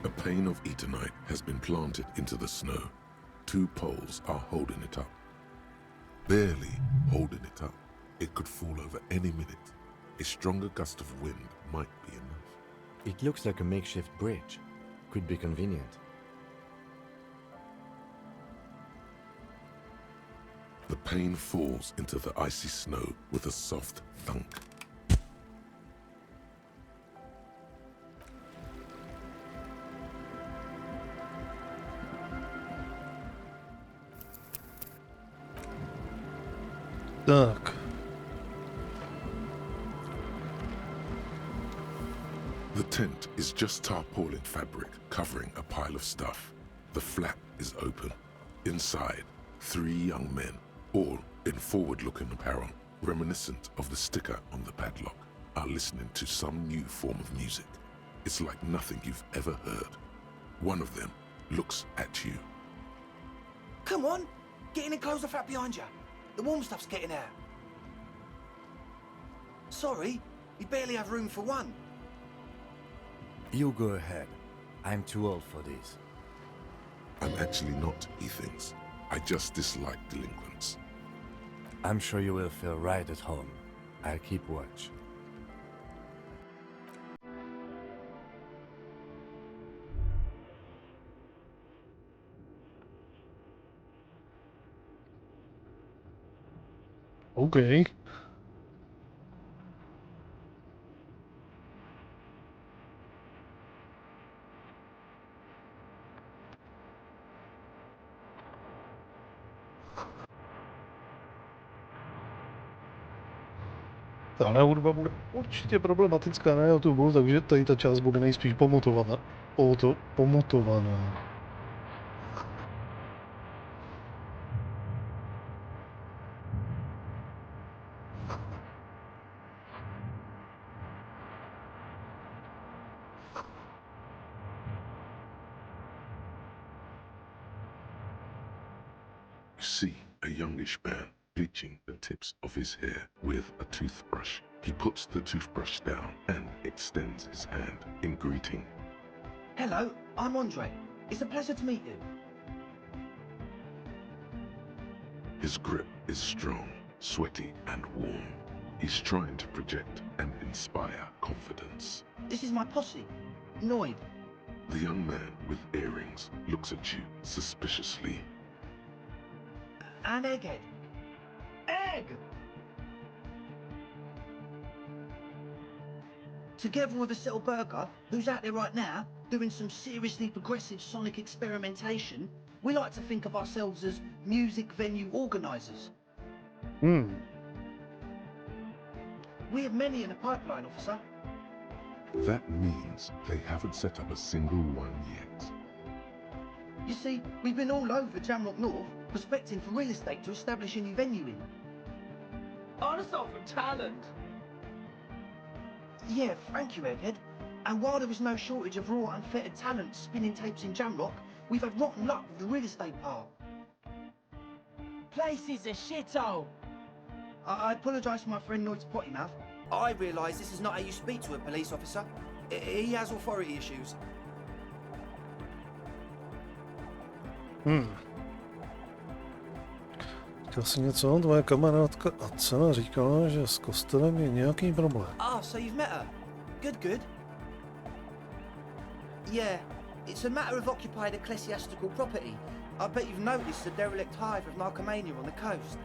A pane of eternite has been planted into the snow. 2 poles are holding it up. Barely holding it up. It could fall over any minute. A stronger gust of wind might be enough. It looks like a makeshift bridge. Could be convenient. The pane falls into the icy snow with a soft thunk. Tak. The tent is just tarpaulin fabric covering a pile of stuff. The flap is open. Inside, 3 young men, all in forward-looking apparel, reminiscent of the sticker on the padlock, are listening to some new form of music. It's like nothing you've ever heard. One of them looks at you. Come on, get in and close the flap behind you. The warm stuff's getting out. Sorry, we barely have room for one. You go ahead. I'm too old for this. I'm actually not, he thinks. I just dislike delinquents. I'm sure you will feel right at home. I'll keep watch. OK. Tahle hudba bude určitě problematická na YouTube, takže tady ta část bude nejspíš pomutovaná. Pomutovaná. You see a youngish man bleaching the tips of his hair with a toothbrush. He puts the toothbrush down and extends his hand in greeting. Hello, I'm Andre. It's a pleasure to meet you. His grip is strong, sweaty and warm. He's trying to project and inspire confidence. This is my posse, Noid. The young man with earrings looks at you suspiciously. And Egghead. Egg! Together with a Settle Burger, who's out there right now, doing some seriously progressive sonic experimentation, we like to think of ourselves as music venue organisers. We have many in the pipeline, officer. That means they haven't set up a single one yet. You see, we've been all over Jamrock North, prospecting for real estate to establish a new venue in. Honest off for talent! Yeah, thank you, Egghead. And while there is no shortage of raw, unfettered talent spinning tapes in Jamrock, we've had rotten luck with the real estate part. Place is a shithole! I apologise for my friend Noid's potty mouth. I realise this is not how you speak to a police officer. He has authority issues. Říkal jsi něco? Tvoje kamarádka Acela říkala, že s kostelem je nějaký problém. Ah, so you've met her. Good, good. Yeah, it's a matter of occupied ecclesiastical property. I bet you've noticed the derelict hive of Markomania on the coast.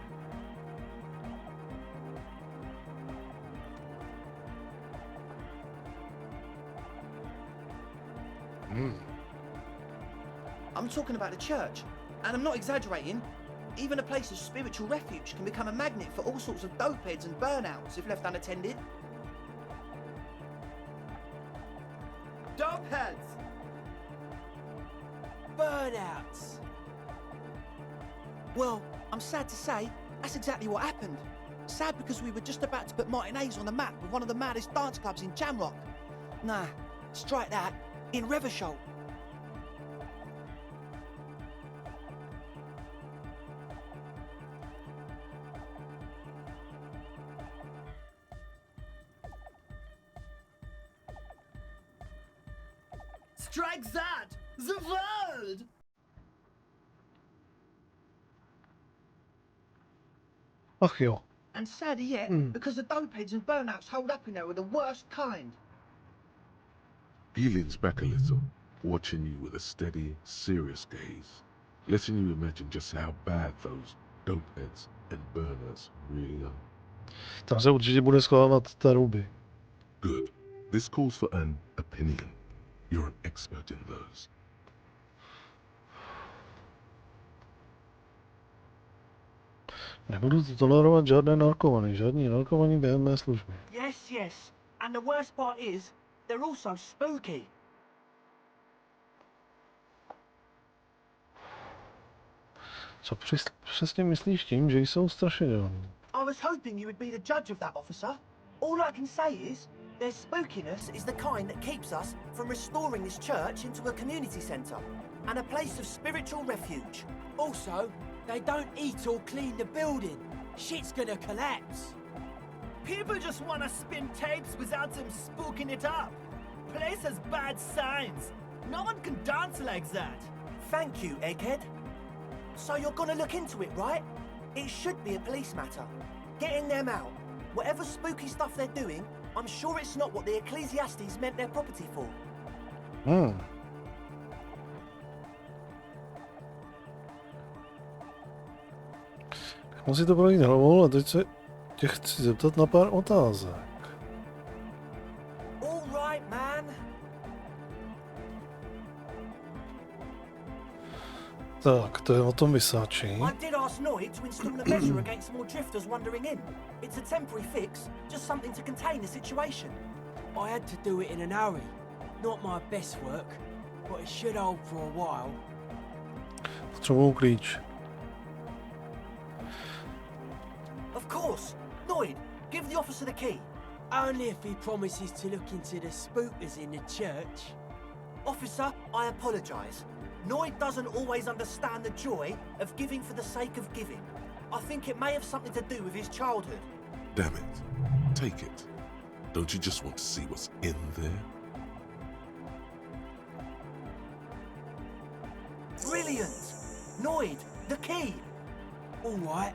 I'm talking about the church, and I'm not exaggerating. Even a place of spiritual refuge can become a magnet for all sorts of dopeheads and burnouts if left unattended. Dopeheads! Burnouts! Well, I'm sad to say, that's exactly what happened. Sad because we were just about to put matinees on the map with one of the maddest dance clubs in Jamrock. Nah, strike that, in Revachol. Strike that! The world! Ach jo. And sadder yet, because the dopeheads and burnouts hold up in there are the worst kind. He leans back a little, watching you with a steady, serious gaze, letting you imagine just how bad those dopeheads and burners really are. Tam se určitě bude schovávat ta Ruby. Good. This calls for an opinion. You're an expert in those. Nebudu tolerovat žádný narkovaný během mé služby. Yes. And the worst part is, they're also spooky. Co přesně myslíš tím, že jsou strašidelní? I was hoping you would be the judge of that, officer. All I can say is, their spookiness is the kind that keeps us from restoring this church into a community centre and a place of spiritual refuge. Also, they don't eat or clean the building. Shit's gonna collapse. People just wanna spin tapes without them spooking it up. Place has bad signs. No one can dance like that. Thank you, Egghead. So you're gonna look into it, right? It should be a police matter. Getting them out. Whatever spooky stuff they're doing, I'm sure it's not what the Ecclesiastes meant their property for. Musí to projít hlavou a teď se tě chci zeptat na pár otázek. All right, man. Tak, to je o tom vysáči. I did ask Noid to install a measure against more drifters wandering in. It's a temporary fix, just something to contain the situation. I had to do it in an hurry. Not my best work, but it should hold for a while. Potřebuju klíč. Of course. Noid, give the officer the key. Only if he promises to look into the spookers in the church. Officer, I apologise. Noid doesn't always understand the joy of giving for the sake of giving. I think it may have something to do with his childhood. Damn it. Take it. Don't you just want to see what's in there? Brilliant! Noid, the key! All right.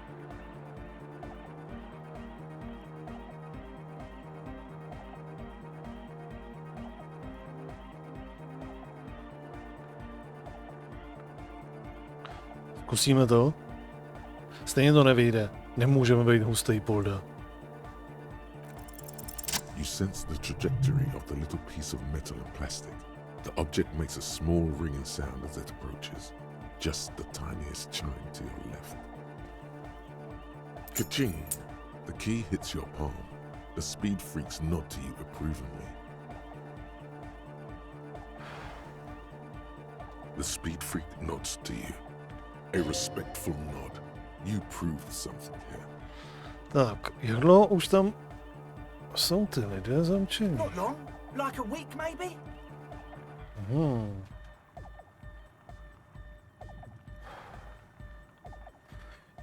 Zkusíme to? Stejně to nevyjde. Nemůžeme být hustý polda. You sense the trajectory of the little piece of metal and plastic. The object makes a small ringing sound as it approaches. Just the tiniest chime to your left. Ka-ching! The key hits your palm. The speed freaks nod to you approvingly. The speed freak nods to you. A respectful nod. You proved something here. Tak, jak dlouho už tam jsou ty lidé zamčení? Not long. Like a week, maybe?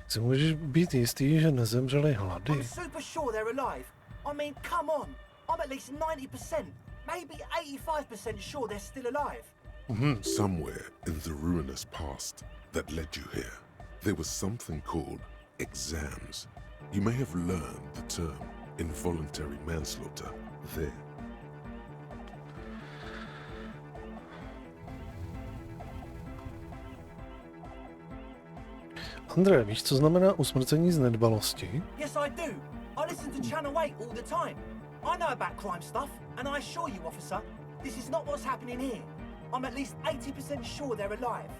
Si můžeš být jistý, že nezemřeli hlady? I'm super sure they're alive. I mean, come on. I'm at least 90%, maybe 85% sure they're still alive. Somewhere in the ruinous past that led you here, there was something called exams. You may have learned the term involuntary manslaughter there. André, víš, co znamená usmrcení z nedbalosti? Yes, I do. I listen to Channel 8 all the time. I know about crime stuff, and I assure you, officer, this is not what's happening here. I'm at least 80% sure they're alive.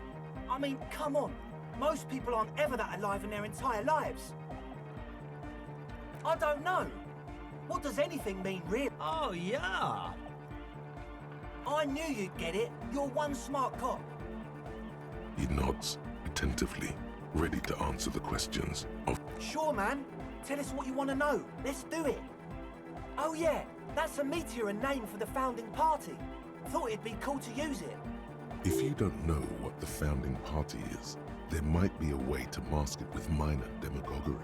I mean, come on. Most people aren't ever that alive in their entire lives. I don't know. What does anything mean, really? Oh, yeah. I knew you'd get it. You're one smart cop. He nods attentively. ready to answer the questions of... Sure, man. Tell us what you want to know. Let's do it. Oh yeah, that's a meteor and name for the founding party. Thought it'd be cool to use it. If you don't know what the founding party is, there might be a way to mask it with minor demagoguery.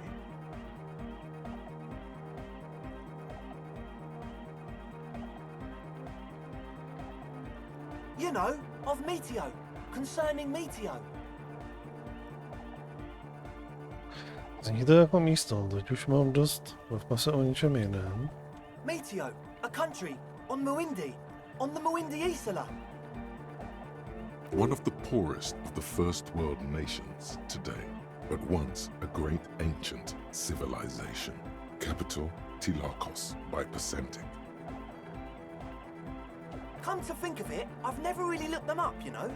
You know, of Meteo. Concerning Meteo. Zní to jako místo, teď už mám dost, bavme se o něčem jiném. Meteo, a country, on Muindi, on the Muindi Isla. One of the poorest of the first world nations today, but once a great ancient civilization. Capital, Tilakos by Percentic. Come to think of it, I've never really looked them up, you know.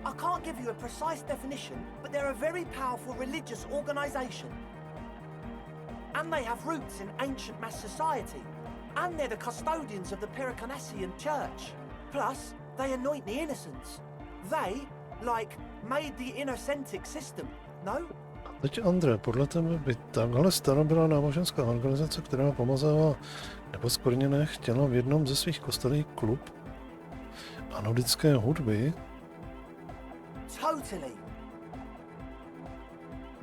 I can't give you a precise definition, but they're a very powerful religious organisation. And they have roots in ancient mass society. And they're the custodians of the Pericanassian church. Plus, they anoint the innocents. They, like, made the Innocentic system, no? Teď Andre, podle tebe by takhle starobylá náboženská organizace, která pomazává neposkvrněné, chtěla v jednom ze svých kostelí klub anodické hudby? Totally.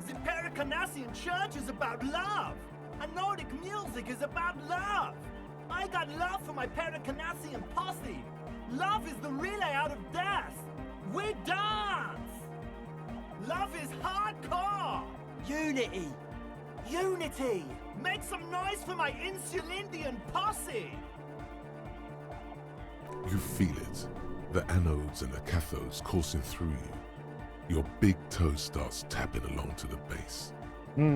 The Pericanassian church is about love. And Nordic music is about love. I got love for my Pericanassian posse. Love is the relay out of death. We dance. Love is hardcore. Unity. Unity. Make some noise for my Insulindian posse. You feel it. The anodes and the cathodes coursing through you. Your big toe starts tapping along to the base,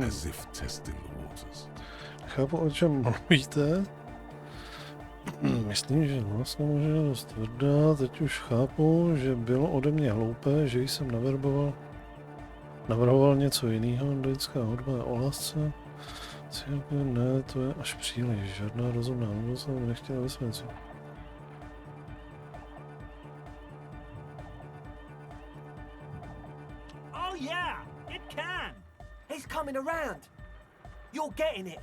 as if testing the waters. Chápu, o čem mluvíte. Myslím, že vlastně může dost tvrdá. Teď už chápu, že bylo ode mě hloupé, že jsem navrhoval něco jiného. Androidská hudba je o lásce. Ne, to je až příliš. Žádná rozumná hudba jsem nechtěla vysvětlit. Oh yeah, it can. He's coming around. You're getting it.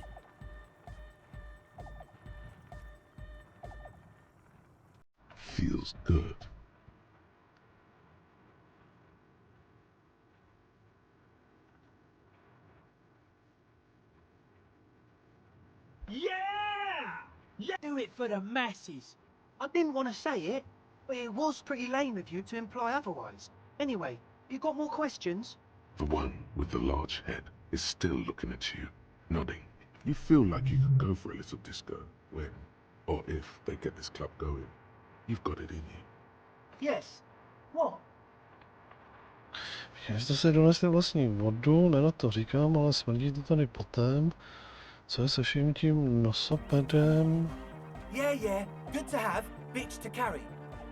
Feels good. Yeah! Yeah! Do it for the masses. I didn't want to say it, but it was pretty lame of you to imply otherwise. Anyway, you got more questions? The one with the large head is still looking at you, nodding. You feel like you could go for a little disco when, or if they get this club going. You've got it in you. Yes. What? Že si donesli vlastní vodu, nerad to říkám, ale smrdí to tady potem. Co je se vším tím nosopedem? Yeah, good to have, bitch to carry.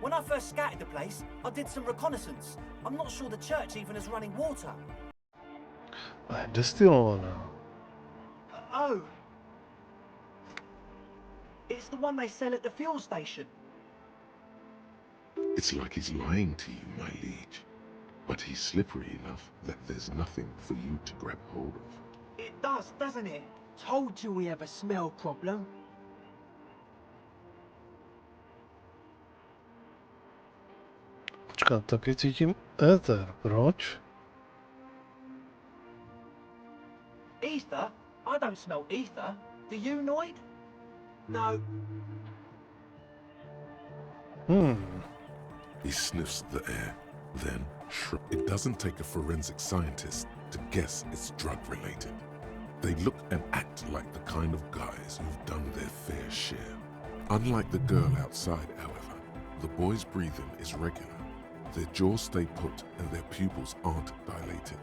When I first scouted the place, I did some reconnaissance. I'm not sure the church even has running water. Destilovaná. Oh. It's the one they sell at the fuel station. It's like he's lying to you, my liege. But he's slippery enough that there's nothing for you to grab hold of. It does, doesn't it? Told you we have a smell problem. Počkat, taky cítím éter. Proč? Ether? I don't smell ether. Do you, Noid? No. He sniffs the air, then it doesn't take a forensic scientist to guess it's drug-related. They look and act like the kind of guys who've done their fair share. Unlike the girl outside, however, the boy's breathing is regular. Their jaws stay put and their pupils aren't dilated.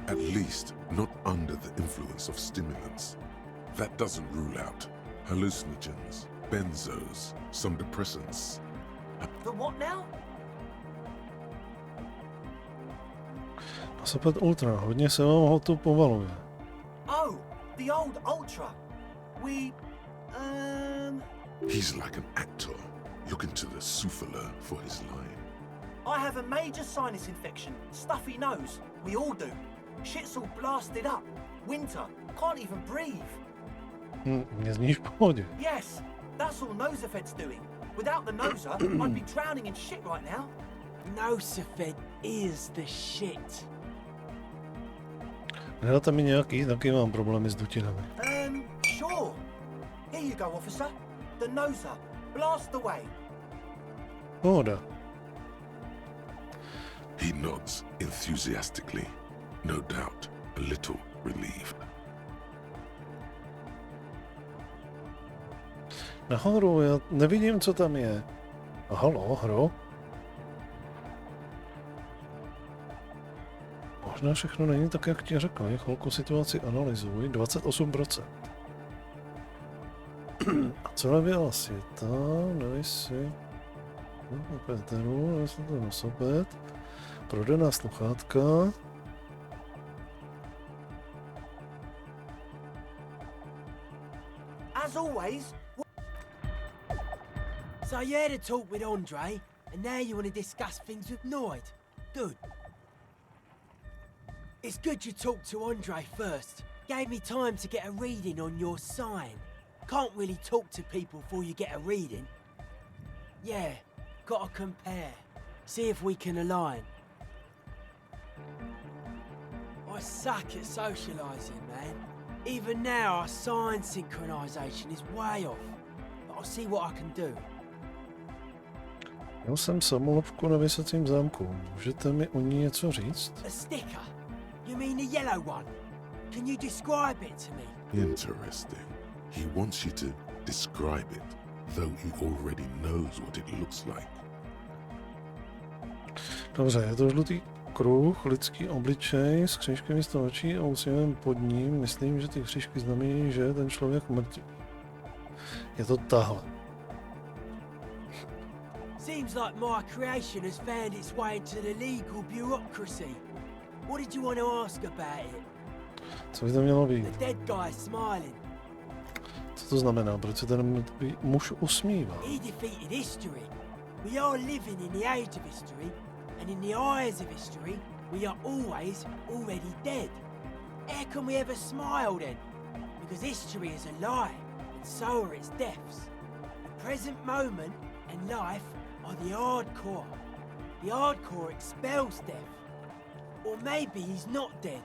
At least, not under the influence of stimulants. That doesn't rule out hallucinogens, benzos, some depressants. The what now? Pasopet Ultra, hodně se vám ho tu povaluje. Oh, the old Ultra. He's like an actor, looking to the souffleur for his line. I have a major sinus infection, stuffy nose. We all do. Shit's all blasted up. Winter. Can't even breathe. Mě zníš v pohodě. Yes, that's all Nosafed's doing. Without the Noser, I'd be drowning in shit right now. Nosafed is the shit. Hledáte mi nějaký, taky mám problémy s dutinami. Sure. Here you go, officer. The Noser. Blast away. Pohoda. He nods enthusiastically, no doubt a little relieved. Nahoru, já nevidím, co tam je. Halo, hro? Možná všechno není tak, jak ti řekl. Chvilku situaci analyzuj. 28%. A co nebyla světa? Daj si... Peteru, jestli to nosopet. Prodaná sluchátka. As always. So you had a talk with Andre, and now you want to discuss things with Noid. Good. It's good you talked to Andre first. Gave me time to get a reading on your sign. Can't really talk to people before you get a reading. Yeah, gotta compare. See if we can align. I suck at socialising, man. Even now, our sign synchronisation is way off. But I'll see what I can do. Měl jsem samolovku na vysacím zámku. Můžete mi o ní něco říct? A sticker? You mean the yellow one? Can you describe it to me? Interesting. He wants you to describe it, though he already knows what it looks like. Dobře, je to žlutý kruh, lidský obličej s křížky místo očí a úsměvem pod ním. Myslím, že ty křížky znamenají, že je ten člověk mrtvý. Je to tahle. Seems like my creation has found its way into the legal bureaucracy. What did you want to ask about it? Co by to mělo být? The dead guy smiling. Co to znamená? Proč se ten mrtvý muž usmívá? He defeated history. We are living in the age of history, and in the eyes of history, we are always already dead. How can we ever smile then? Because history is a lie, and so are its deaths. The present moment and life are the hardcore. The hardcore expels death. Or maybe he's not dead.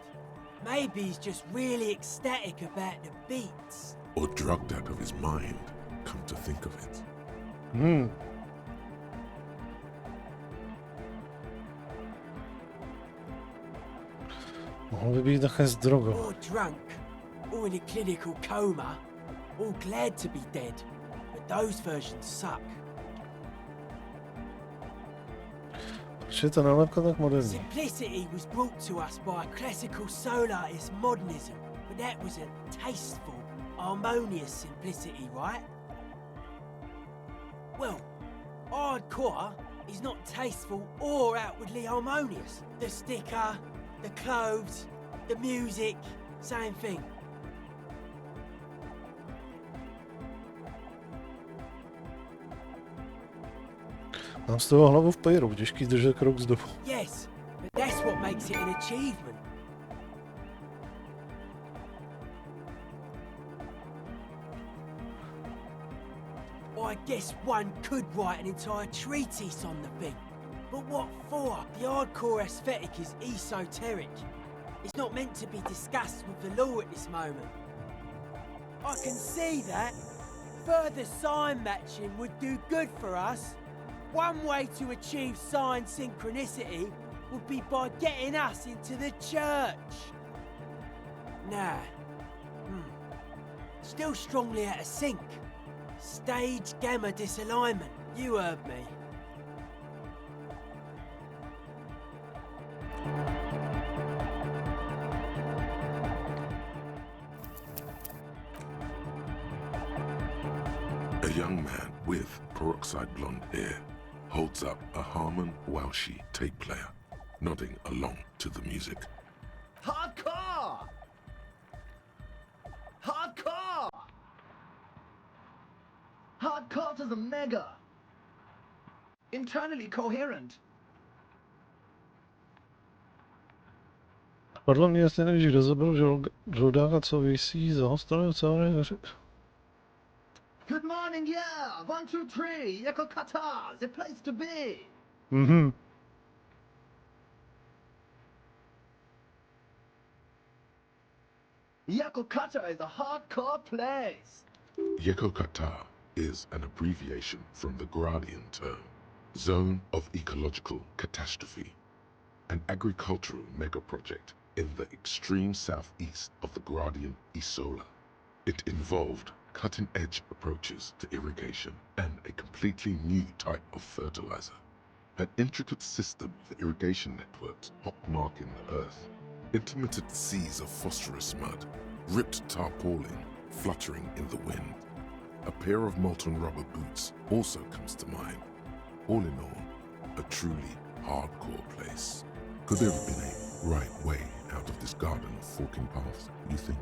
Maybe he's just really ecstatic about the beats. Or drugged out of his mind, come to think of it. Mohl by být také s drogou. Or drunk, or in a clinical coma, or glad to be dead. But those versions suck. Proč je ta nálepka tak moderní? Simplicity was brought to us by classical solarist modernism, but that was a tasteful, harmonious simplicity, right? Well, hardcore is not tasteful or outwardly harmonious. The sticker, the clothes, the music, same thing. Mám z toho hlavu v pejru, těžký držet krok s dobou. Yes, but that's what makes it an achievement. I guess one could write an entire treatise on the thing. But what for? The hardcore aesthetic is esoteric. It's not meant to be discussed with the law at this moment. I can see that. Further sign matching would do good for us. One way to achieve sign synchronicity would be by getting us into the church. Nah. Still strongly out of sync. Stage gamma disalignment. You heard me. A young man with peroxide blonde hair holds up a Harman Welshi tape player, nodding along to the music. Hardcore! Hardcore! Hardcore to the mega! Internally coherent. Podle mě jestli nevíš, kdo zabil žoldáka, co visí za hostanou celé hře. Good morning, yeah! 1, 2, 3, jako Qatar, the place to be! Mhm. Jako Qatar is a hardcore place! Yekokata is an abbreviation from the Gradian term, Zone of Ecological Catastrophe, an agricultural megaproject in the extreme southeast of the Gradian Isola. It involved cutting-edge approaches to irrigation and a completely new type of fertilizer. An intricate system for irrigation networks pockmarking the earth, intermittent seas of phosphorus mud, ripped tarpaulin fluttering in the wind. A pair of molten rubber boots also comes to mind. All in all, a truly hardcore place. Could there have been a right way out of this garden of forking paths, you think?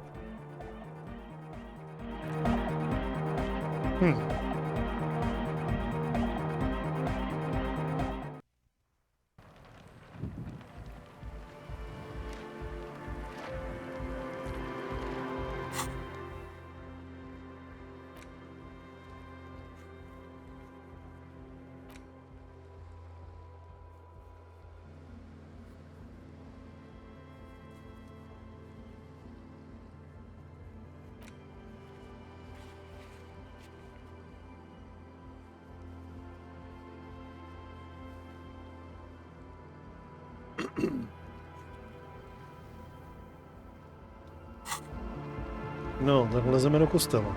No, tak lezeme do kostela.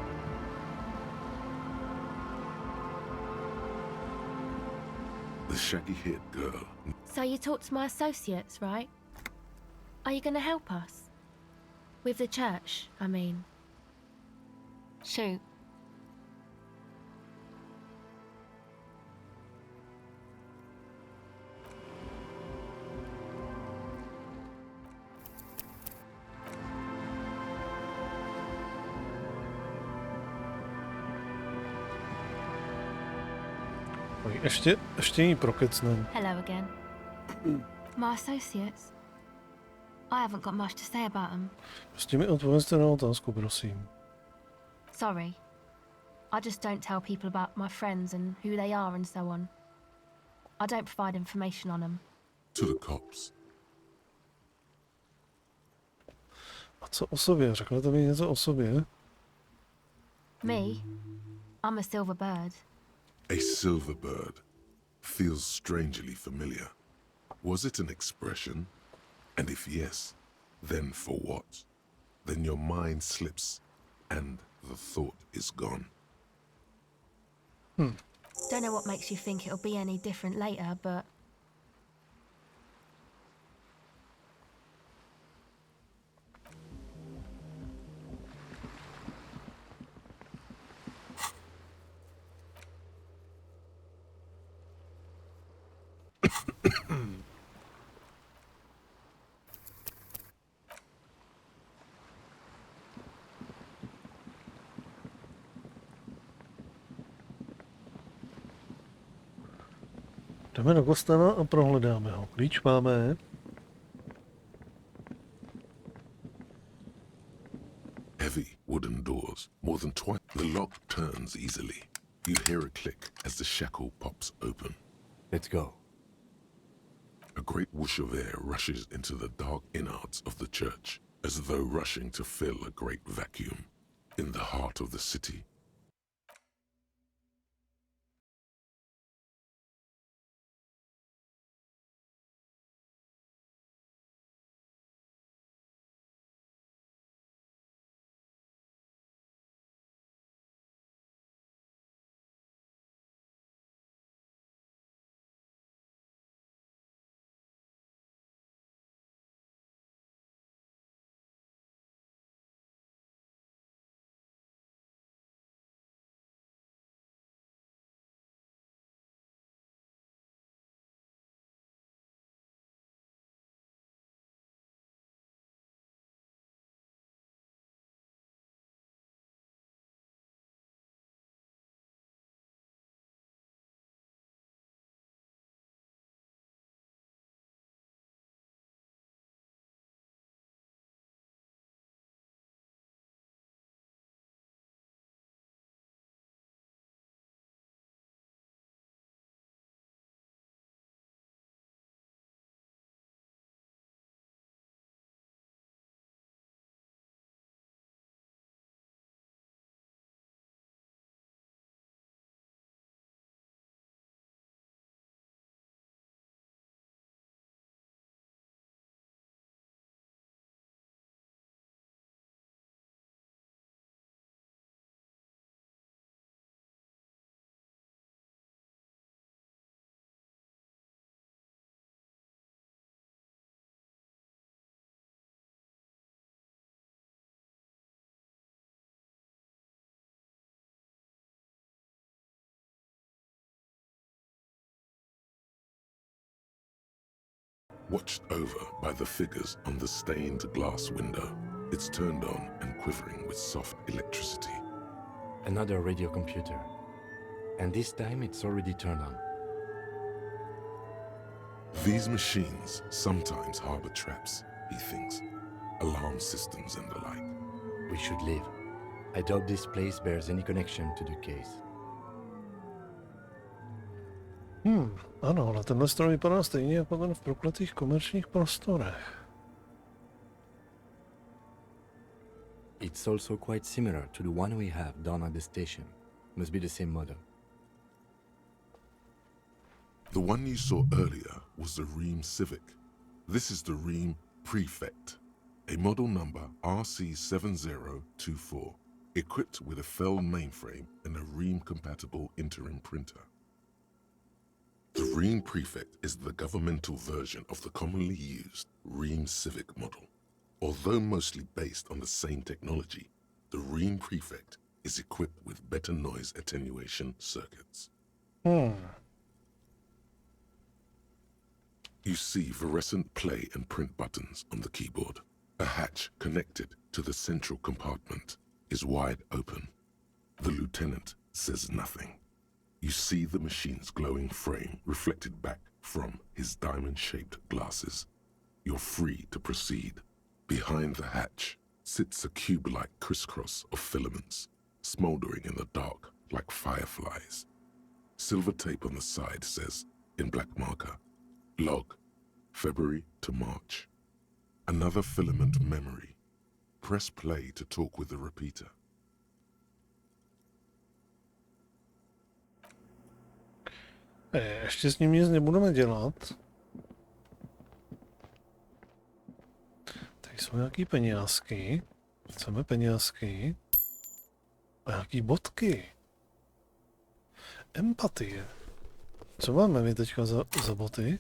The shaggy-haired girl. So you talked to my associates, right? Are you going to help us? With the church, I mean. Shoot. Ještě jí prokecnem. Hello again. My associates. I haven't got much to say about them. Prostě mi odpovězte na otázku, prosím. Sorry. I just don't tell people about my friends and who they are and so on. I don't provide information on them. To the cops. A co o sobě? Řeknete mi něco o sobě? Me? I'm a silver bird. A silver bird feels strangely familiar. Was it an expression? And if yes, then for what? Then your mind slips and the thought is gone. Don't know what makes you think it'll be any different later, but... Jdeme do kostela a prohledáme ho. Klíč máme. Heavy wooden doors, more than twice. The lock turns easily. You hear a click as the shackle pops open. Let's go. A great whoosh of air rushes into the dark innards of the church, as though rushing to fill a great vacuum. In the heart of the city, watched over by the figures on the stained glass window. It's turned on and quivering with soft electricity. Another radio computer. And this time it's already turned on. These machines sometimes harbor traps, he thinks. Alarm systems and the like. We should leave. I doubt this place bears any connection to the case. Ano, ale tenhle stroj vypadá stejně jako ten v prokletých komerčních prostorech. It's also quite similar to the one we have down at the station. Must be the same model. The one you saw earlier was the Ream Civic. This is the Ream Prefect, a model number RC7024, equipped with a Fell mainframe and a Ream-compatible interim printer. The Ream Prefect is the governmental version of the commonly used Ream Civic model. Although mostly based on the same technology, the Ream Prefect is equipped with better noise attenuation circuits. You see fluorescent play and print buttons on the keyboard. A hatch connected to the central compartment is wide open. The lieutenant says nothing. You see the machine's glowing frame reflected back from his diamond-shaped glasses. You're free to proceed. Behind the hatch sits a cube-like crisscross of filaments, smoldering in the dark like fireflies. Silver tape on the side says, in black marker, Log, February to March. Another filament memory. Press play to talk with the repeater. Ještě s ním nic nebudeme dělat. Tady jsou nějaký penězky. Chceme penězky. A nějaký bodky. Empatie. Co máme my teďka za boty?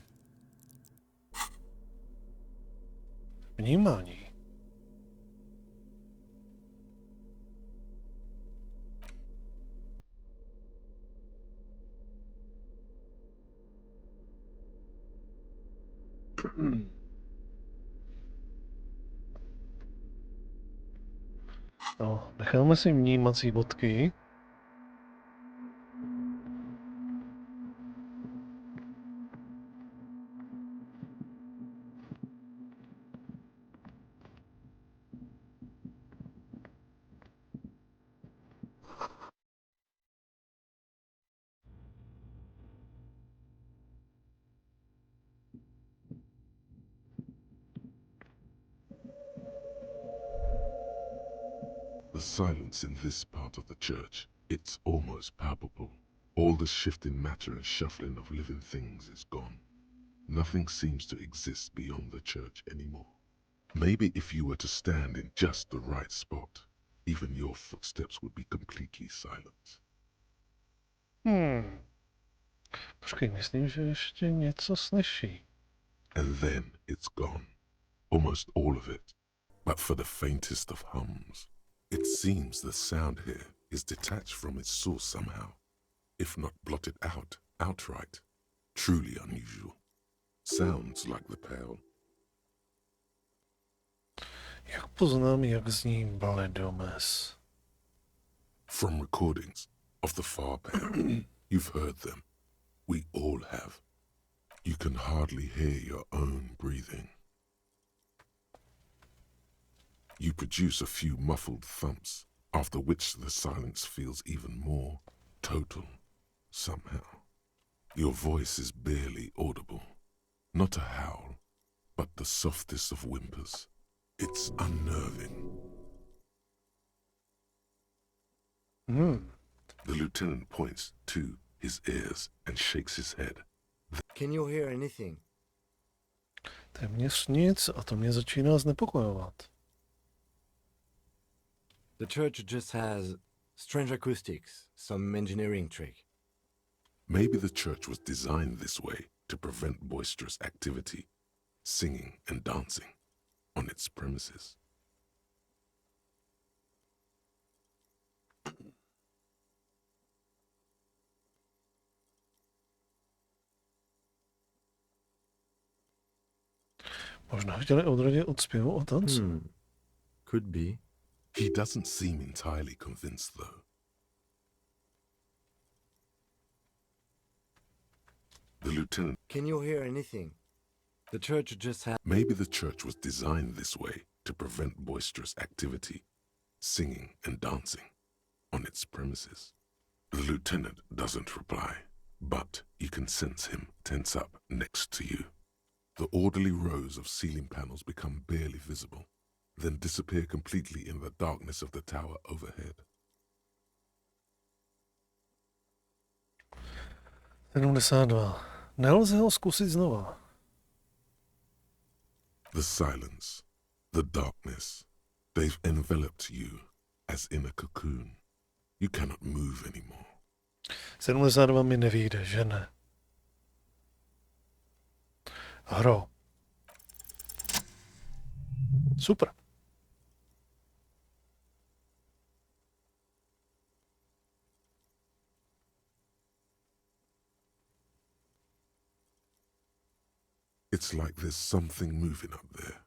Vnímání. No, necháme si vnímací bodky. The silence in this part of the church, it's almost palpable. All the shifting matter and shuffling of living things is gone. Nothing seems to exist beyond the church anymore. Maybe if you were to stand in just the right spot, even your footsteps would be completely silent. Počkej, myslím, že ještě něco slyší. And then it's gone. Almost all of it. But for the faintest of hums. It seems the sound here is detached from its source somehow, if not blotted out outright. Truly unusual. Sounds like the pale. Jak poznám, jak zní bledomes? From recordings of the far pale. You've heard them. We all have. You can hardly hear your own breathing. You produce a few muffled thumps, after which the silence feels even more total, somehow. Your voice is barely audible. Not a howl, but the softest of whimpers. It's unnerving. The lieutenant points to his ears and shakes his head. Can you hear anything? Téměř nic a to mě začíná znepokojovat. The church just has strange acoustics, some engineering trick. Maybe the church was designed this way to prevent boisterous activity, singing and dancing on its premises. Možná chtěli odradit od zpěvu o tancu. Could be. He doesn't seem entirely convinced, though. The lieutenant... Can you hear anything? The church just had... Maybe the church was designed this way to prevent boisterous activity, singing and dancing, on its premises. The lieutenant doesn't reply, but you can sense him tense up next to you. The orderly rows of ceiling panels become barely visible, then disappear completely in the darkness of the tower overhead. 72. Nelze ho zkusit znova. The silence, the darkness, they've enveloped you as in a cocoon. You cannot move anymore. 72 mi nevyjde, že ne? Hro. Super. It's like there's something moving up there.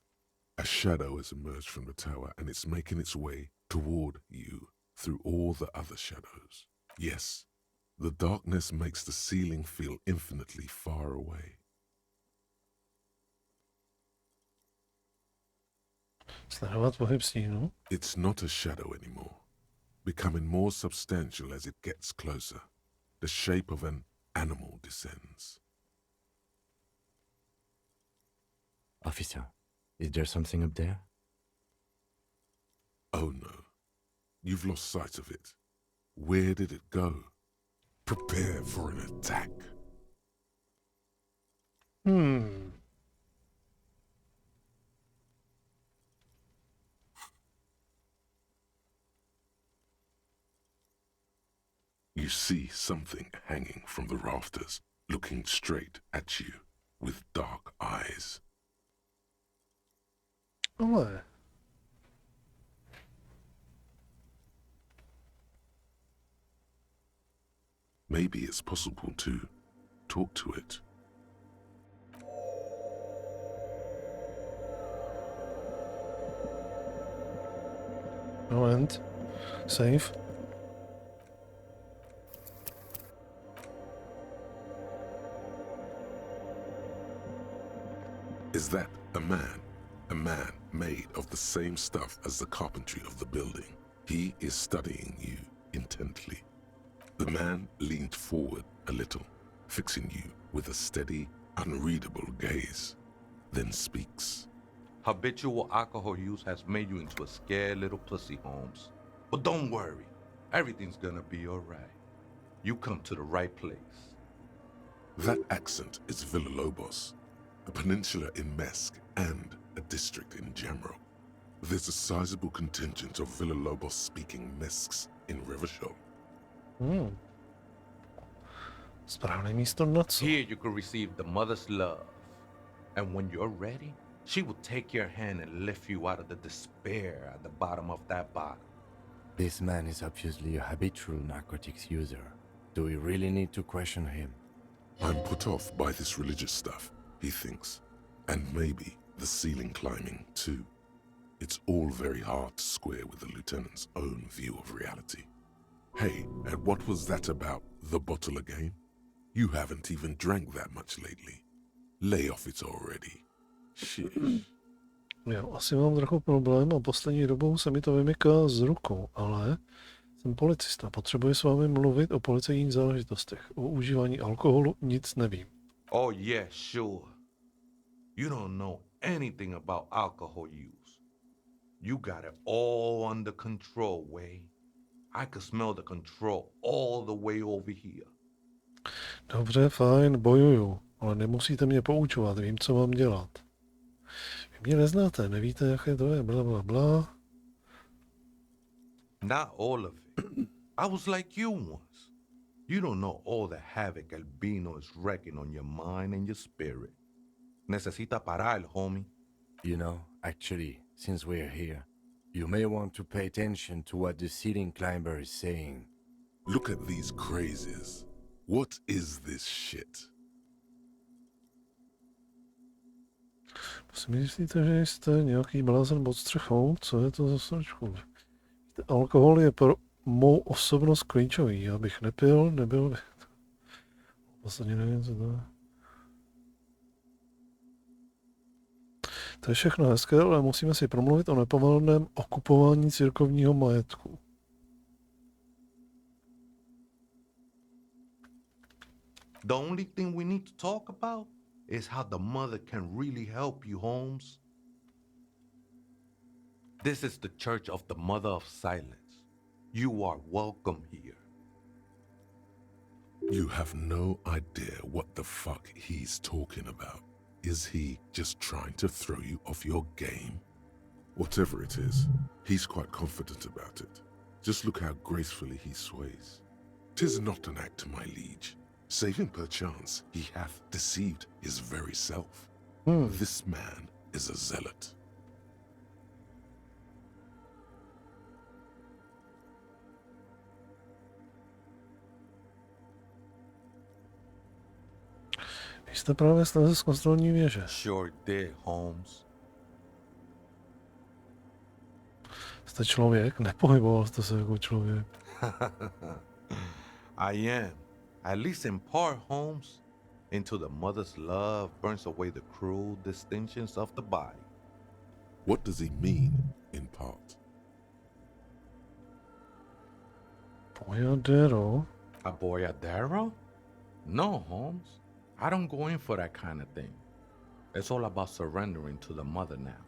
A shadow has emerged from the tower and it's making its way toward you through all the other shadows. Yes, the darkness makes the ceiling feel infinitely far away. Sledovat pohyb stínu. It's not a shadow anymore, becoming more substantial as it gets closer. The shape of an animal descends. Officer, is there something up there? Oh no, you've lost sight of it. Where did it go? Prepare for an attack. You see something hanging from the rafters, looking straight at you with dark eyes. Ale. Maybe it's possible to talk to it. Moment. Save. Is that a man? A man made of the same stuff as the carpentry of the building. He is studying you intently. The man leaned forward a little, fixing you with a steady, unreadable gaze, then speaks. Habitual alcohol use has made you into a scared little pussy, Holmes. But don't worry, everything's gonna be alright. You come to the right place. That accent is Villalobos, a peninsula in Mesk and a district in Jamro. There's a sizable contingent of Villalobos-speaking Mesks in Revachol. Správné místo na co? Here you can receive the mother's love. And when you're ready, she will take your hand and lift you out of the despair at the bottom of that bottle. This man is obviously a habitual narcotics user. Do we really need to question him? I'm put off by this religious stuff, he thinks. And maybe the ceiling climbing, too. It's all very hard to square with the lieutenant's own view of reality. Hey, and what was that about the bottle again? You haven't even drank that much lately. Lay off it already. Sheesh. Jo, asi mám trochu problém a poslední dobou se mi to vymyká z rukou, ale jsem policista, potřebuji s vámi mluvit o policejních záležitostech. O užívání alkoholu nic nevím. Oh yeah, sure. You don't know anything about alcohol use. You got it all under control, Way. I can smell the control all the way over here. Dobře, fajn, bojuju, ale nemusíte mě poučovat, vím, co mám dělat. Vy mě neznáte, nevíte, jaké to je, bla, bla, bla. Not all of it. I was like you once. You don't know all the havoc Albino is wrecking on your mind and your spirit. Necesita parar, homie. You know, actually, since we're here, you may want to pay attention to what the ceiling climber is saying. Look at these crazies. What is this shit? To si myslíte, že jste nějaký blázen pod střechou? Co je to za sračku? Alkohol je pro mou osobnost klíčový. Já bych nepil, nebyl bych. Vlastně nevím, co to je. To je všechno hezké, ale musíme si promluvit o nepovoleném okupování církovního majetku. The only thing we need to talk about is how the mother can really help you, Holmes. This is the Church of the Mother of Silence. You are welcome here. You have no idea what the fuck he's talking about. Is he just trying to throw you off your game? Whatever it is, he's quite confident about it. Just look how gracefully he sways. 'Tis not an act, my liege. Save him perchance he hath deceived his very self. This man is a zealot. Vy jste právě slezl z kontrolní věže. Sure did, Holmes. Jste člověk? Nepohyboval jste se jako člověk. I am. At least in part, Holmes. Into the mother's love burns away the cruel distinctions of the body. What does he mean, in part? Boyadero? A boyadero? No, Holmes. I don't go in for that kind of thing. It's all about surrendering to the mother now.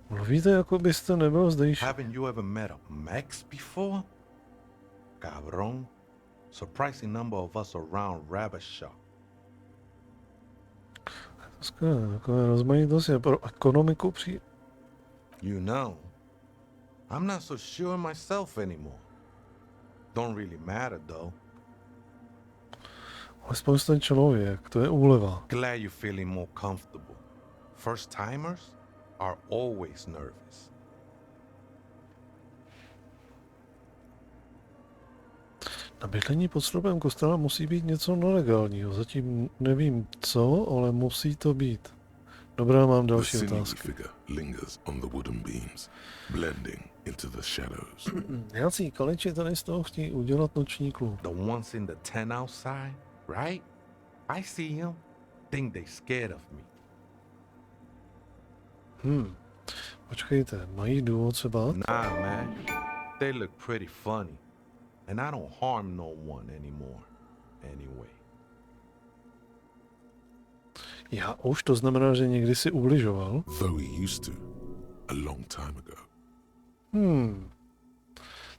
Mluvíte, jako byste nebyl zdejší. Haven't you ever met a Mex before? Cabron. Surprising number of us around Revachol. Takové rozmanitost je pro ekonomiku při... You know, I'm not so sure myself anymore. Don't really matter though. Alespoň jste člověk, to je úleva. Glad you're feeling more comfortable. First timers are always nervous. Na bydlení pod stropem kostela musí být něco nelegálního. Zatím nevím co, ale musí to být. Dobrá, mám další otázky. Nějací kaliči tady z toho chtějí udělat noční klub. The ones in the tent outside, right? I see him. Think they scared of me. Počkejte, mají důvod se bát? Nah, man. They look pretty funny. And I don't harm no one anymore. Anyway. Já už, to znamená, že někdy si ubližoval? Though he used to. A long time ago.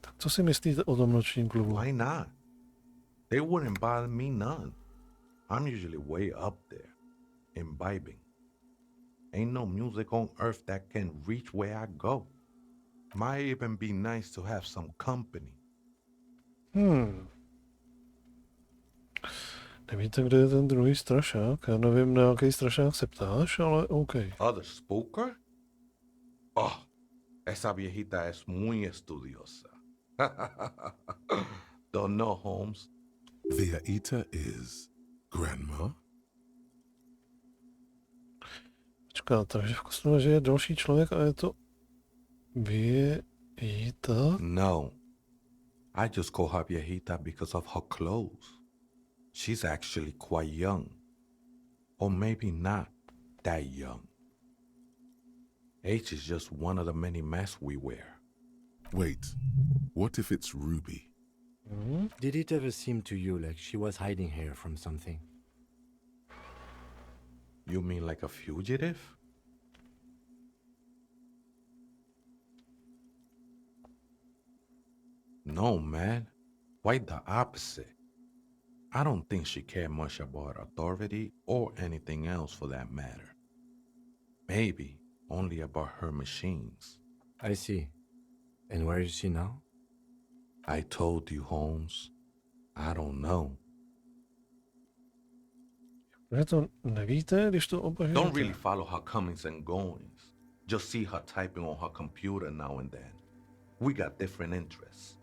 Tak co si myslíte o tom nočním klubu? Why not? They wouldn't bother me none. I'm usually way up there, imbibing. Ain't no music on earth that can reach where I go. Might even be nice to have some company. Nevíte, kde je ten druhý strašák? Já nevím, na jaký strašák se ptáš, ale OK. Other spooker? Oh, esa viejita es muy estudiosa. Don't know, Holmes. Viejita is grandma? Počká, takže v kostele žije další člověk a je to Viejita? No. I just call her viejita because of her clothes. She's actually quite young. Or maybe not that young. Age is just one of the many masks we wear. Wait, what if it's Ruby? Did it ever seem to you like she was hiding here from something? You mean like a fugitive? No, man. Quite the opposite. I don't think she cared much about authority or anything else for that matter. Maybe only about her machines. I see. And where is she now? I told you, Holmes. I don't know. To nevíte, když to obahujete? Don't really follow her comings and goings. Just see her typing on her computer now and then. We got different interests.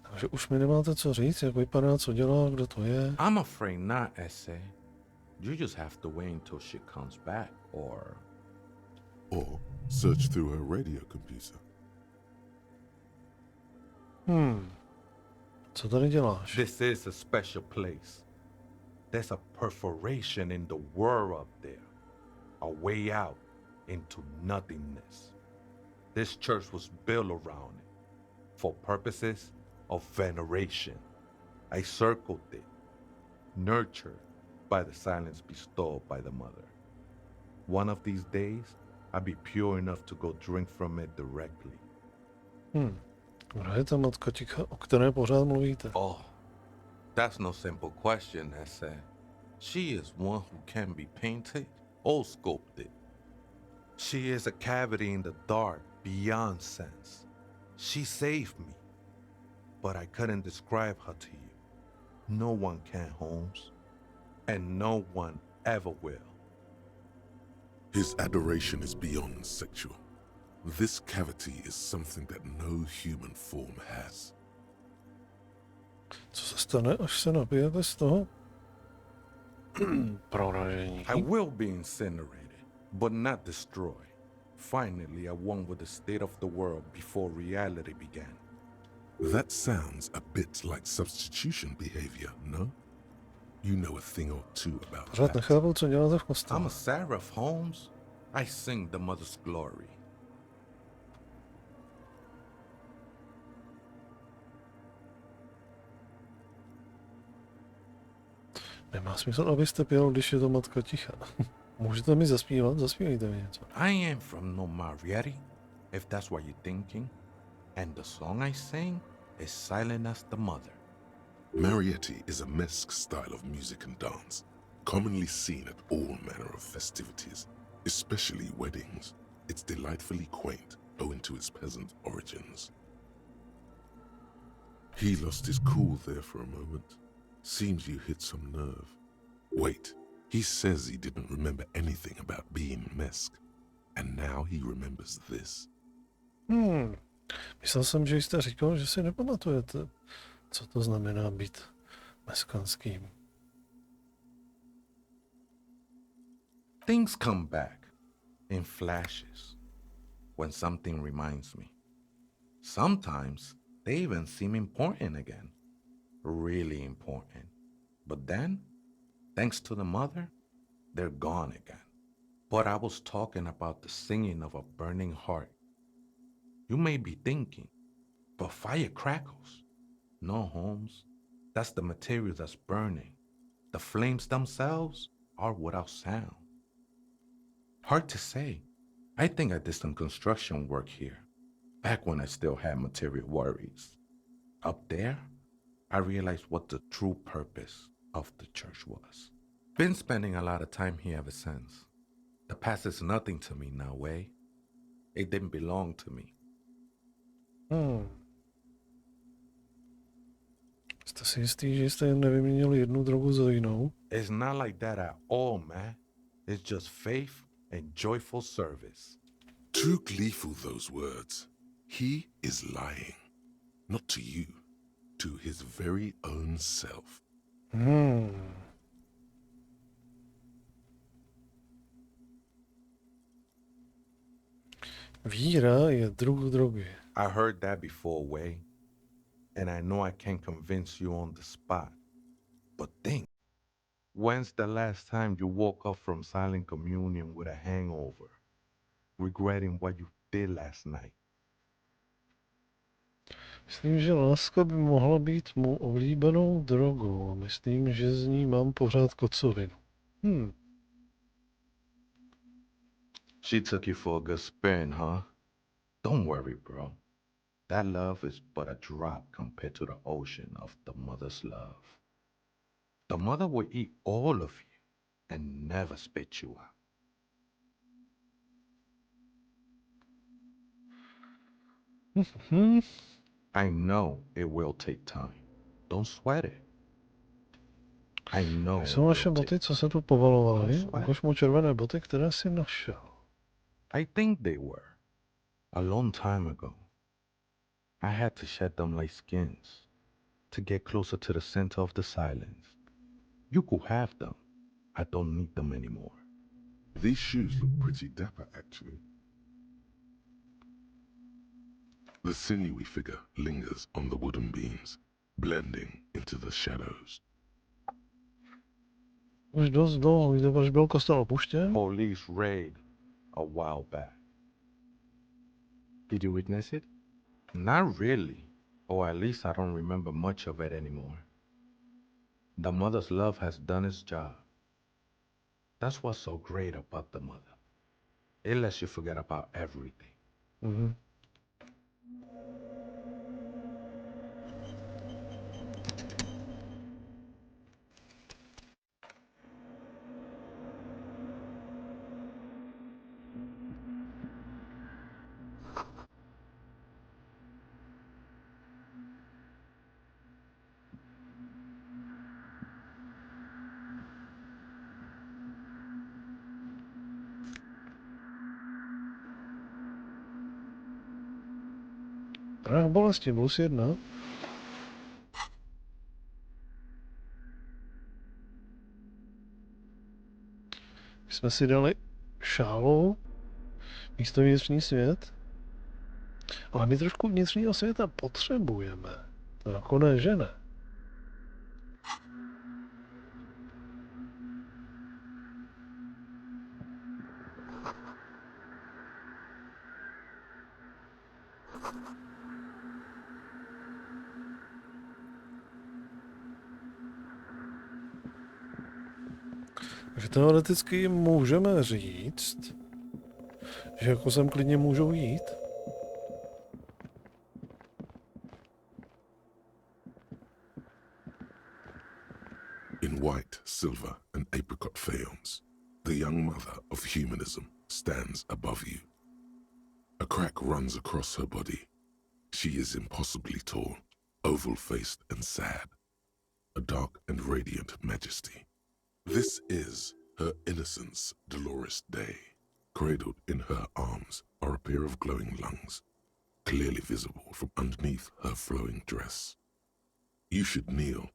Takže už mi nemáte co říct, jak vypadá, co dělá, kdo to je? I'm afraid not, Essay. You just have to wait until she comes back, or search through her radio computer. Co tady děláš? This is a special place. There's a perforation in the world up there. A way out into nothingness. This church was built around it for purposes of veneration. I circled it, nurtured by the silence bestowed by the mother. One of these days, I'll be pure enough to go drink from it directly. Kdo je ta matka ticha, o které pořád mluvíte? Oh, that's no simple question, Ese. She is one who can be painted or sculpted. She is a cavity in the dark beyond sense. She saved me, but I couldn't describe her to you. No one can, Holmes, and no one ever will. His adoration is beyond sexual. This cavity is something that no human form has. Co se stane, až se nabijete z toho proražení? I will be incinerated, but not destroyed. Finally, I won with the state of the world before reality began. That sounds a bit like substitution behavior, no? You know a thing or two about Pořád that. nechápu, co děláte v kostele. I'm a seraph, Holmes. I sing the mother's glory. Nemá smysl, abyste pěl, když je to matka ticha. Můžete mi zaspívat? Zaspívejte mi něco. I am from no Marietti, if that's what you're thinking. And the song I sing is silent as the mother. Marietti is a mesque style of music and dance, commonly seen at all manner of festivities, especially weddings. It's delightfully quaint, owing to its peasant origins. He lost his cool there for a moment. Seems you hit some nerve. Wait, he says he didn't remember anything about being mesque, and now he remembers this. Myslel jsem, že jste říkal, že si nepamatujete, co to znamená být meskanským. Things come back in flashes when something reminds me. Sometimes they even seem important again. Really important. But then, thanks to the mother, they're gone again. But I was talking about the singing of a burning heart. You may be thinking, but fire crackles. No, Holmes, that's the material that's burning. The flames themselves are without sound. Hard to say. I think I did some construction work here, back when I still had material worries. Up there, I realized what the true purpose of the church was. Been spending a lot of time here ever since. The past is nothing to me now, eh? It didn't belong to me. Jste si jistý, že jste jen nevyměnili jednu drogu za jinou? It's not like that at all, man. It's just faith and joyful service. Too gleeful, those words. He is lying. Not to you, to his very own self. Víra je druh drogy. I heard that before, Way. And I know I can't convince you on the spot. But think, when's the last time you woke up from silent communion with a hangover, regretting what you did last night? Myslím, že láska by mohla být mou oblíbenou drogou. Myslím, že z ní mám pořád kocovinu. She took you for a good spin, huh? Don't worry, bro. That love is but a drop compared to the ocean of the mother's love. The mother will eat all of you and never spit you out. I know it will take time. Don't sweat it. I know. Jsou naše boty, co se tu povalovaly? Ukaž mu červené boty, které si našel. I think they were. A long time ago. I had to shed them like skins to get closer to the center of the silence. You could have them. I don't need them anymore. These shoes look pretty dapper, actually. The sinewy figure lingers on the wooden beams, blending into the shadows. Už dost dlouho, když byl kostel opuštěn. Police raid a while back. Did you witness it? Not really, or at least I don't remember much of it anymore. The mother's love has done its job. That's what's so great about the mother. It lets you forget about everything. Mhm. Prach bolesti +1. My jsme si dali šálu místo vnitřní svět, ale my trošku vnitřního světa potřebujeme. To jako ne, že ne. Takže teoreticky můžeme říct, že jako sem klidně můžou jít. In white, silver, and apricot faience, the young mother of humanism stands above you. A crack runs across her body. She is impossibly tall, oval-faced and sad, a dark and radiant majesty. This is her innocence, Dolores Day. Cradled in her arms are a pair of glowing lungs, clearly visible from underneath her flowing dress. You should kneel.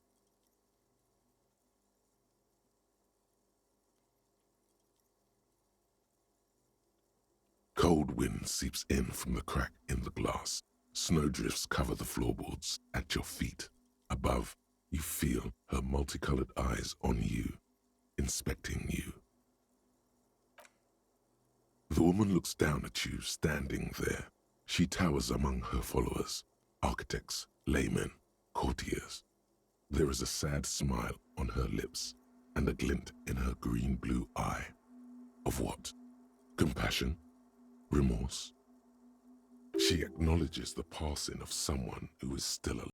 Cold wind seeps in from the crack in the glass. Snowdrifts cover the floorboards at your feet. Above, you feel her multicolored eyes on you, inspecting you. The woman looks down at you, standing there. She towers among her followers, architects, laymen, courtiers. There is a sad smile on her lips and a glint in her green-blue eye. Of what? Compassion? Remorse? She acknowledges the passing of someone who is still alive.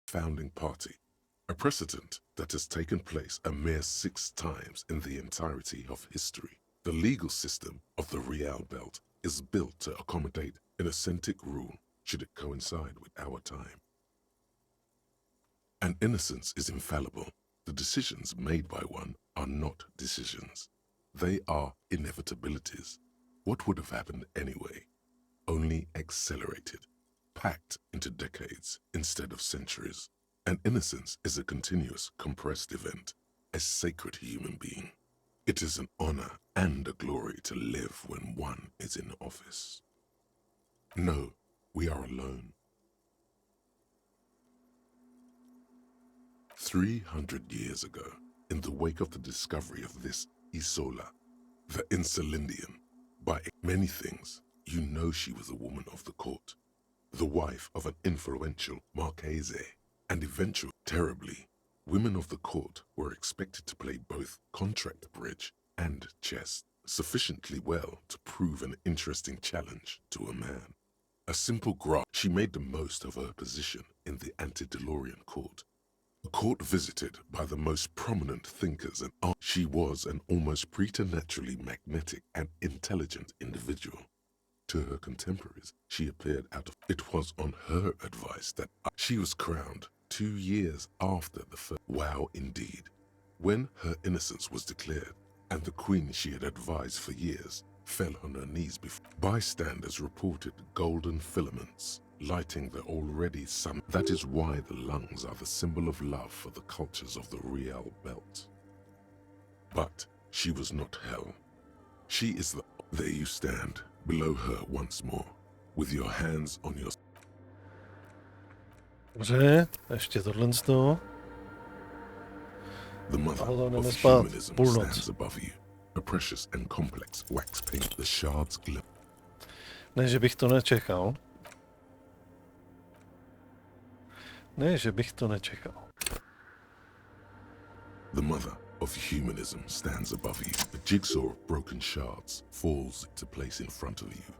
founding party, a precedent that has taken place a mere 6 times in the entirety of history. The legal system of the Real Belt is built to accommodate an authentic rule should it coincide with our time. And innocence is infallible. The decisions made by one are not decisions. They are inevitabilities. What would have happened anyway? Only accelerated, packed into decades instead of centuries. And innocence is a continuous, compressed event, a sacred human being. It is an honor and a glory to live when one is in office. No, we are alone. 300 years ago, in the wake of the discovery of this Isola, the Insulindian, by many things, you know she was a woman of the court, the wife of an influential Marchese, and eventually, terribly, women of the court were expected to play both contract bridge and chess sufficiently well to prove an interesting challenge to a man. A simple graph, she made the most of her position in the antediluvian court. A court visited by the most prominent thinkers and art. She was an almost preternaturally magnetic and intelligent individual. To her contemporaries, she appeared out of... It was on her advice that she was crowned 2 years after the first... Wow, indeed. When her innocence was declared, and the queen she had advised for years fell on her knees before... Bystanders reported golden filaments lighting the already sun. That is why the lungs are the symbol of love for the cultures of the Real Belt. But she was not hell. She is the... There you stand, below her once more, with your hands on your... Dobře, ještě tohle z toho. The mother of humanism stands above you, a precious and complex wax paint. The shards glimmer. Ne, že bych to nečekal. The mother of humanism stands above you. A jigsaw of broken shards falls into place in front of you.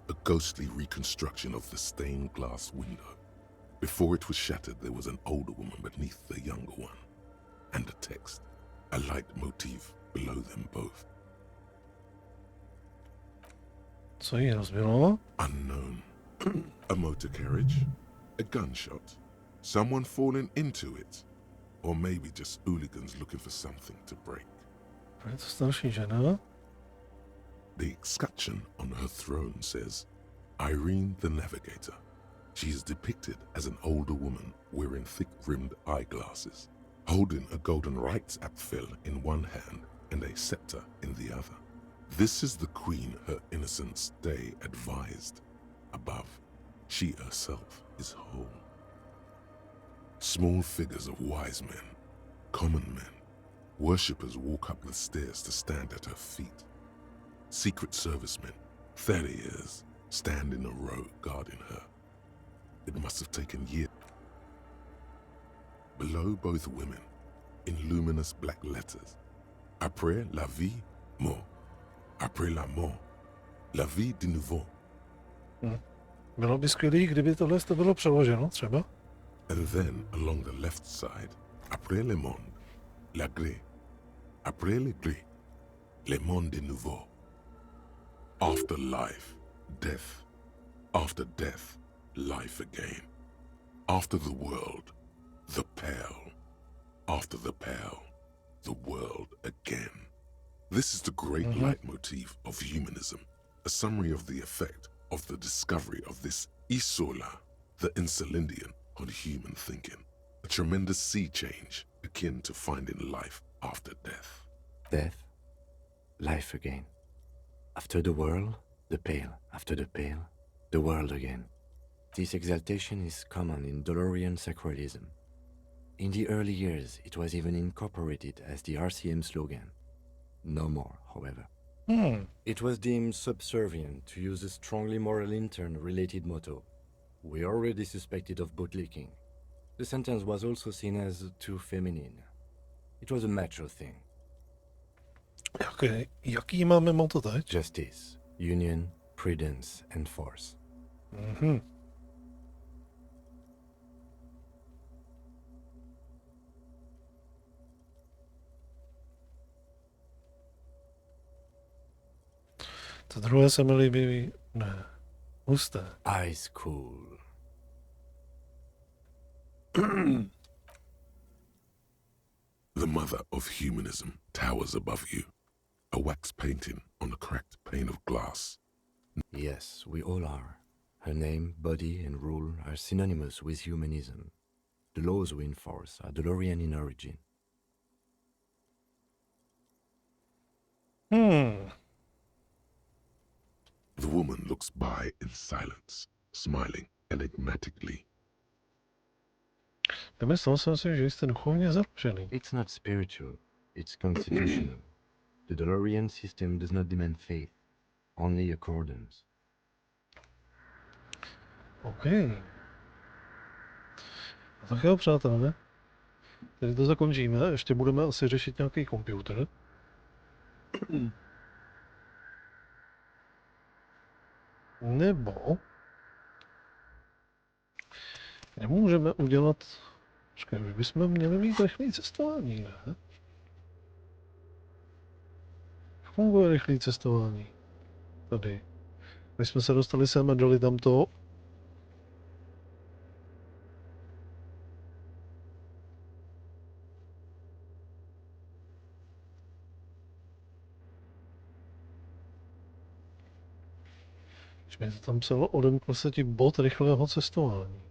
A ghostly reconstruction of the stained glass window. Before it was shattered, there was an older woman beneath the younger one. And a text, a light motif below them both. Co jí rozbilo? Unknown. A motor carriage, a gunshot, someone falling into it, or maybe just hooligans looking for something to break. Je to starší žena? The escutcheon on her throne says, Irene the Navigator. She is depicted as an older woman wearing thick-rimmed eyeglasses, holding a golden rights apfel in one hand and a scepter in the other. This is the queen her innocence day advised. Above, she herself is whole. Small figures of wise men, common men, worshippers walk up the stairs to stand at her feet. Secret servicemen, 30 years, stand in a row guarding her. It must have taken years. Below both women, in luminous black letters, après la vie, mort. Après la mort, la vie de nouveau. Bylo by skvělý, kdyby tohle to bylo přeloženo třeba. And then along the left side, après le monde, la gré. Après le gré, le monde de nouveau. After life, death. After death, life again. After the world, the pale. After the pale, the world again. This is the great leitmotif of humanism, a summary of the effect of the discovery of this Isola, the Insulindian, on human thinking. A tremendous sea change akin to finding life after death. Death, life again. After the world, the pale. After the pale, the world again. This exaltation is common in Dolorian sacralism. In the early years, it was even incorporated as the RCM slogan. No more, however. It was deemed subservient to use a strongly moral intern-related motto. We already suspected of bootlicking. The sentence was also seen as too feminine. It was a macho thing. Okay, jaký máme motto teď? Justice, union, prudence, and force. To druhé se mi líbí, ne, husté. Ice cool. The mother of humanism towers above you, a wax painting on a cracked pane of glass. Yes, we all are. Her name, body, and rule are synonymous with humanism. The laws we enforce are DeLorean in origin. The woman looks by in silence, smiling enigmatically. Myslel jsem si, že jste duchovně založený. It's not spiritual, it's constitutional. The DeLorean system does not demand faith, only accordance. OK. A tak jo, přátelé. Tady to zakončíme, ještě budeme asi řešit nějaký počítač. Nebo nemůžeme udělat... Počkej, už bychom měli mít rychlé cestování, ne? Jak funguje rychlé cestování? Tady. My jsme se dostali sem a dali tam to. Když mi to tam psalo, odemkl se ti bod rychlého cestování.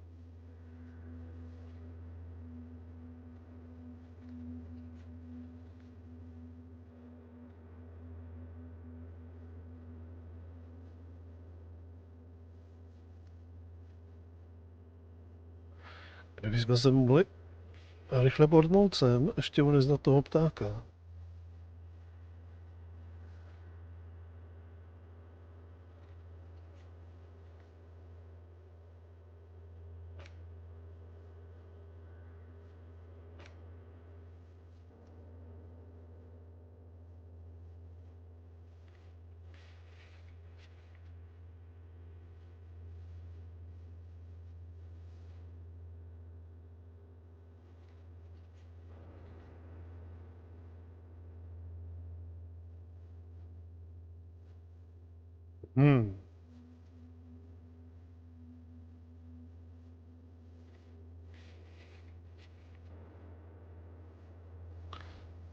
Kdybychom se mohli rychle portnout sem, ještě odezdat toho ptáka.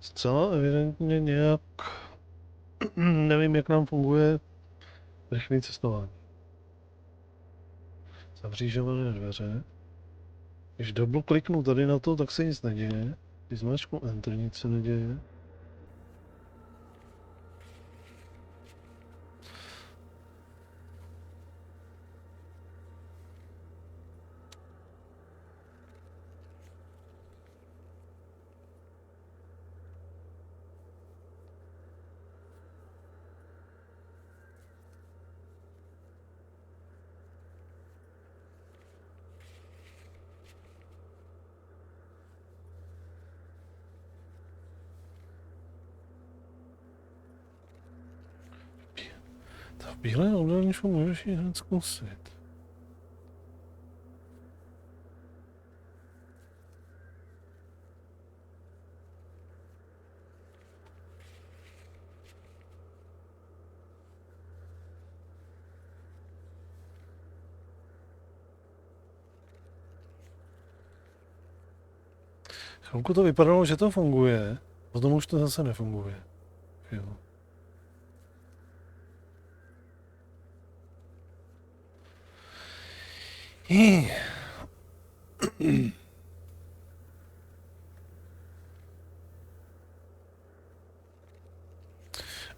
Zcela evidentně nějak... Nevím, jak nám funguje rychlé cestování. Zavřížované dveře. Když double kliknu tady na to, tak se nic neděje. Když zmáčknu Enter, nic se neděje. V bílé obdélníčku můžeš ji hned zkusit. Chvilku to vypadalo, že to funguje, potom už to zase nefunguje. Jo.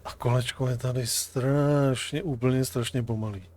A kolečko je tady strašně, úplně strašně pomalý.